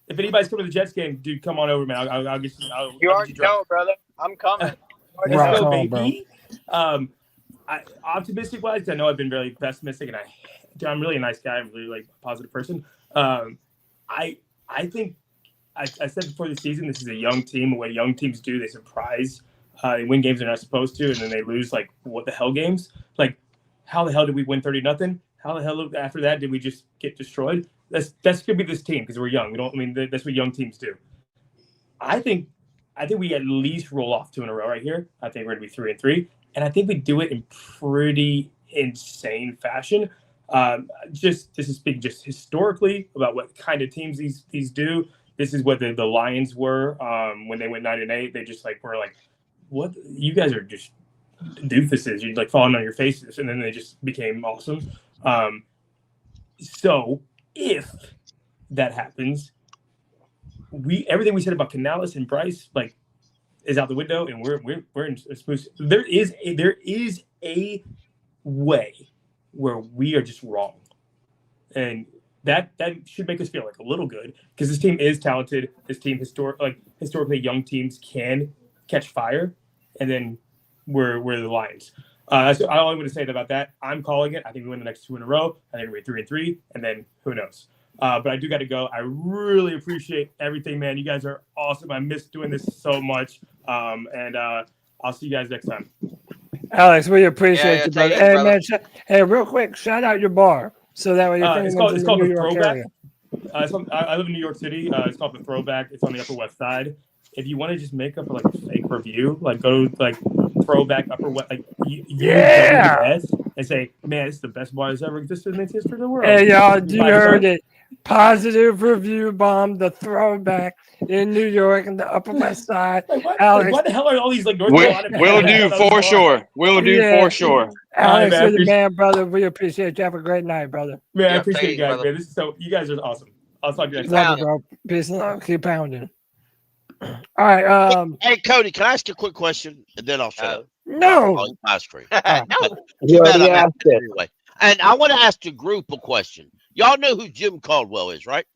if anybody's coming to the Jets game, dude, come on over, man. I'll get you. You already know, brother. I'm coming. Let's go, baby. Optimistic wise, I know I've been really pessimistic, and I'm really a nice guy. I'm really like a positive person. I think I said before the season, this is a young team. What young teams do, they surprise. They win games they're not supposed to, and then they lose like what the hell games. Like, how the hell did we win 30-0? How the hell after that did we just get destroyed? That's gonna be this team because we're young. That's what young teams do. I think we at least roll off 2 in a row right here. I think we're gonna be 3-3, and I think we do it in pretty insane fashion. This is speaking just historically about what kind of teams these do. This is what the Lions were when they went 9-8. They just were like, what? You guys are just doofuses. You're like falling on your faces, and then they just became awesome. So if that happens, everything we said about Canales and Bryce is out the window, and we're in a smooth. There is a way where we are just wrong, and that should make us feel like a little good because this team is talented. This team historically young teams can catch fire, and then we're the Lions. That's all I'm going to say about that. I'm calling it. I think we win the next 2 in a row. I think we're 3-3, and then who knows? But I do got to go. I really appreciate everything, man. You guys are awesome. I miss doing this so much. And I'll see you guys next time. Alex, we appreciate you, brother. brother. Man, hey, real quick, shout out your bar so that way you're it's called New the York Throwback. area. I live in New York City. It's called the Throwback. It's on the Upper West Side. If you want to just make up a fake review, go to Throwback Upper West, and say, man, it's the best bar that's ever existed in the history of the world. Hey, y'all, you heard it. Positive review bomb, the Throwback in New York and the Upper West Side. Alex, why the hell are all these North Carolina? We'll do for sure. We'll do for sure. Alex, All right, you're the man, brother. We appreciate you. Have a great night, brother. Man, I appreciate you guys, man. You guys are awesome. I'll talk to you next time. Love you, bro. Peace and love. Keep pounding. All right. Hey, Cody, can I ask you a quick question, and then I'll shut up? No. On my screen. You already asked it. Anyway. And I want to ask the group a question. Y'all know who Jim Caldwell is, right?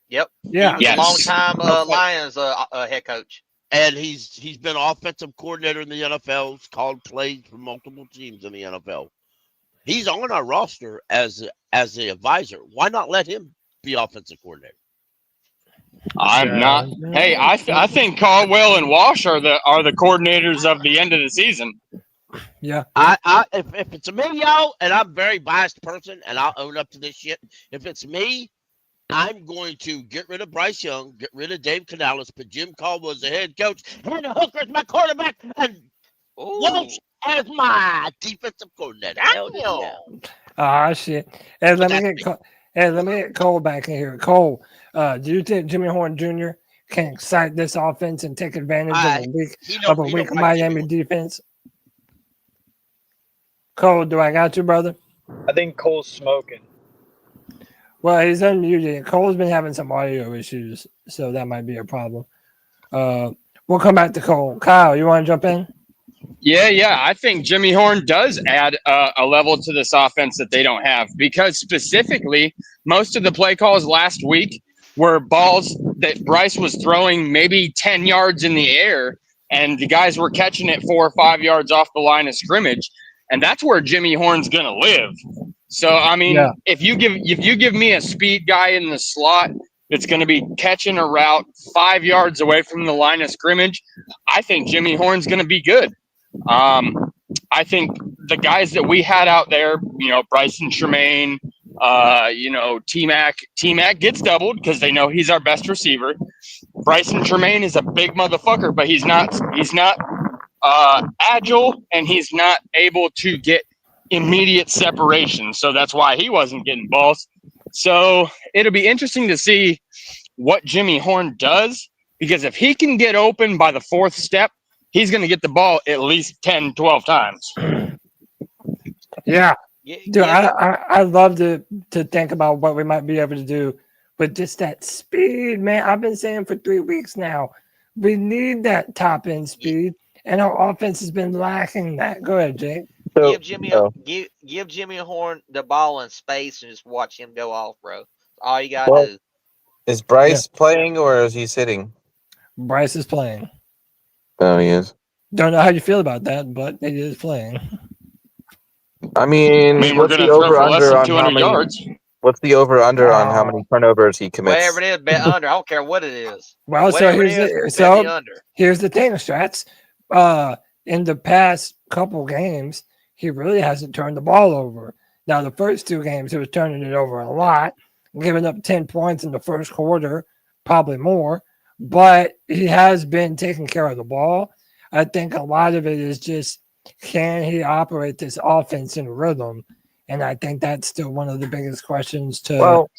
Yep. Yeah. He's a long-time Lions head coach. And he's been offensive coordinator in the NFL. He's called plays for multiple teams in the NFL. He's on our roster as the advisor. Why not let him be offensive coordinator? I'm not. Hey, I think Caldwell and Walsh are the coordinators of the end of the season. Yeah. If it's me, y'all, and I'm a very biased person, and I'll own up to this shit. If it's me, I'm going to get rid of Bryce Young, get rid of Dave Canales, put Jim Caldwell as the head coach, and the Hooker as my quarterback, and Walsh as my defensive coordinator. Ah, shit. Hey, let me get Cole back in here. Cole, do you think Jimmy Horn Jr. can excite this offense and take advantage of a weak Miami defense? Cole, do I got you, brother? I think Cole's smoking. Well, he's unmuted. Cole's been having some audio issues, so that might be a problem. We'll come back to Cole. Kyle, you want to jump in? Yeah. I think Jimmy Horn does add a level to this offense that they don't have because specifically most of the play calls last week were balls that Bryce was throwing maybe 10 yards in the air and the guys were catching it 4 or 5 yards off the line of scrimmage. And that's where Jimmy Horn's going to live. So, I mean, if you give me a speed guy in the slot that's going to be catching a route 5 yards away from the line of scrimmage, I think Jimmy Horn's going to be good. I think the guys that we had out there, Bryson Tremaine, T-Mac gets doubled because they know he's our best receiver. Bryson Tremaine is a big motherfucker, but he's not agile and he's not able to get immediate separation. So that's why he wasn't getting balls. So it'll be interesting to see what Jimmy Horn does, because if he can get open by the 4th step, he's going to get the ball at least 10, 12 times. Yeah. Yeah, Dude, yeah, I love to think about what we might be able to do with just that speed, man. I've been saying for 3 weeks now, we need that top end speed, and our offense has been lacking that. Go ahead, Jake. So, give Jimmy Horn the ball in space and just watch him go off, bro. That's all you gotta well, do. is Bryce playing or is he sitting? Bryce is playing. Oh, he is. Don't know how you feel about that, but he is playing. I mean, we're what's going to the throw over for less under than on 200 how many? yards. What's the over under on how many turnovers he commits? Whatever it is, bet under. I don't care what it is. Well, so Whatever it here's is, bet the under. here's the thing, Strats. In the past couple games, he really hasn't turned the ball over. Now, the first 2 games, he was turning it over a lot, giving up 10 points in the first quarter, probably more. But he has been taking care of the ball. I think a lot of it is just, can he operate this offense in rhythm? And I think that's still one of the biggest questions to. Well,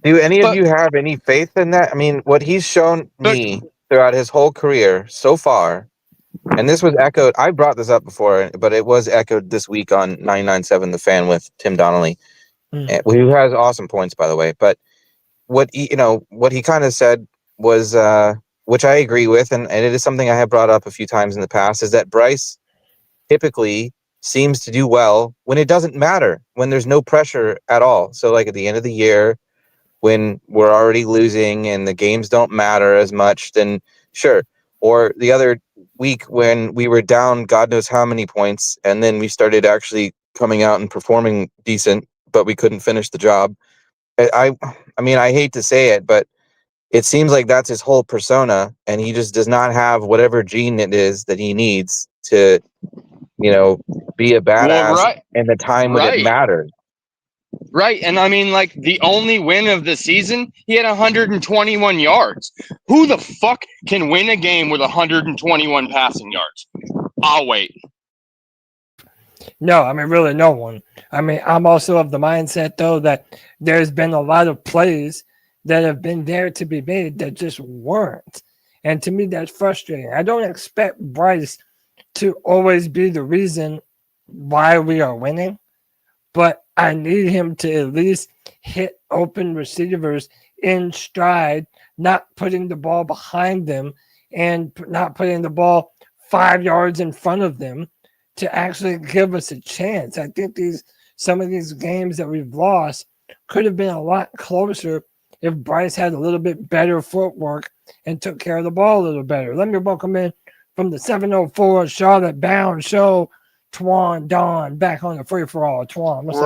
do any of you have any faith in that? I mean, what he's shown me throughout his whole career so far, and this was echoed, I brought this up before, but it was echoed this week on 997 The Fan with Tim Donnelly, who has awesome points, by the way. But what he kind of said was, which I agree with, and it is something I have brought up a few times in the past, is that Bryce typically seems to do well when it doesn't matter, when there's no pressure at all. So like at the end of the year, when we're already losing and the games don't matter as much, then sure. Or the other week when we were down God knows how many points, and then we started actually coming out and performing decent, but we couldn't finish the job. I mean, I hate to say it, but it seems like that's his whole persona, and he just does not have whatever gene it is that he needs to, be a badass in the time when it matters. Right. And I mean, like, the only win of the season, he had 121 yards. Who the fuck can win a game with 121 passing yards? I'll wait. No, I mean, really, no one. I mean, I'm also of the mindset, though, that there's been a lot of plays that have been there to be made that just weren't. And to me, that's frustrating. I don't expect Bryce to always be the reason why we are winning, but I need him to at least hit open receivers in stride, not putting the ball behind them and not putting the ball 5 yards in front of them to actually give us a chance. I think some of these games that we've lost could have been a lot closer if Bryce had a little bit better footwork and took care of the ball a little better. Let me welcome in from the 704 Charlotte Bound Show, Twan Don, back on the free for all. Twan, what's up?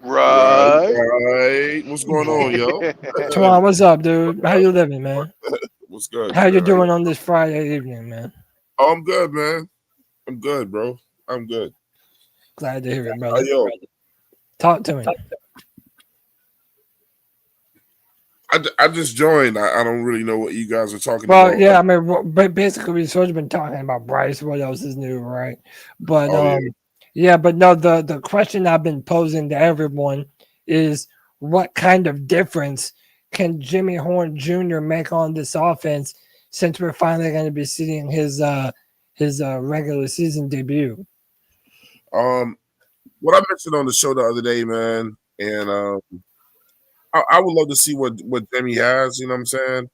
Right. What's going on, yo? Twan, what's up, dude? How you living, man? What's good? How you doing on this Friday evening, man? Oh, I'm good, man. I'm good, bro. I'm good. Glad to hear it, brother. Yo. Talk to me. I just joined. I don't really know what you guys are talking about. Well, yeah, I mean, but basically we've sort of been talking about Bryce. What else is new, right? But but no, the question I've been posing to everyone is, what kind of difference can Jimmy Horn Jr. make on this offense since we're finally going to be seeing his regular season debut? What I mentioned on the show the other day, man, and I would love to see what Jimmy has. You know what I'm saying?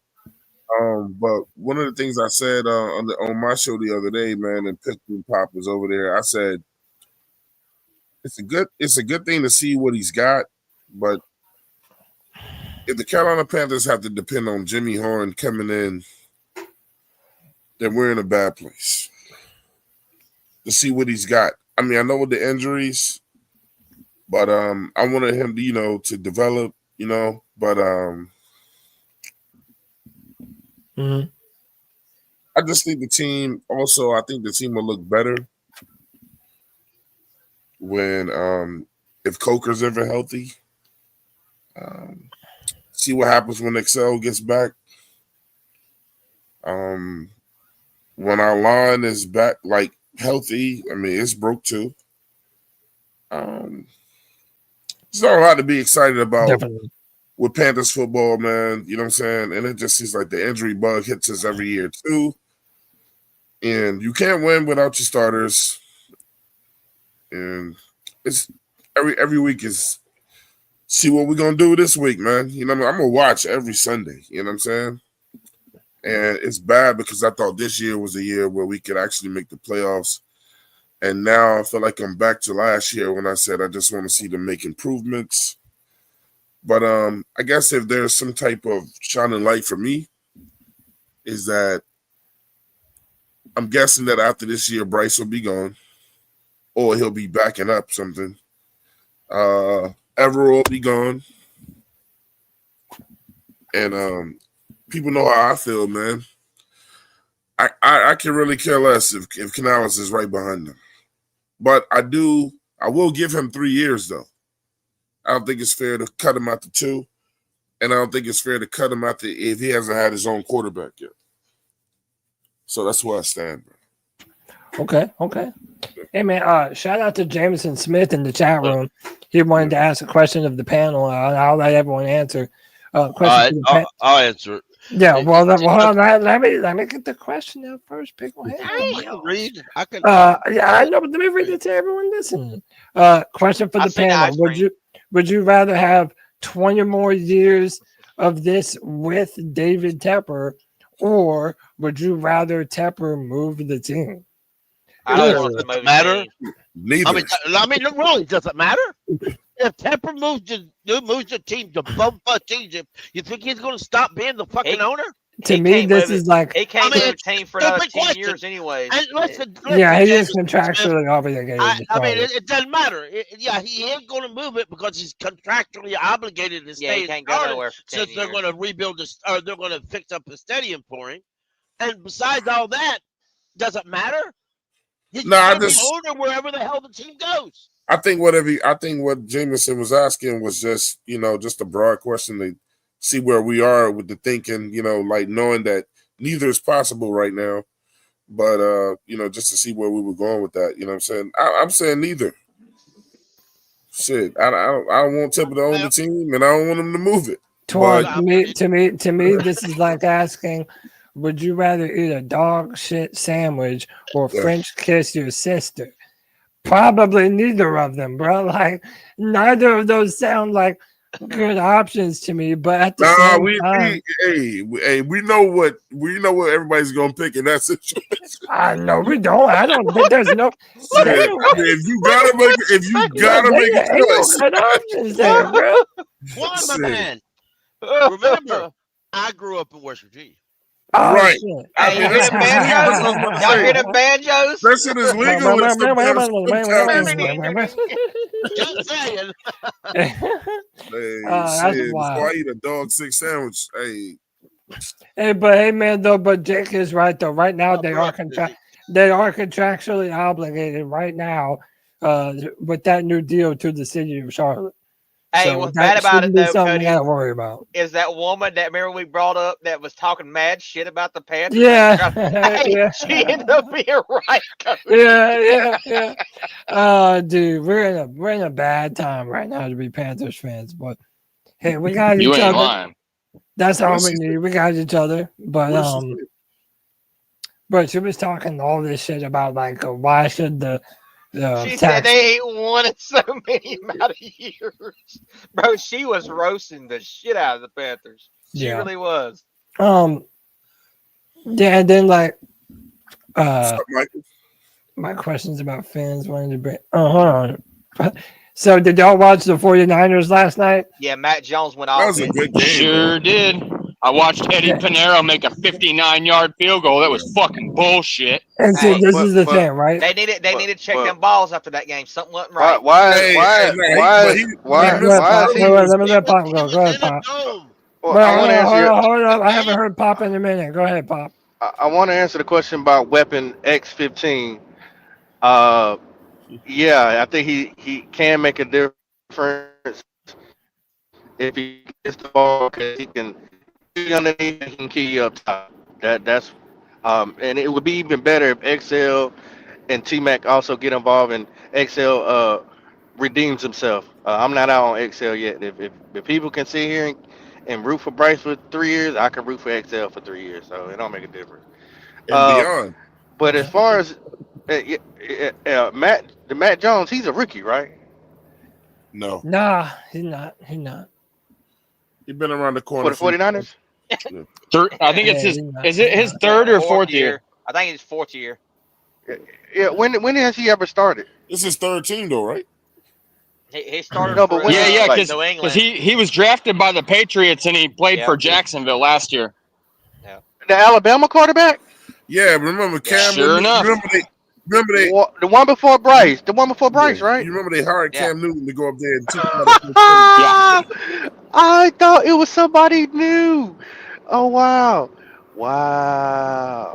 But one of the things I said on my show the other day, man, and Pittsburgh Pop was over there. I said it's a good thing to see what he's got, but if the Carolina Panthers have to depend on Jimmy Horn coming in, then we're in a bad place. To see what he's got. I mean, I know with the injuries, but I wanted him to, to develop, but I just think the team will look better when if Coker's ever healthy. See what happens when Excel gets back. When our line is back, like, healthy, I mean, it's broke too. There's not a lot to be excited about with Panthers football, man. You know what I'm saying? And it just seems like the injury bug hits us every year too. And you can't win without your starters. And it's every week is see what we're gonna do this week, man. You know what I mean? I'm gonna watch every Sunday, you know what I'm saying? And it's bad because I thought this year was a year where we could actually make the playoffs. And now I feel like I'm back to last year when I said I just want to see them make improvements. But I guess if there's some type of shining light for me, is that I'm guessing that after this year, Bryce will be gone, or he'll be backing up something. Ever will be gone, and people know how I feel, man. I can really care less if Canales is right behind him, but I will give him 3 years though. I don't think it's fair to cut him after 2, and I don't think it's fair to cut him after if he hasn't had his own quarterback yet. So that's where I stand, bro. Okay. Hey man, shout out to Jameson Smith in the chat room. He wanted to ask a question of the panel. I'll let everyone answer. Question I'll answer it. Yeah, well, hold on. Let me get the question out first. Pickle head. I can read. I can. Yeah, I know, but let me read it to everyone listening. Question for the panel: Would you rather have 20 more years of this with David Tepper, or would you rather Tepper move the team? I don't want to matter. Neither. I mean, it really doesn't matter. If Tepper moves the team to both teams, you think he's going to stop being the fucking owner? To me, this is like he can't move a team for another 10 years anyways. And listen, yeah, he is contractually obligated. I mean, it doesn't matter. He ain't going to move it because he's contractually obligated to stay. He can't go nowhere for 10 since they're going to rebuild this, or they're going to fix up the stadium for him. And besides all that, does it matter? He's owner wherever the hell the team goes. I think what Jameson was asking was just, just a broad question to see where we are with the thinking, like knowing that neither is possible right now. But, just to see where we were going with that, you know what I'm saying? I'm saying neither. Shit, I don't want Tepper to own the team, and I don't want him to move it. To me, this is like asking, would you rather eat a dog shit sandwich or French kiss your sister? Probably neither of them, bro. Like neither of those sound like good options to me. But at the same time, we know what everybody's gonna pick in that situation. I know we don't. I don't think there's no. If you gotta make a choice, good options there, bro. Why, my man? Remember, I grew up in West Virginia. Oh, right. Shit. Hey, y'all hear the banjos? That shit is legal. Just saying. Shit, before I eat a dog sick sandwich, Hey, man, but Jake is right though. Right now, they are contractually obligated right now with that new deal to the city of Charlotte. Hey, So what's that bad about it shouldn't be though, something Cody, you gotta worry about. is that woman that remember we brought up that was talking mad shit about the Panthers? Yeah. Hey, Yeah. she ended up being right, Cody. Yeah. Dude, we're in a bad time right now to be Panthers fans, but hey, we got You each ain't other. lying. That's all we need. We got each other. But she was talking all this shit about like why should the She said they ain't won in so many amount of years. Bro, she was roasting the shit out of the Panthers. She really was. Yeah, and then like my questions about fans wanting to bring hold on. So did y'all watch the 49ers last night? Yeah, Matt Jones went off. That was a good game. Sure did. I watched Eddie Pinero make a 59-yard field goal. That was fucking bullshit. And see, this is the thing, right? They need to check them balls after that game. Something wasn't right. Why? Let me let Pop go. Go ahead, Pop. Hold on. I haven't heard Pop in a minute. Go ahead, Pop. I want to answer the question about weapon X15. Yeah, I think he can make a difference if he gets the ball because he can be underneath and he can key you up top. That's and it would be even better if XL and T-Mac also get involved and XL redeems himself. I'm not out on XL yet. If people can sit here and root for Bryce for 3 years, I can root for XL for 3 years. So it don't make a difference. And beyond. But as far as Matt Jones, he's a rookie, right? No, Nah, he's not. He's not. he's been around the For corner. the 49ers? I think it's Yeah, his. he's not. Is it his third or fourth year? I think it's fourth year. Yeah. When has he ever started? It's his third team, though, right? He started. No, but when Yeah, like, New England. because he was drafted by the Patriots and he played for Jacksonville last year. the Alabama quarterback? Yeah, remember Cam? Sure enough. Remember they The one before Bryce. The one before Bryce, right? You remember they hired Cam Newton to go up there and teach I thought it was somebody new. Oh wow. Wow.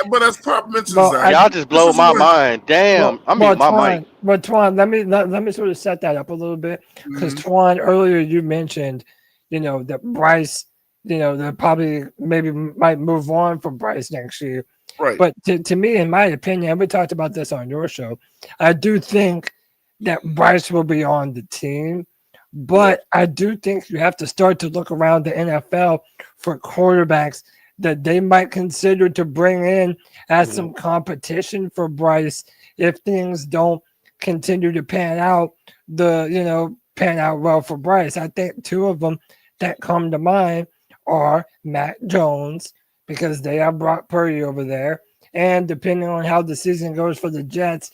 But as Pop mentions Well, that, Y'all just blow my mind. Damn. I'm muting my mic. But Twan, let me sort of set that up a little bit because Twan, earlier you mentioned, that Bryce, that probably maybe might move on from Bryce next year. Right. But to me, in my opinion, and we talked about this on your show, I do think that Bryce will be on the team. But I do think you have to start to look around the NFL for quarterbacks that they might consider to bring in as some competition for Bryce if things don't continue to pan out well for Bryce. I think two of them that come to mind are Matt Jones, because they have Brock Purdy over there. And depending on how the season goes for the Jets,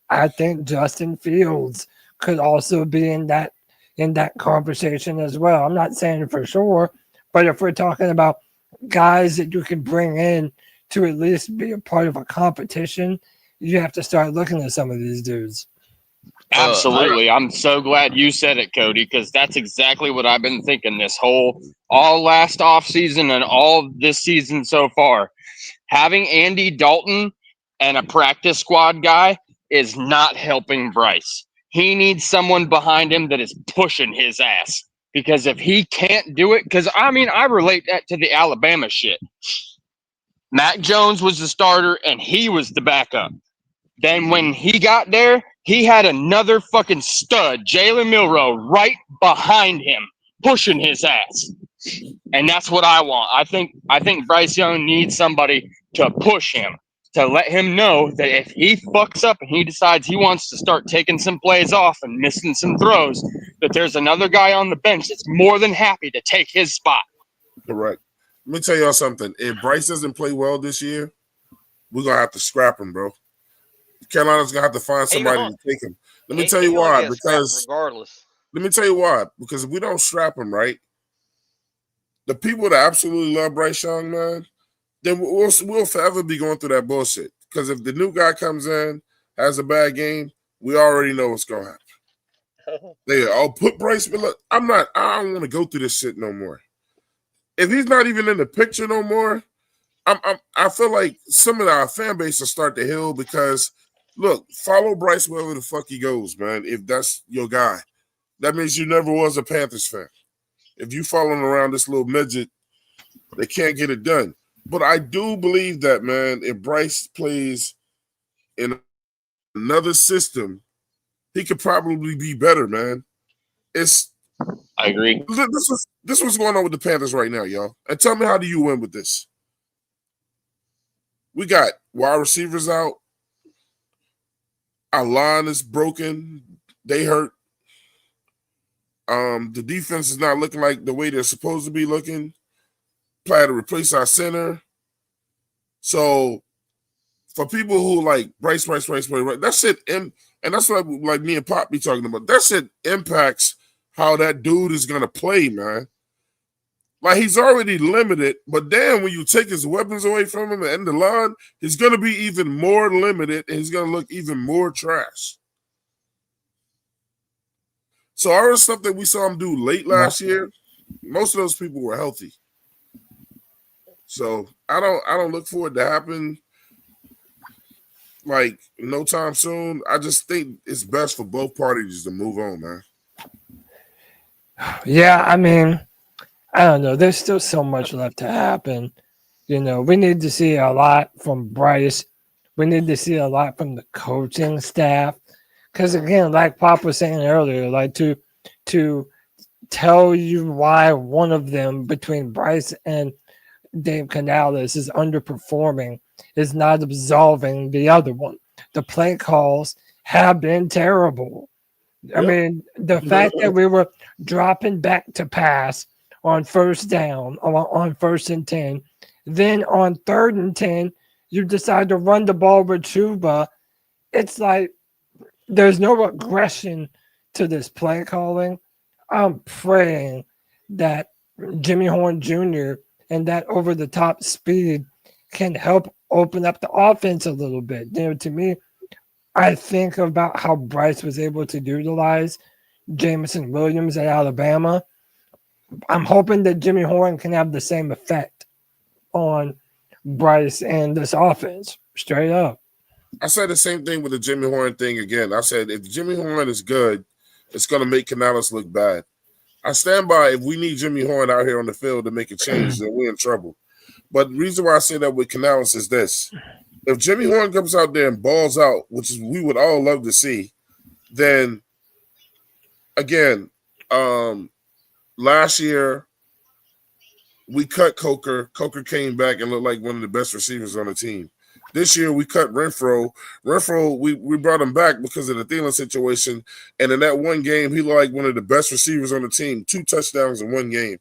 I think Justin Fields could also be in that conversation as well. I'm not saying for sure, but if we're talking about guys that you can bring in to at least be a part of a competition, you have to start looking at some of these dudes. Absolutely. I'm so glad you said it, Cody, because that's exactly what I've been thinking all last offseason and all this season so far. Having Andy Dalton and a practice squad guy is not helping Bryce. He needs someone behind him that is pushing his ass. Because if he can't do it, I relate that to the Alabama shit. Mac Jones was the starter and he was the backup. Then when he got there, he had another fucking stud, Jalen Milroe, right behind him, pushing his ass. And that's what I want. I think Bryce Young needs somebody to push him, to let him know that if he fucks up and he decides he wants to start taking some plays off and missing some throws, that there's another guy on the bench that's more than happy to take his spot. Correct. Let me tell y'all something. If Bryce doesn't play well this year, we're going to have to scrap him, bro. Carolina's going to have to find somebody to take him. Let me tell you why. Because regardless. Let me tell you why. Because if we don't strap him, right, the people that absolutely love Bryce Young, man, then we'll forever be going through that bullshit. Because if the new guy comes in, has a bad game, we already know what's going to happen. Put Bryce, but look, I don't want to go through this shit no more. If he's not even in the picture no more, I feel like some of our fan base will start to heal because, look, follow Bryce wherever the fuck he goes, man. If that's your guy, that means you never was a Panthers fan. If you following around this little midget, they can't get it done. But I do believe that, man, if Bryce plays in another system, he could probably be better, man. I agree. This is what's going on with the Panthers right now, y'all. And tell me, how do you win with this? We got wide receivers out. Our line is broken. They hurt. The defense is not looking like the way they're supposed to be looking. Plan to replace our center. So for people who like Bryce, that shit, and that's what like me and Pop be talking about. That shit impacts how that dude is gonna play, man. Like, he's already limited, but damn, when you take his weapons away from him and the line, he's gonna be even more limited and he's gonna look even more trash. So all the stuff that we saw him do late last year, most of those people were healthy. So I don't look for it to happen like no time soon. I just think it's best for both parties to move on, man. Yeah, I mean, I don't know. There's still so much left to happen. We need to see a lot from Bryce. We need to see a lot from the coaching staff. Because, again, like Pop was saying earlier, like to tell you why one of them between Bryce and Dave Canales is underperforming is not absolving the other one. The play calls have been terrible. I mean, the fact that we were dropping back to pass on first down, on 1st and 10, then on 3rd and 10, you decide to run the ball with Chuba. It's like there's no aggression to this play calling. I'm praying that Jimmy Horn Jr. and that over-the-top speed can help open up the offense a little bit. You know, to me, I think about how Bryce was able to utilize Jameson Williams at Alabama. I'm hoping that Jimmy Horn can have the same effect on Bryce and this offense, straight up. I said the same thing with the Jimmy Horn thing again. I said if Jimmy Horn is good, it's going to make Canales look bad. I stand by if we need Jimmy Horn out here on the field to make a change, then we're in trouble. But the reason why I say that with Canales is this. If Jimmy Horn comes out there and balls out, which is we would all love to see, then, again, last year we cut Coker. Coker came back and looked like one of the best receivers on the team. This year we cut Renfro. Renfro, we brought him back because of the Thielen situation. And in that one game, he looked like one of the best receivers on the team. 2 touchdowns in one game.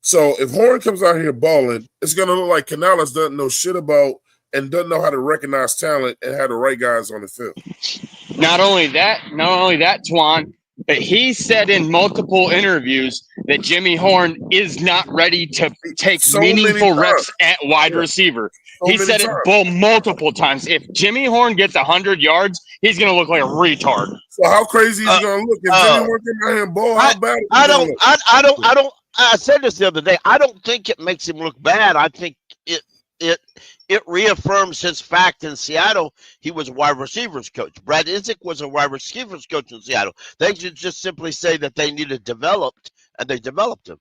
So if Horn comes out here balling, it's going to look like Canales doesn't know shit about and doesn't know how to recognize talent and have the right guys on the field. Not only that, Twan, but he said in multiple interviews that Jimmy Horn is not ready to take meaningful reps at wide receiver. He said it multiple times. If Jimmy Horn gets 100 yards, he's going to look like a retard. So how crazy is he going to look if Jimmy Horn came out here and ball? How bad? I said this the other day. I don't think it makes him look bad. I think it reaffirms his fact in Seattle. He was a wide receivers coach. Brad Isaac was a wide receivers coach in Seattle. They should just simply say that they needed developed, and they developed him.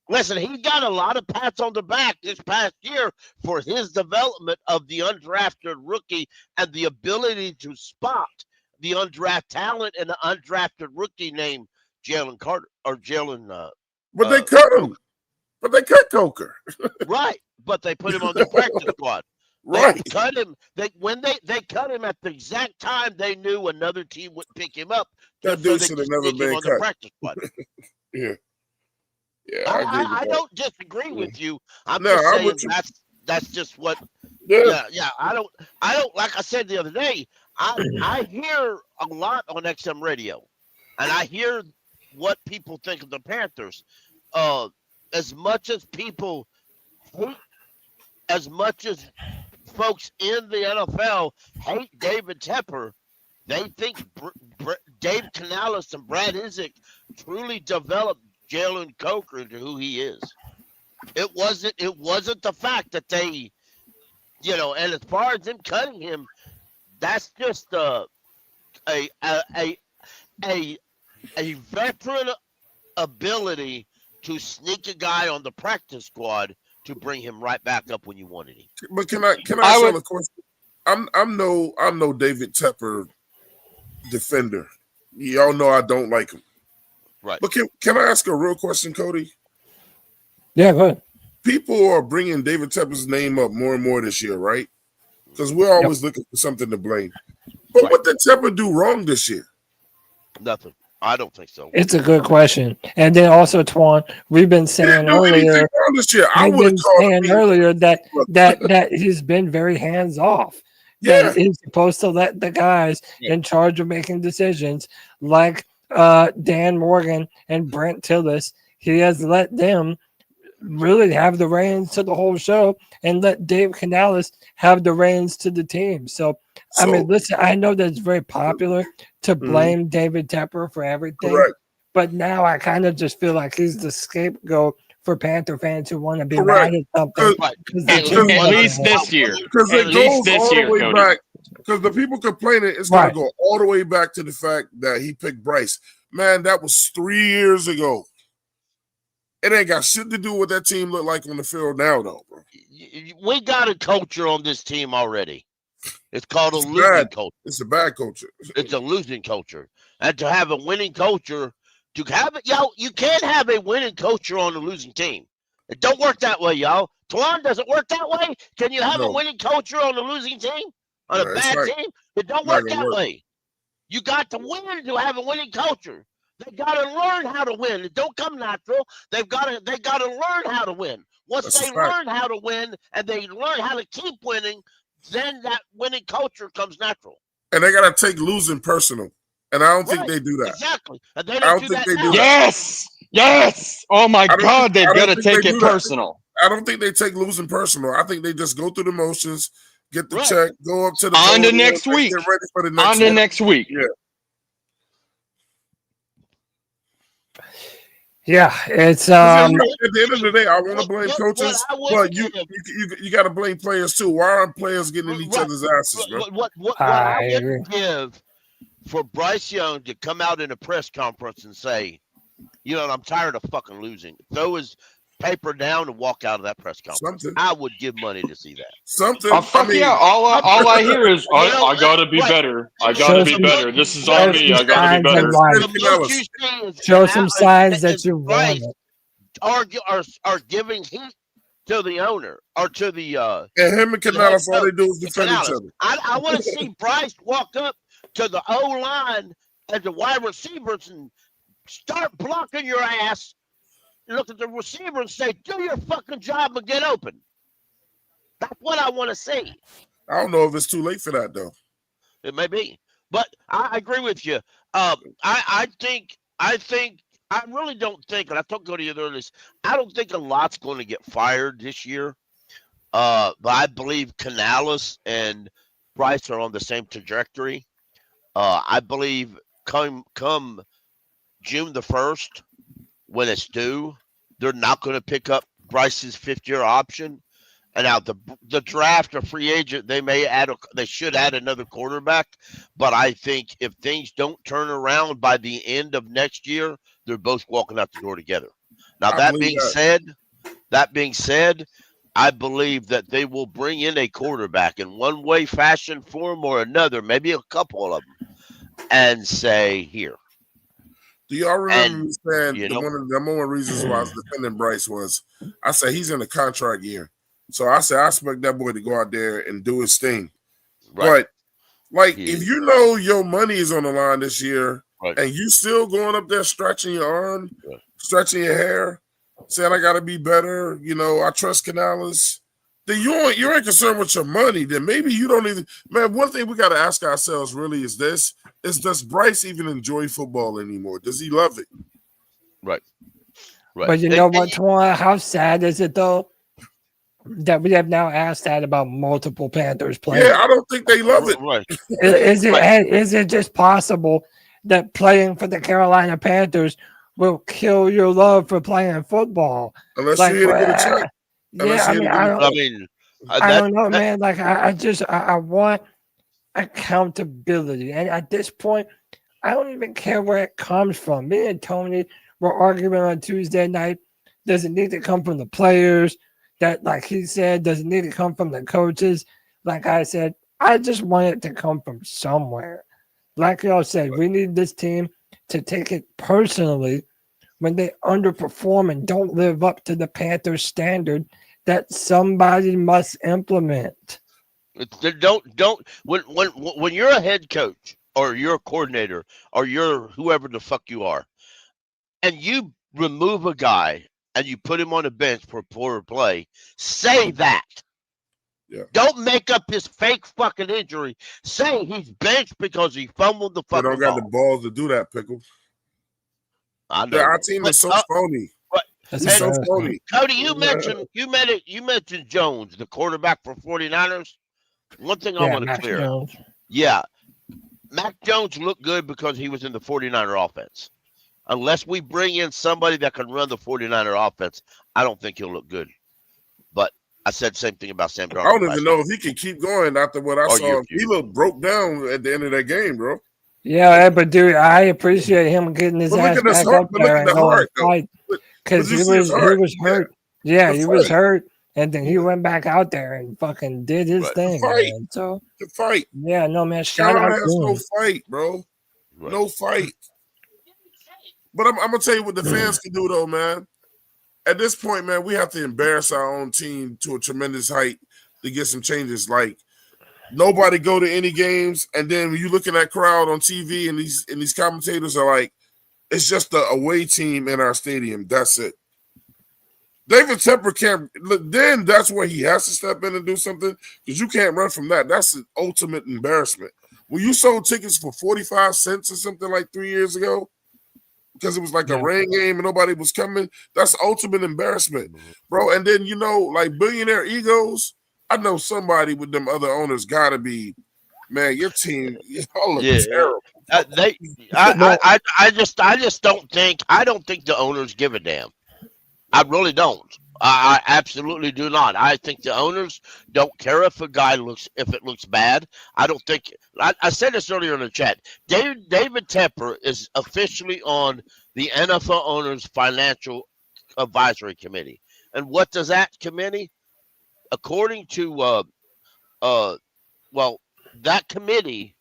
Listen, he got a lot of pats on the back this past year for his development of the undrafted rookie and the ability to spot the undrafted talent and the undrafted rookie named Jalen Carter or Jalen. But they cut him. But they cut Coker. Right, but they put him on the practice squad. Right. They cut him. They cut him at the exact time they knew another team would pick him up. That dude should have never been cut. The practice squad. Yeah. Yeah, I don't disagree with you. I'm just saying that's just what. Yeah. I don't. Like I said the other day, I hear a lot on XM radio, and I hear what people think of the Panthers. As much as people hate, as much as folks in the NFL hate David Tepper, they think Dave Canales and Brad Isaac truly developed Jalen Coker into who he is. It wasn't the fact that they, and as far as them cutting him, that's just a veteran ability to sneak a guy on the practice squad to bring him right back up when you wanted him. But can I ask a question? I'm no David Tepper defender. Y'all know I don't like him. Right. But can I ask a real question, Cody? Yeah, go ahead. People are bringing David Tepper's name up more and more this year, right? Because we're always looking for something to blame. But what did Tepper do wrong this year? Nothing. I don't think so. It's a good question. And then also, Twan, we've been saying earlier, that he's been very hands off. Yeah. That he's supposed to let the guys in charge of making decisions, like Dan Morgan and Brent Tillis. He has let them really have the reins to the whole show and let Dave Canales have the reins to the team. So I mean, listen, I know that it's very popular to blame David Tepper for everything, but now I kind of just feel like he's the scapegoat for Panther fans who want to be mad at something. At least this year. Because it goes all the way back. Because the people complaining, it's going to go all the way back to the fact that he picked Bryce. Man, that was 3 years ago. It ain't got shit to do with that team look like on the field now, though, bro. We got a culture on this team already. It's called a losing culture. It's a bad culture. It's a losing culture. And to have a winning culture, you can't have a winning culture on a losing team. It don't work that way, y'all. Twan, does it work that way? Can you have a No. winning culture on a losing team? On a No, it's bad not- team? It don't not work gonna that work. way. You got to win to have a winning culture. They got to learn how to win. It don't come natural. They got to learn how to win. Once That's a they fact. learn how to win and they learn how to keep winning, then that winning culture comes natural. And they gotta take losing personal. And I don't think Right. they do that. Exactly. And they I don't don't do think that they now. do that. Yes. Yes. Oh my I don't God, think- they've I got don't to think take they it do that. personal. I don't think they take losing personal. I think they just go through the motions, get the Right. check, go up to the On to podium, next and week. get ready for the next On to one. next week. Yeah. Yeah, it's At the end of the day, I want to blame coaches, I would but you give- got to blame players too. Why aren't players getting in each other's asses, man? What I I agree. wouldn't give for Bryce Young to come out in a press conference and say, you know, I'm tired of fucking losing. Throw his paper down and walk out of that press conference. Something. I would give money to see that. Something. Oh, fuck yeah. All I hear is, You know, I got to be right. better. I got Show to be some- better. This is show on me. some I got to be signs of better. life. The most you see is Show some signs that is you want Bryce it. are giving heat to the owner or to the And him and to the Canales, head all they coach. do is defend each Canales. other. I want to see Bryce walk up to the O line and the wide receivers and start blocking your ass. Look at the receiver and say, "Do your fucking job and get open." That's what I want to see. I don't know if it's too late for that though. It may be, but I agree with you. I really don't think, and I told Cody earlier this, I don't think a lot's going to get fired this year. But I believe Canales and Bryce are on the same trajectory. I believe come June the 1st, when it's due, they're not going to pick up Bryce's 5th-year option. And now the draft or free agent, they should add another quarterback. But I think if things don't turn around by the end of next year, they're both walking out the door together. Now that being said, I believe that they will bring in a quarterback in one way, fashion, form, or another, maybe a couple of them, and say, here. Do y'all remember me saying you know- one of the number one reasons why I was defending Bryce was I said he's in a contract year. So I said I expect that boy to go out there and do his thing. Right. But like if you know your money is on the line this year and you still going up there stretching your arm, stretching your hair, saying I gotta be better, you know, I trust Canales, then you ain't concerned with your money. Then maybe you don't even one thing we gotta ask ourselves really is this: does Bryce even enjoy football anymore? Does he love it? Right. But you know what, Twan? How sad is it though that we have now asked that about multiple Panthers players? Yeah, I don't think they love it. Right. Is it just possible that playing for the Carolina Panthers will kill your love for playing football? Unless you're here to get a check. Yeah, I don't know, man. Like I want accountability, and at this point, I don't even care where it comes from. Me and Tony were arguing on Tuesday night. Does it need to come from the players? That, like he said, does it need to come from the coaches? Like I said, I just want it to come from somewhere. Like y'all said, we need this team to take it personally when they underperform and don't live up to the Panthers standard that somebody must implement. Don't when you're a head coach or you're a coordinator or you're whoever the fuck you are, and you remove a guy and you put him on the bench for poor play, say that. Yeah. Don't make up his fake fucking injury. Say he's benched because he fumbled the They fucking don't got ball. the balls to do that, Pickle. I know. Yeah, our team is so phony. He's so phony. Cody, you mentioned Jones, the quarterback for 49ers. One thing I want to Mac clear. Jones. Yeah. Mac Jones looked good because he was in the 49er offense. Unless we bring in somebody that can run the 49er offense, I don't think he'll look good. But I said the same thing about Sam Darnold. I don't even know if he can keep going after what I saw. He looked broke down at the end of that game, bro. Yeah, but dude, I appreciate him getting his But look ass at his back heart- up but look there at and the going heart, to though. fight because But you he see his was heart. hurt. Yeah, The he was fight. hurt, and then he went back out there and fucking did his thing. fight. Man. So The fight. yeah, no man, shout Carolina out has to no him. fight, bro. No fight. But I'm gonna tell you what the fans can do though, man. at this point, man, we have to embarrass our own team to a tremendous height to get some changes. Like nobody go to any games, and then when you look at that crowd on TV, and these commentators are like, it's just the away team in our stadium. That's it. David Tepper can't. Then that's where he has to step in and do something because you can't run from that. That's the ultimate embarrassment. When you sold tickets for 45 cents or something like 3 years ago, because it was like a rain game and nobody was coming, that's ultimate embarrassment, bro. And then like billionaire egos. I know somebody with them other owners got to be, man. Your team, y'all look terrible. I just don't think the owners give a damn. I really don't. I absolutely do not. I think the owners don't care if it looks bad. I don't think. I said this earlier in the chat. David Tepper is officially on the NFL Owners Financial Advisory Committee, and what does that committee? According to that committee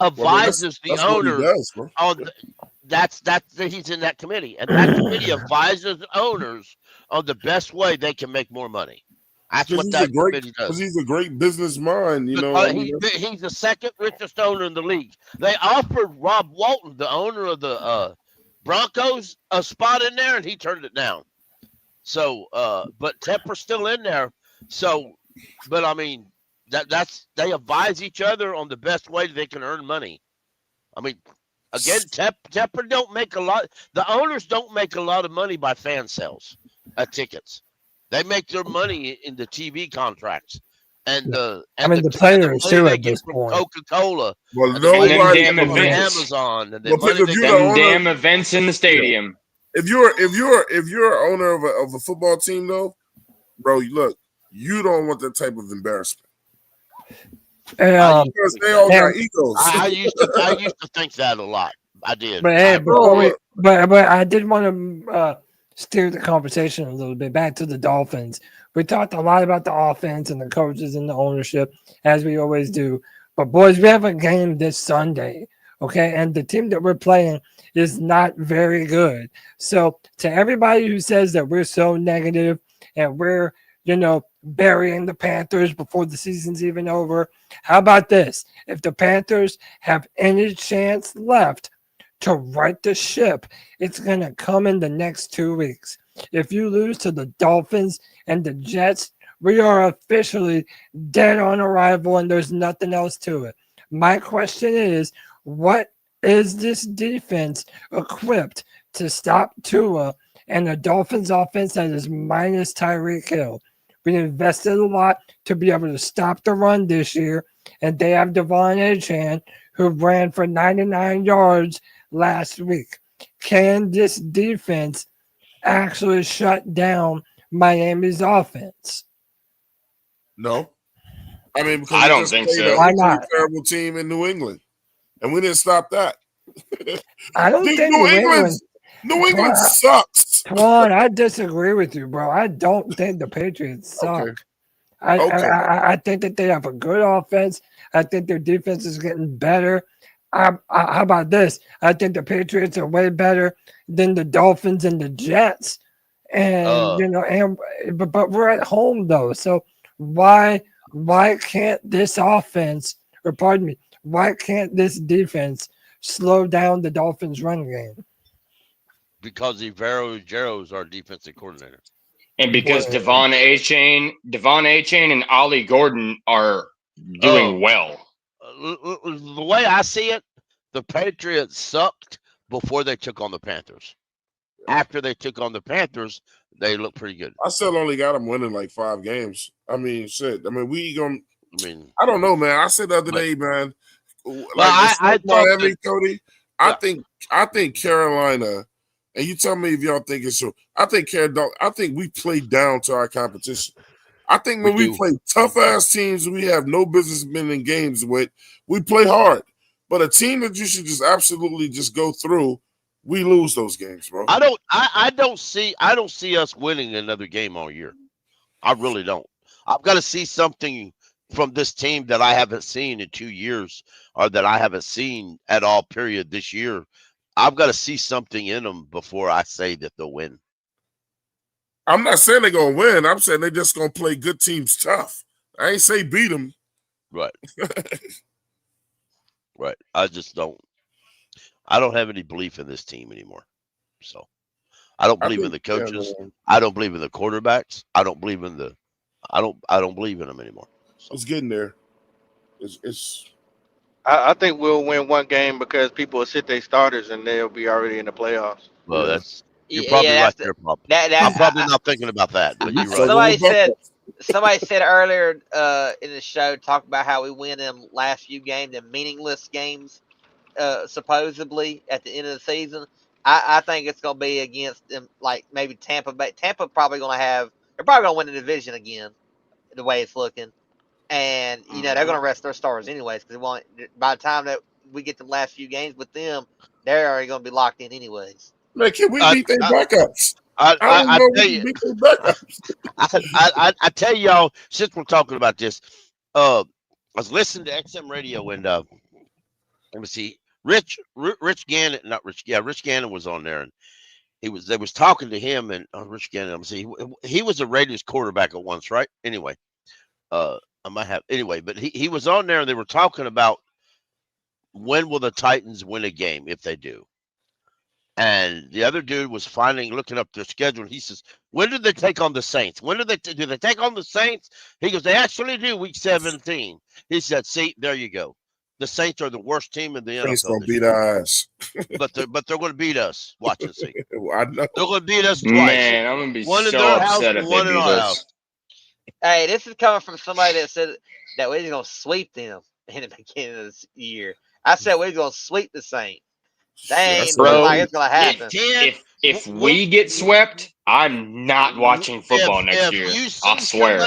advises the owners on. That's he's in that committee, and that committee advises owners on the best way they can make more money. That's what that committee does. Because he's a great business mind, He's the second richest owner in the league. They offered Rob Walton, the owner of the Broncos, a spot in there, and he turned it down. So, but Tepper's still in there. So, but I mean, that's they advise each other on the best way they can earn money. I mean. Again, Tepper don't make a lot. The owners don't make a lot of money by fan sales, tickets. They make their money in the TV contracts, and the players too they at get this from point. Coca-Cola, well, and nobody them from Amazon, and damn events in the stadium. If you're an owner of a football team, though, bro, look, you don't want that type of embarrassment. Because they all got egos. I used to think that a lot. I did. But but I did want to steer the conversation a little bit back to the Dolphins. We talked a lot about the offense and the coaches and the ownership, as we always do. But boys, we have a game this Sunday, okay? And the team that we're playing is not very good. So to everybody who says that we're so negative and we're burying the Panthers before the season's even over. How about this? If the Panthers have any chance left to right the ship, it's going to come in the next 2 weeks. If you lose to the Dolphins and the Jets, we are officially dead on arrival and there's nothing else to it. My question is, what is this defense equipped to stop Tua and the Dolphins offense that is minus Tyreek Hill? We invested a lot to be able to stop the run this year, and they have Devon Achane, who ran for 99 yards last week. Can this defense actually shut down Miami's offense? No. I mean, because I don't think so. Why not? Terrible team in New England, and we didn't stop that. I don't think New England sucks. Twan, I disagree with you, bro. I don't think the Patriots suck. Okay. I think that they have a good offense. I think their defense is getting better. How about this? I think the Patriots are way better than the Dolphins and the Jets. And but we're at home though. So why can't this offense, or pardon me, why can't this defense slow down the Dolphins' run game? Because Xavier is our defensive coordinator. And because Devon Achane and Ollie Gordon are doing well. The way I see it, the Patriots sucked before they took on the Panthers. After they took on the Panthers, they look pretty good. I still only got them winning like 5 games. I mean, shit. I mean, I don't know, man. I said the other day, man. I Miami, Cody. I think Carolina. And you tell me if y'all think it's true. I think we play down to our competition. I think when we play tough ass teams we have no business winning games with, we play hard. But a team that you should just absolutely just go through, we lose those games, bro. I don't see us winning another game all year. I really don't. I've got to see something from this team that I haven't seen in 2 years, or that I haven't seen at all, period, this year. I've got to see something in them before I say that they'll win. I'm not saying they're gonna win. I'm saying they're just gonna play good teams tough. I ain't say beat them. Right. Right. I just don't. I don't have any belief in this team anymore. So I don't believe in the coaches. I don't believe in the quarterbacks. I don't believe in the. I don't believe in them anymore. So. It's getting there. It's. I think we'll win one game because people will sit their starters and they'll be already in the playoffs. Well, that's you're probably right there, Pop. I'm probably not thinking about that, but you're right. Somebody said earlier in the show, talked about how we win them last few games, the meaningless games, supposedly at the end of the season. I think it's going to be against them, like maybe Tampa Bay. Tampa probably going to have. They're probably going to win the division again, the way it's looking. And, you know, they're going to rest their stars anyways because by the time that we get the last few games with them, they're already going to be locked in anyways. Man, can we beat their backups? I tell y'all, since we're talking about this, I was listening to XM radio and let me see, Rich Gannon was on there and they was talking to him and Rich Gannon. Let me see, he was a Raiders quarterback at once, right? Anyway, but he was on there and they were talking about when will the Titans win a game if they do. And the other dude was looking up their schedule. And he says, when did they take on the Saints? When do they take on the Saints? He goes, they actually do week 17. He said, see, there you go. The Saints are the worst team in the NFL. Saints gonna beat our ass. but they're going to beat us. Watch and see. I know. They're going to beat us twice. Man, I'm going to be one so in their upset house, if one they in beat our us. house. Hey, this is coming from somebody that said that we're going to sweep them in the beginning of this year. I said we're going to sweep the Saints. Dang, Bro, like it's going to happen. If we get swept, I'm not watching football next year. I swear.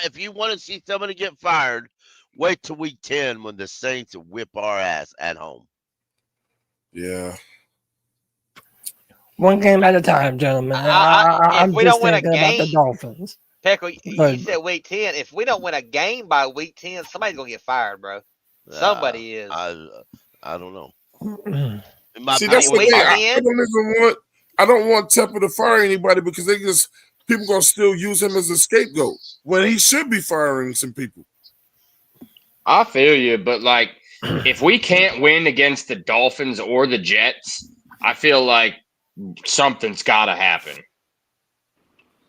If you want to see somebody get fired, wait till week 10 when the Saints whip our ass at home. Yeah. One game at a time, gentlemen. I'm if we just don't win a thinking about the game, Dolphins. Peckle, you said week 10. If we don't win a game by week 10, somebody's going to get fired, bro. Somebody is. I don't know. See, that's the thing. I don't want Tepper to fire anybody because people gonna still use him as a scapegoat when he should be firing some people. I feel you, but like if we can't win against the Dolphins or the Jets, I feel like something's got to happen.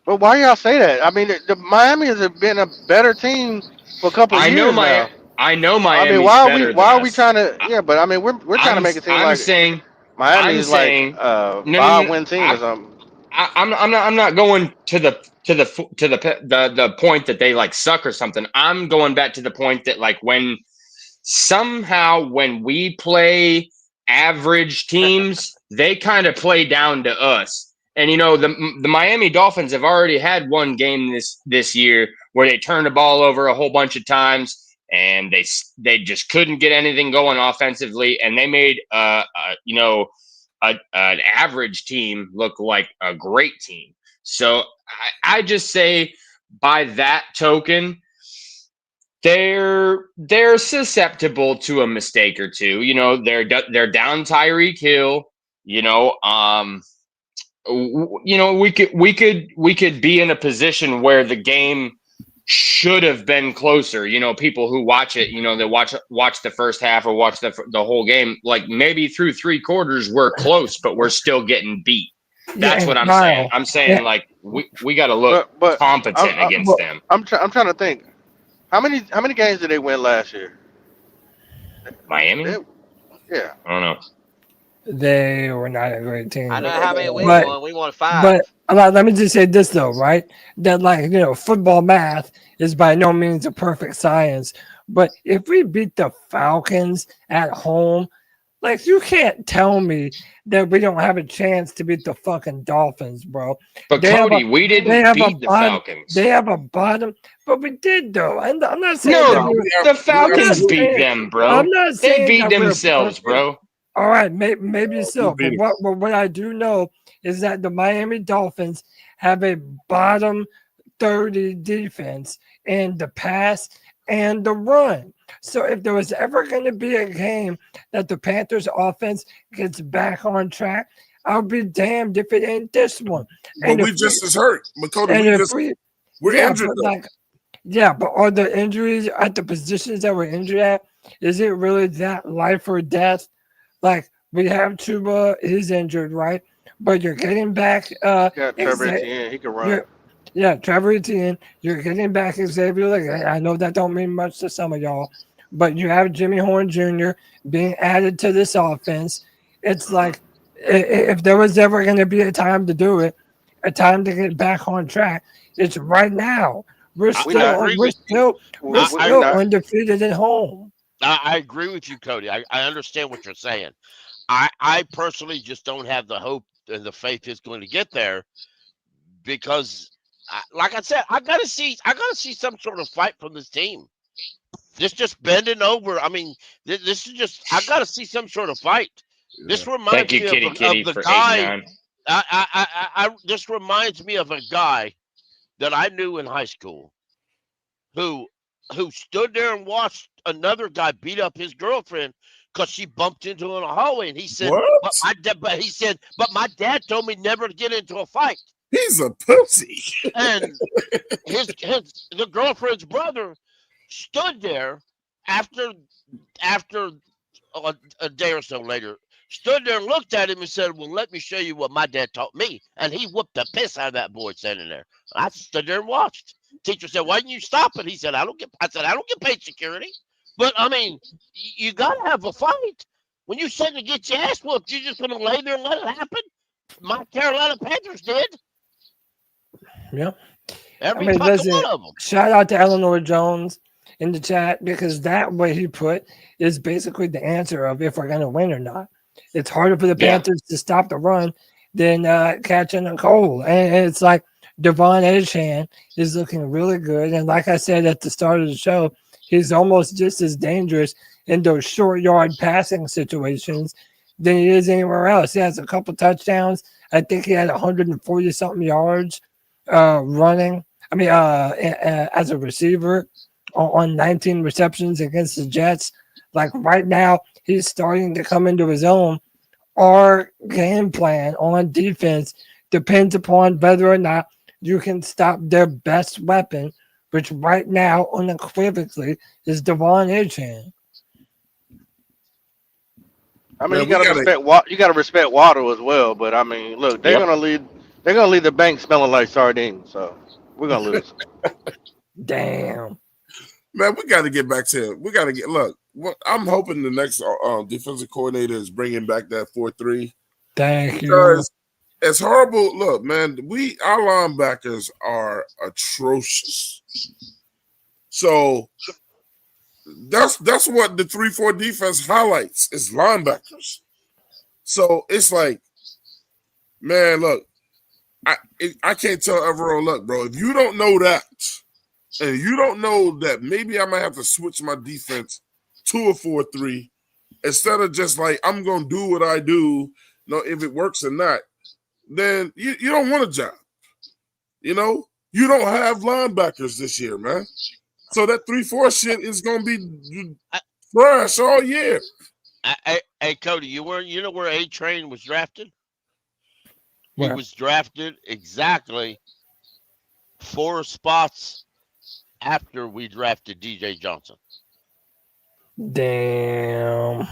But why y'all say that? I mean, the Miami has been a better team for a couple of years now. I know Miami's I mean, why are we trying to? Yeah, but I mean, we're trying to make it seem like Miami is like a 5-win team or something. I'm not going to the point that they like suck or something. I'm going back to the point that like when we play average teams, they kind of play down to us. And you know, the Miami Dolphins have already had one game this year where they turned the ball over a whole bunch of times. And they just couldn't get anything going offensively, and they made an average team look like a great team. So I just say, by that token, they're susceptible to a mistake or two. You know, they're down Tyreek Hill. We could be in a position where the game should have been closer. You know, people who watch it, they watch the first half or watch the whole game. Like maybe through 3 quarters we're close, but we're still getting beat. That's what I'm saying. I'm saying like we got to look competent against them. I'm trying to think. How many games did they win last year? Miami? Yeah. I don't know. They were not a great team. I know how many we won. We won 5. But let me just say this though, right? That football math is by no means a perfect science. But if we beat the Falcons at home, like you can't tell me that we don't have a chance to beat the fucking Dolphins, bro. But Cody, we didn't beat the Falcons. They have a bottom, but we did though. I'm not saying the Falcons beat them, bro. I'm not saying they beat themselves, bro. All right, maybe so. But what I do know is that the Miami Dolphins have a bottom 30 defense in the pass and the run. So if there was ever going to be a game that the Panthers offense gets back on track, I'll be damned if it ain't this one. But we just as hurt. But Cody, we're injured though. But are the injuries at the positions that we're injured at? Is it really that life or death? Like we have Chuba, he's injured, right? But you're getting back. Got Trevor Etienne, he can run. Yeah, Trevor Etienne. You're getting back Xavier Legette. I know that don't mean much to some of y'all, but you have Jimmy Horn Jr. being added to this offense. It's like if there was ever going to be a time to do it, a time to get back on track, it's right now. We're still undefeated at home. I agree with you, Cody. I understand what you're saying. I personally just don't have the hope and the faith it's going to get there because, like I said, I gotta see some sort of fight from this team. Just bending over. I mean, this is just. I gotta see some sort of fight. This reminds me of the guy. This reminds me of a guy that I knew in high school, who stood there and watched another guy beat up his girlfriend because she bumped into him in a hallway, and he said, "But my dad told me never to get into a fight." He's a pussy. And the girlfriend's brother stood there after a day or so later, stood there and looked at him and said, "Well, let me show you what my dad taught me." And he whooped the piss out of that boy standing there. I stood there and watched. Teacher said, "Why didn't you stop it?" He said, I said, "I don't get paid security." But I mean, you got to have a fight. When you said to get your ass whooped, you're just going to lay there and let it happen? My Carolina Panthers did. Yeah. Every fucking one of them. Shout out to Eleanor Jones in the chat because that way he put is basically the answer of if we're going to win or not. It's harder for the Panthers to stop the run than catching a cold. And it's like Devon Achane is looking really good. And like I said at the start of the show, he's almost just as dangerous in those short yard passing situations than he is anywhere else. He has a couple touchdowns. I think he had 140 something yards running. I mean, as a receiver on 19 receptions against the Jets. Like right now, he's starting to come into his own. Our game plan on defense depends upon whether or not you can stop their best weapon, which right now unequivocally is Devon Achane. I mean, you gotta respect Waddle as well. But I mean, look, they're gonna lead the bank smelling like sardines. So we're gonna lose. Damn. Man, we got to get back to it. We got to get look. I'm hoping the next defensive coordinator is bringing back that 4-3. Thank you. Because it's horrible. Look, man, our linebackers are atrocious. So that's what the 3-4 defense highlights is linebackers. So it's like, man, look, I can't tell everyone, look, bro, if you don't know that. And you don't know that maybe I might have to switch my defense to a 4-3 instead of just like I'm gonna do what I do. If it works or not, then you don't want a job. You don't have linebackers this year, man. So that 3-4 shit is gonna be trash all year. Hey, Cody, you know where A-Train was drafted? Where? He was drafted exactly 4 spots after we drafted DJ Johnson. Damn.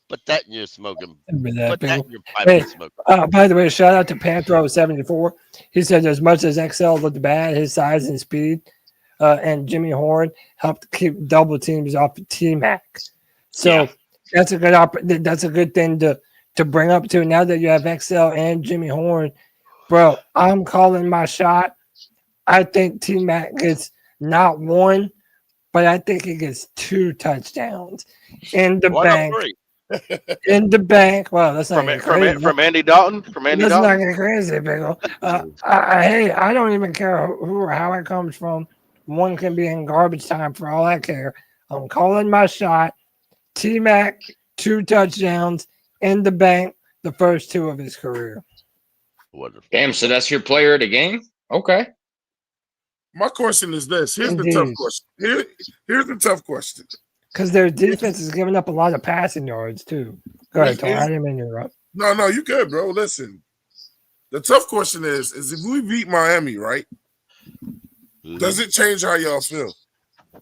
Put that in your smoking. That Put that in your pipe smoking. By the way, shout out to Panthro74. He said as much as XL looked bad, his size and speed and Jimmy Horn helped keep double teams off of T-Mac. So that's a good thing to bring up to now that you have XL and Jimmy Horn. Bro, I'm calling my shot. I think T-Mac gets not 1, but I think he gets 2 touchdowns in the bank. In the bank. Well, that's not from Andy Dalton. That's not getting crazy, Big. Hey, I don't even care who or how it comes from. One can be in garbage time for all I care. I'm calling my shot. T-Mac, 2 touchdowns in the bank, the first 2 of his career. Wonderful. Damn, so that's your player of the game? Okay. My question is this. Here's the tough question. Here's the tough question. Because their defense is giving up a lot of passing yards too. Go ahead, Tom. I didn't mean to interrupt. No, you good, bro. Listen. The tough question is if we beat Miami, right? Does it change how y'all feel?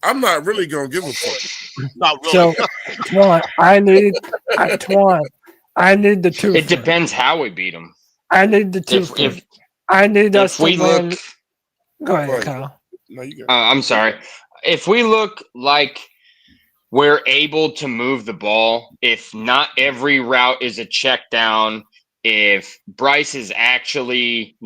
I'm not really gonna give a fuck. Not really. So, Twan, I need the two. It depends how we beat them. I need the two. I need us to win. Go ahead, Kyle. No, you go. I'm sorry. If we look like we're able to move the ball, if not every route is a check down, if Bryce is actually,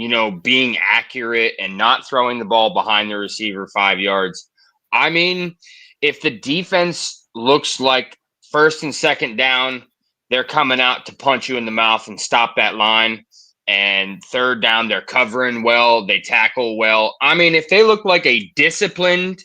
being accurate and not throwing the ball behind the receiver 5 yards. I mean, if the defense looks like first and second down, they're coming out to punch you in the mouth and stop that line. And third down, they're covering well. They tackle well. I mean, if they look like a disciplined,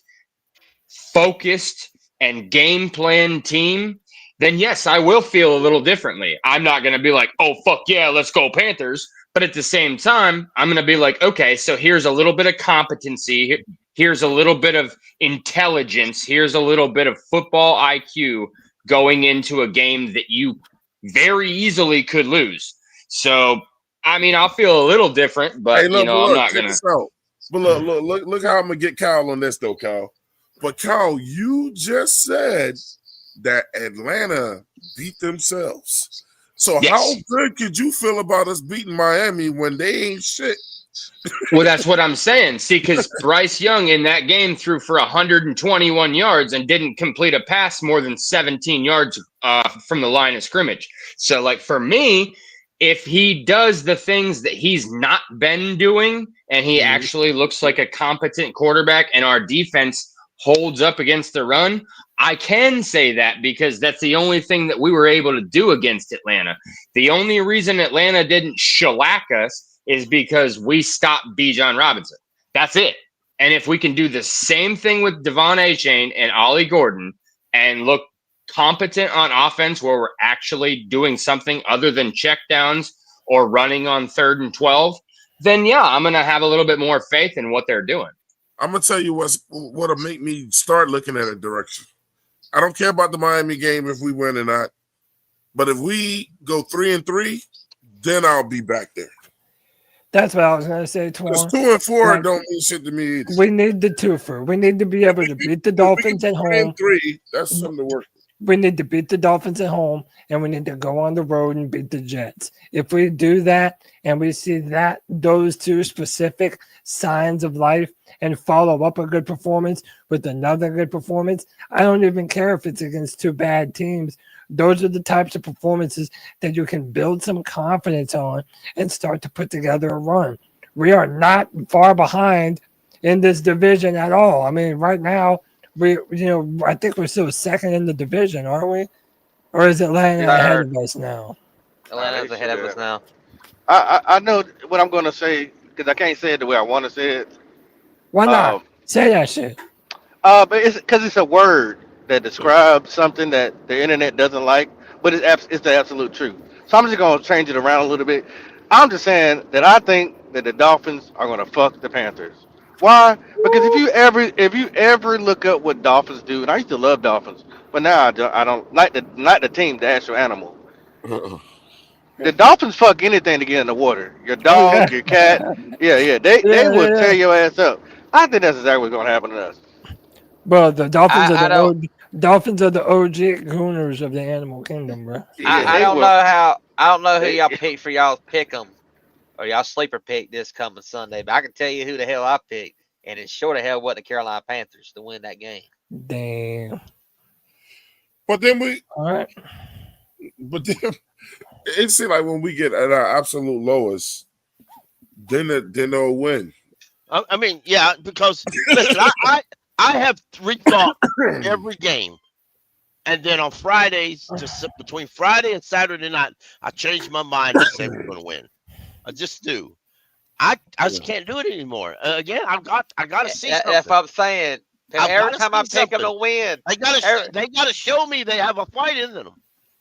focused, and game plan team, then yes, I will feel a little differently. I'm not going to be like, oh, fuck yeah, let's go Panthers. But at the same time, I'm going to be like, okay, so here's a little bit of competency. Here's a little bit of intelligence. Here's a little bit of football IQ going into a game that you very easily could lose. So, I mean, I'll feel a little different, but, I'm not going to. But look how I'm going to get Kyle on this, though, Kyle. But, Kyle, you just said that Atlanta beat themselves. So Yes. How good could you feel about us beating Miami when they ain't shit? Well, that's what I'm saying. See, because Bryce Young in that game threw for 121 yards and didn't complete a pass more than 17 yards from the line of scrimmage. So, like, for me, if he does the things that he's not been doing and he actually looks like a competent quarterback and our defense holds up against the run, I can say that because that's the only thing that we were able to do against Atlanta. The only reason Atlanta didn't shellac us is because we stopped Bijan Robinson. That's it. And if we can do the same thing with Devon Achane and Ollie Gordon and look competent on offense where we're actually doing something other than checkdowns or running on 3rd and 12, then yeah, I'm going to have a little bit more faith in what they're doing. I'm going to tell you what'll make me start looking at a direction. I don't care about the Miami game if we win or not. But if we go 3-3, then I'll be back there. That's what I was going to say, Twan. Because 2 and 4 don't mean shit to me either. We need the twofer. We need to be able to beat the Dolphins at home. 3-3, that's something to work with. We need to beat the Dolphins at home, and we need to go on the road and beat the Jets. If we do that and we see that those two specific signs of life and follow up a good performance with another good performance, I don't even care if it's against two bad teams. Those are the types of performances that you can build some confidence on and start to put together a run. We are not far behind in this division at all. I mean, right now, I think we're still second in the division, aren't we? Or is Atlanta ahead of us now? Atlanta's ahead of us now. I know what I'm going to say because I can't say it the way I want to say it. Why not? Say that shit. But it's because it's a word that describes something that the internet doesn't like, but it's the absolute truth. So I'm just going to change it around a little bit. I'm just saying that I think that the Dolphins are going to fuck the Panthers. Why? Because if you ever look up what Dolphins do, and I used to love Dolphins, but now I don't like the team, the actual animal. The Dolphins fuck anything to get in the water. Your dog, your cat, yeah. They will tear your ass up. I think that's exactly what's gonna happen to us. Bro, the Dolphins are the OG gooners of the animal kingdom, bro. I don't know who y'all pick for y'all pick 'em or y'all sleeper pick this coming Sunday, but I can tell you who the hell I picked, and it's sure to hell what the Carolina Panthers to win that game. Damn. But then all right. But then it seems like when we get at our absolute lowest, then they'll win. I mean, yeah, because listen, I have rethought every game. And then on Fridays, between Friday and Saturday night, I changed my mind and say we're going to win. I just do. I just can't do it anymore. Again, I got to see something. That's what I'm saying. Every time I pick them to win, they got to show me they have a fight in them.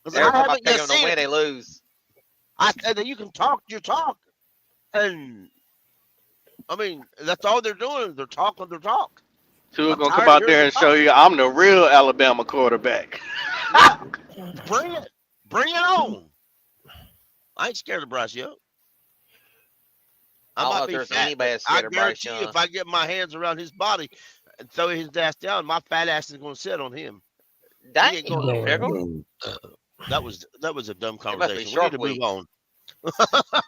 Every time I pick them to win, they lose. I said that you can talk your talk, and I mean, that's all they're doing. They're talking their talk. Tua I'm gonna come tired of out hearing there the and talk. show you I'm the real Alabama quarterback. Yeah, bring it. Bring it on. I ain't scared of Bryce Young. I I don't know might if be there's fat, anybody but that's I scared of Bryce guarantee you, Young. if I get my hands around his body and throw his ass down, my fat ass is going to sit on him. He ain't going nowhere. Pickle. That was a dumb It must be conversation. We Shark need to Week. move on.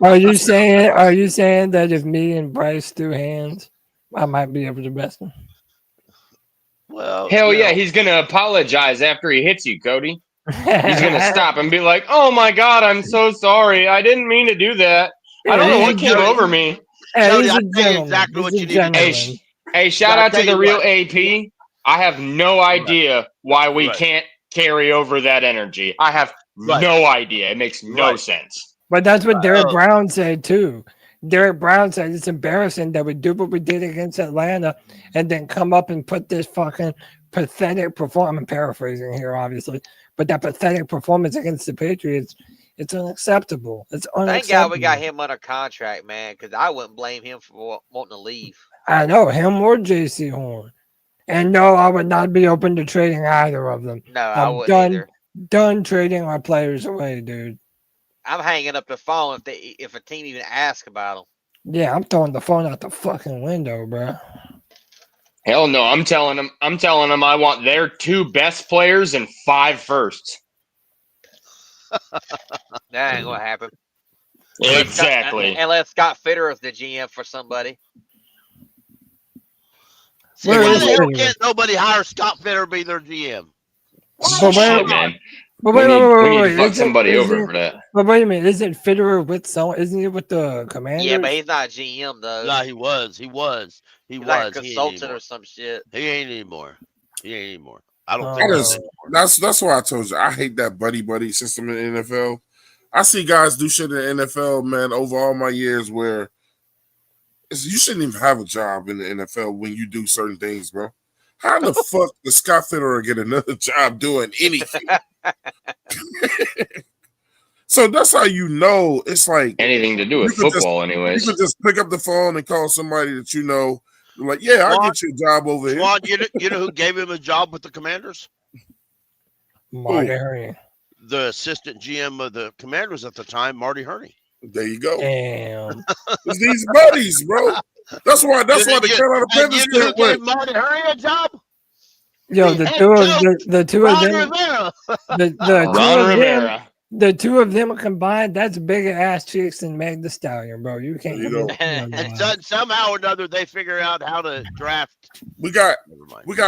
Are you saying that if me and Bryce threw hands, I might be able to best him? Well, Hell you yeah, know, he's gonna apologize after he hits you, Cody. He's gonna stop and be like, "Oh my God, I'm so sorry. I didn't mean to do that. I don't know what came over me." Hey, he's I'll a tell you gentleman. exactly He's what a you need to do. gentleman. Hey, shout I'll out to tell the you real what. AP. I have no idea why we Right. can't carry over that energy. I have Right. no idea. It makes no Right. sense. But that's what Derek Oh. Brown said too. Derek Brown said it's embarrassing that we do what we did against Atlanta and then come up and put this fucking pathetic performance. I'm paraphrasing here, obviously, but that pathetic performance against the Patriots, it's unacceptable. It's Thank unacceptable. God we got him under contract, man, because I wouldn't blame him for wanting to leave. I know him or JC Horn. And no, I would not be open to trading either of them. No, I I'm wouldn't either. done trading our players away, dude. I'm hanging up the phone if a team even asks about him. Yeah, I'm throwing the phone out the fucking window, bro. Hell no. I'm telling them I want their 2 best players and 5 firsts. That ain't gonna happen. Exactly. Unless Scott Fitter is the GM for somebody. See, Where why is the hell Fitter? can't nobody hire Scott Fitter be their GM? But Shit, man. But We wait, need to wait. fuck somebody over for that. But wait a minute, isn't Fitterer with someone? Isn't he with the Commanders? Yeah, but he's not a GM though. No, he was. He's like a consultant or some shit. He ain't anymore. I don't That think is, that's why I told you I hate that buddy system in the NFL. I see guys do shit in the NFL, man, over all my years where you shouldn't even have a job in the NFL when you do certain things, bro. How the fuck does Scott Fitterer get another job doing anything? So that's how you know it's like anything to do with football, anyways. You could just pick up the phone and call somebody that you know. You're like, yeah, I'll get you a job over here. Juan, you know who gave him a job with the Commanders? Marty Hurney. The assistant GM of the Commanders at the time, Marty Hurney. There you go. Damn. It's these buddies, bro. That's why the Carolina Panthers you know who can't win. gave Marty Hurney a job? Yo, the two of them, the two of them combined, that's bigger ass chicks than Meg the Stallion, bro. You can't. And somehow or another, they figure out how to draft. We got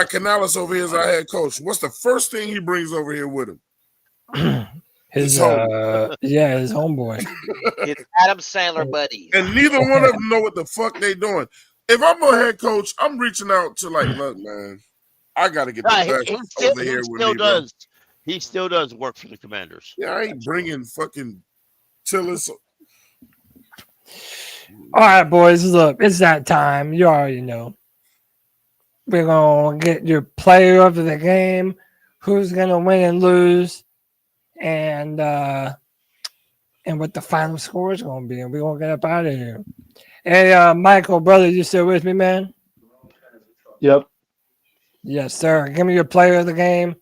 Canales over here as our head coach. What's the first thing he brings over here with him? His homeboy. It's Adam Sandler buddies. And neither one of them know what the fuck they doing. If I'm a head coach, I'm reaching out to like, look, man, I got to get the best over here with me, bro. He still does work for the Commanders. Yeah, I ain't bringing fucking Tillis. All right, boys, look, it's that time. You already know. We're going to get your player of the game, who's going to win and lose, and what the final score is going to be. And we're going to get up out of here. Hey, Michael, brother, you still with me, man? Yep. Yes, sir. Give me your player of the game,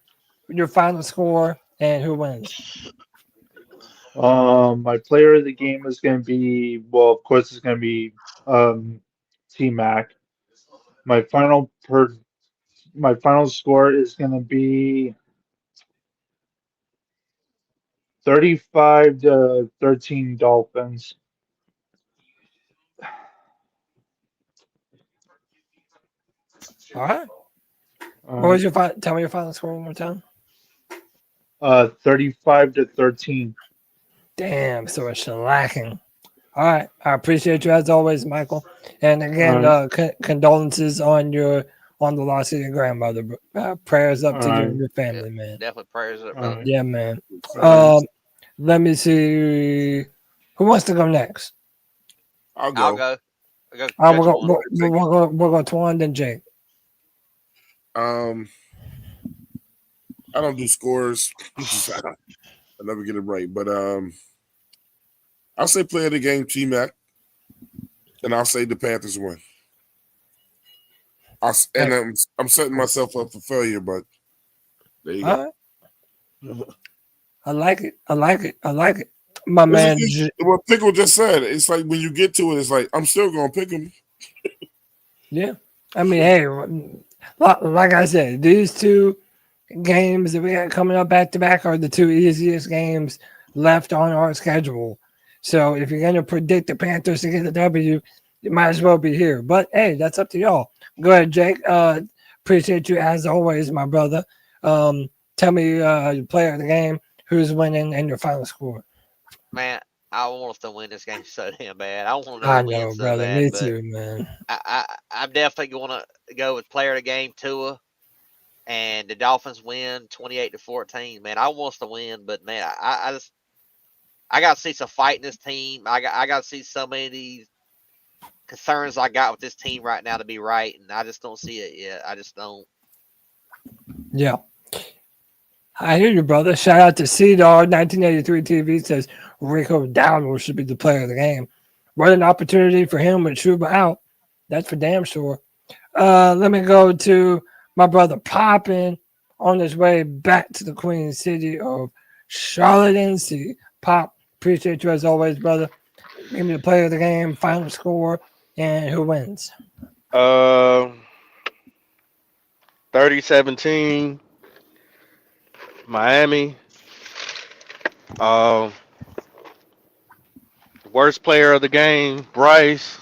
your final score, and who wins. My player of the game is going to be, well, of course, it's going to be T-Mac. My final score is going to be 35-13 Dolphins. All right. What was your tell me your final score one more time? 35-13. Damn, so it's shellacking. All right. I appreciate you as always, Michael. And again, condolences on the loss of your grandmother. Prayers up to you and your family, man. Definitely prayers up, brother. Yeah, man. Let me see. Who wants to go next? I'll go. We're going Twan, then Jake. I don't do scores. I never get it right, but I'll say player of the game, T-Mac. and I'll say the Panthers win. I'm setting myself up for failure, but there you go. All right. I like it. I like it. I like it. My man. What Pickle just said, it's like when you get to it, it's like I'm still gonna pick him. Yeah. I mean, hey, like I said, these two games that we got coming up back to back are the two easiest games left on our schedule. So if you're going to predict the Panthers to get the W, you might as well be here. But hey, that's up to y'all. Go ahead, Jake. Appreciate you as always, my brother. Tell me your player of the game, who's winning, and your final score. Man, I want us to win this game so damn bad. I want to I win know, so brother. bad, Me but too, man. I'm definitely going to go with player of the game, Tua, and the Dolphins win 28-14. Man, I want us to win, but man, I got to see some fight in this team. I got to see so many of these concerns I got with this team right now to be right, and I just don't see it yet. I just don't. Yeah. I hear you, brother. Shout out to C-Dog 1983 TV says Rico Dowdle should be the player of the game. What an opportunity for him with Chuba out. That's for damn sure. Let me go to my brother Poppin on his way back to the Queen City of Charlotte, NC. Pop, appreciate you as always, brother. Give me the player of the game, final score, and who wins. 30-17. Miami. Worst player of the game, Bryce.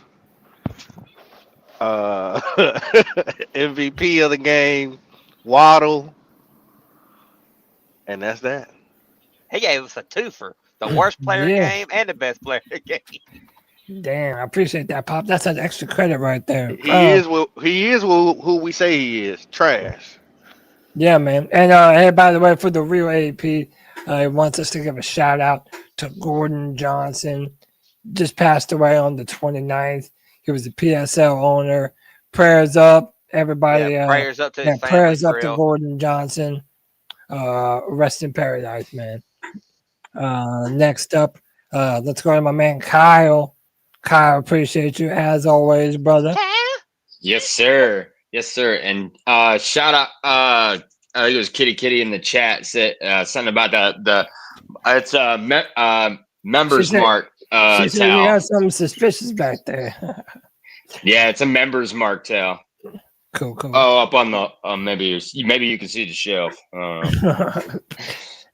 MVP of the game, Waddle. And that's that. He gave us a twofer. The worst player in the game and the best player in the game. Damn, I appreciate that, Pop. That's an extra credit right there. He is who we say he is. Trash. Yeah, man. And hey, by the way, for the real AP, he wants us to give a shout out to Gordon Johnson. Just passed away on the 29th. He was a PSL owner. Prayers up, everybody. Yeah, prayers up to his family. Prayers up to Gordon Johnson. Rest in paradise, man. Next up, let's go to my man Kyle. Kyle, appreciate you as always, brother. Yes, sir. Yes, sir. And shout out. I think it was Kitty in the chat said something about the it's members mark. She said you got something suspicious back there. Yeah, it's a members mark towel. Cool. Oh, up on the maybe you can see the shelf.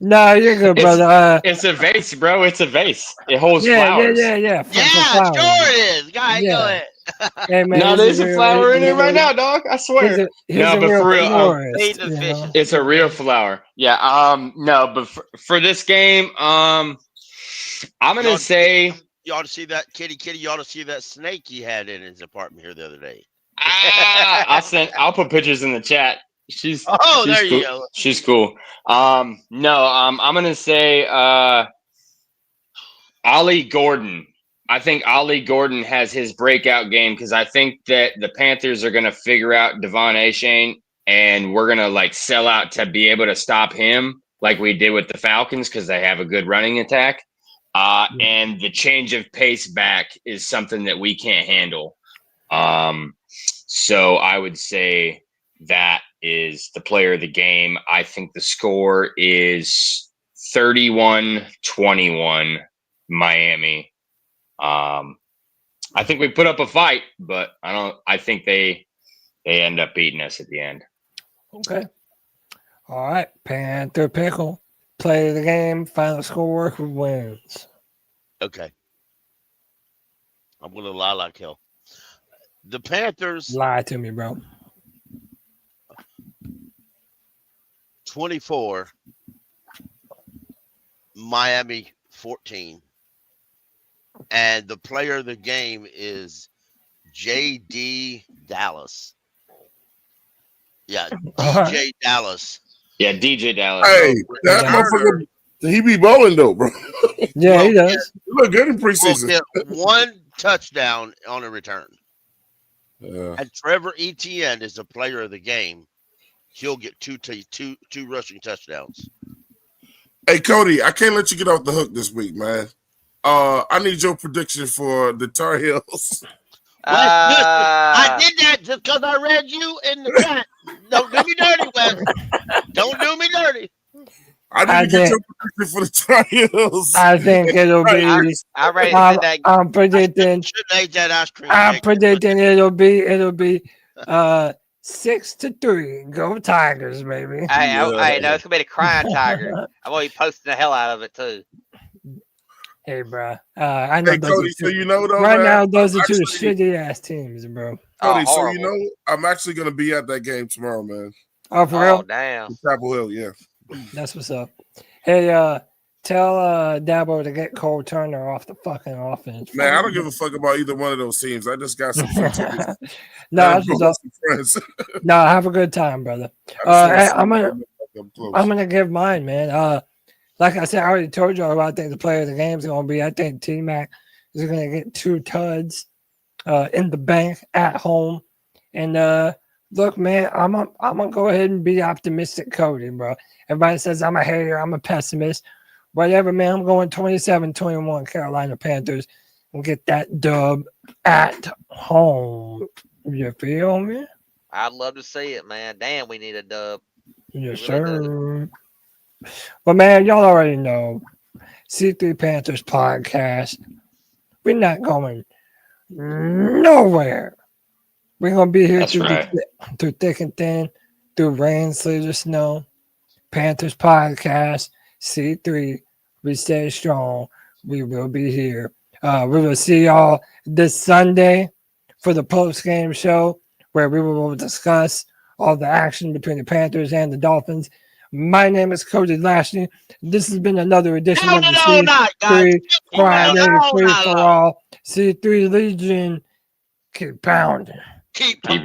No, you're good, brother. It's a vase, bro. It's a vase. It holds flowers. Yeah. Yeah, sure it is. Go ahead. Hey, man, no, there's a flower in it right now, dog. I swear. No, but for real, florist, it's a real flower. Yeah. No, but for this game, I'm gonna say you ought to see that Kitty. You ought to see that snake he had in his apartment here the other day. I'll put pictures in the chat. She's there cool. you go. She's cool. I'm gonna say Ollie Gordon. I think Ollie Gordon has his breakout game because I think that the Panthers are gonna figure out Devon Achane and we're gonna sell out to be able to stop him like we did with the Falcons because they have a good running attack. And the change of pace back is something that we can't handle. So I would say that is the player of the game. I think the score is 31-21 Miami. I think we put up a fight, but I think they end up beating us at the end. Okay. All right. Panther Pickle. Play of the game. Final score. Who wins? Okay. I'm going to lie like hell. The Panthers. Lie to me, bro. 24. Miami 14. And the player of the game is J.D. Dallas. Yeah, DJ Dallas. Yeah, DJ Dallas. Hey, that motherfucker, he be bowling though, bro. Yeah, he does. He look good in preseason. Get one touchdown on a return. Yeah. And Trevor Etienne is the player of the game. He'll get two rushing touchdowns. Hey, Cody, I can't let you get off the hook this week, man. I need your prediction for the Tar Heels I did that just because I read you in the chat. Don't do me dirty, Wes. Don't do me dirty. I didn't get your prediction for the Trials. I think it'll be. I ready to sit that. I'm predicting. Shouldn't ate that ice cream. I'm cake. predicting it'll be 6-3. Go Tigers, baby. Hey, no, it's gonna be the crying tiger. I'm gonna be posting the hell out of it too. Hey, bro. I know Hey, those Cody, are so two, you know though, right man, now those are I'm two actually- shitty ass teams, bro. Cody, so horrible. you know, I'm actually gonna be at that game tomorrow, man. Oh, for Oh real? damn. Chapel Hill, yeah. That's what's up. Hey, tell Dabo to get Cole Turner off the fucking offense. Man, I don't give a fuck about either one of those teams. I just got some free tickets. No, And that's I'm what's going up. with some friends. No, have a good time, brother. I I'm just gonna close. give mine, man. Like I said, I already told you who I think the player of the game is gonna be. I think T-Mac is gonna get 2 tuds in the bank at home. And look, man, I'm gonna go ahead and be optimistic, Cody, bro. Everybody says I'm a hater, I'm a pessimist. Whatever, man. I'm going 27-21 Carolina Panthers and get that dub at home. You feel me? I'd love to see it, man. Damn, we need a dub. Yes, We really do. sir. But man, y'all already know. C3 Panthers podcast. We're not going nowhere. We're gonna be here That's right. through thick and thin, through rain, sleet, or snow. Panthers podcast. C3. We stay strong. We will be here. We will see y'all this Sunday for the post-game show where we will discuss all the action between the Panthers and the Dolphins. My name is Cody Lashley. This has been another edition of the C3 Friday Free for All. C3 Legion. Keep pounding. Keep Keep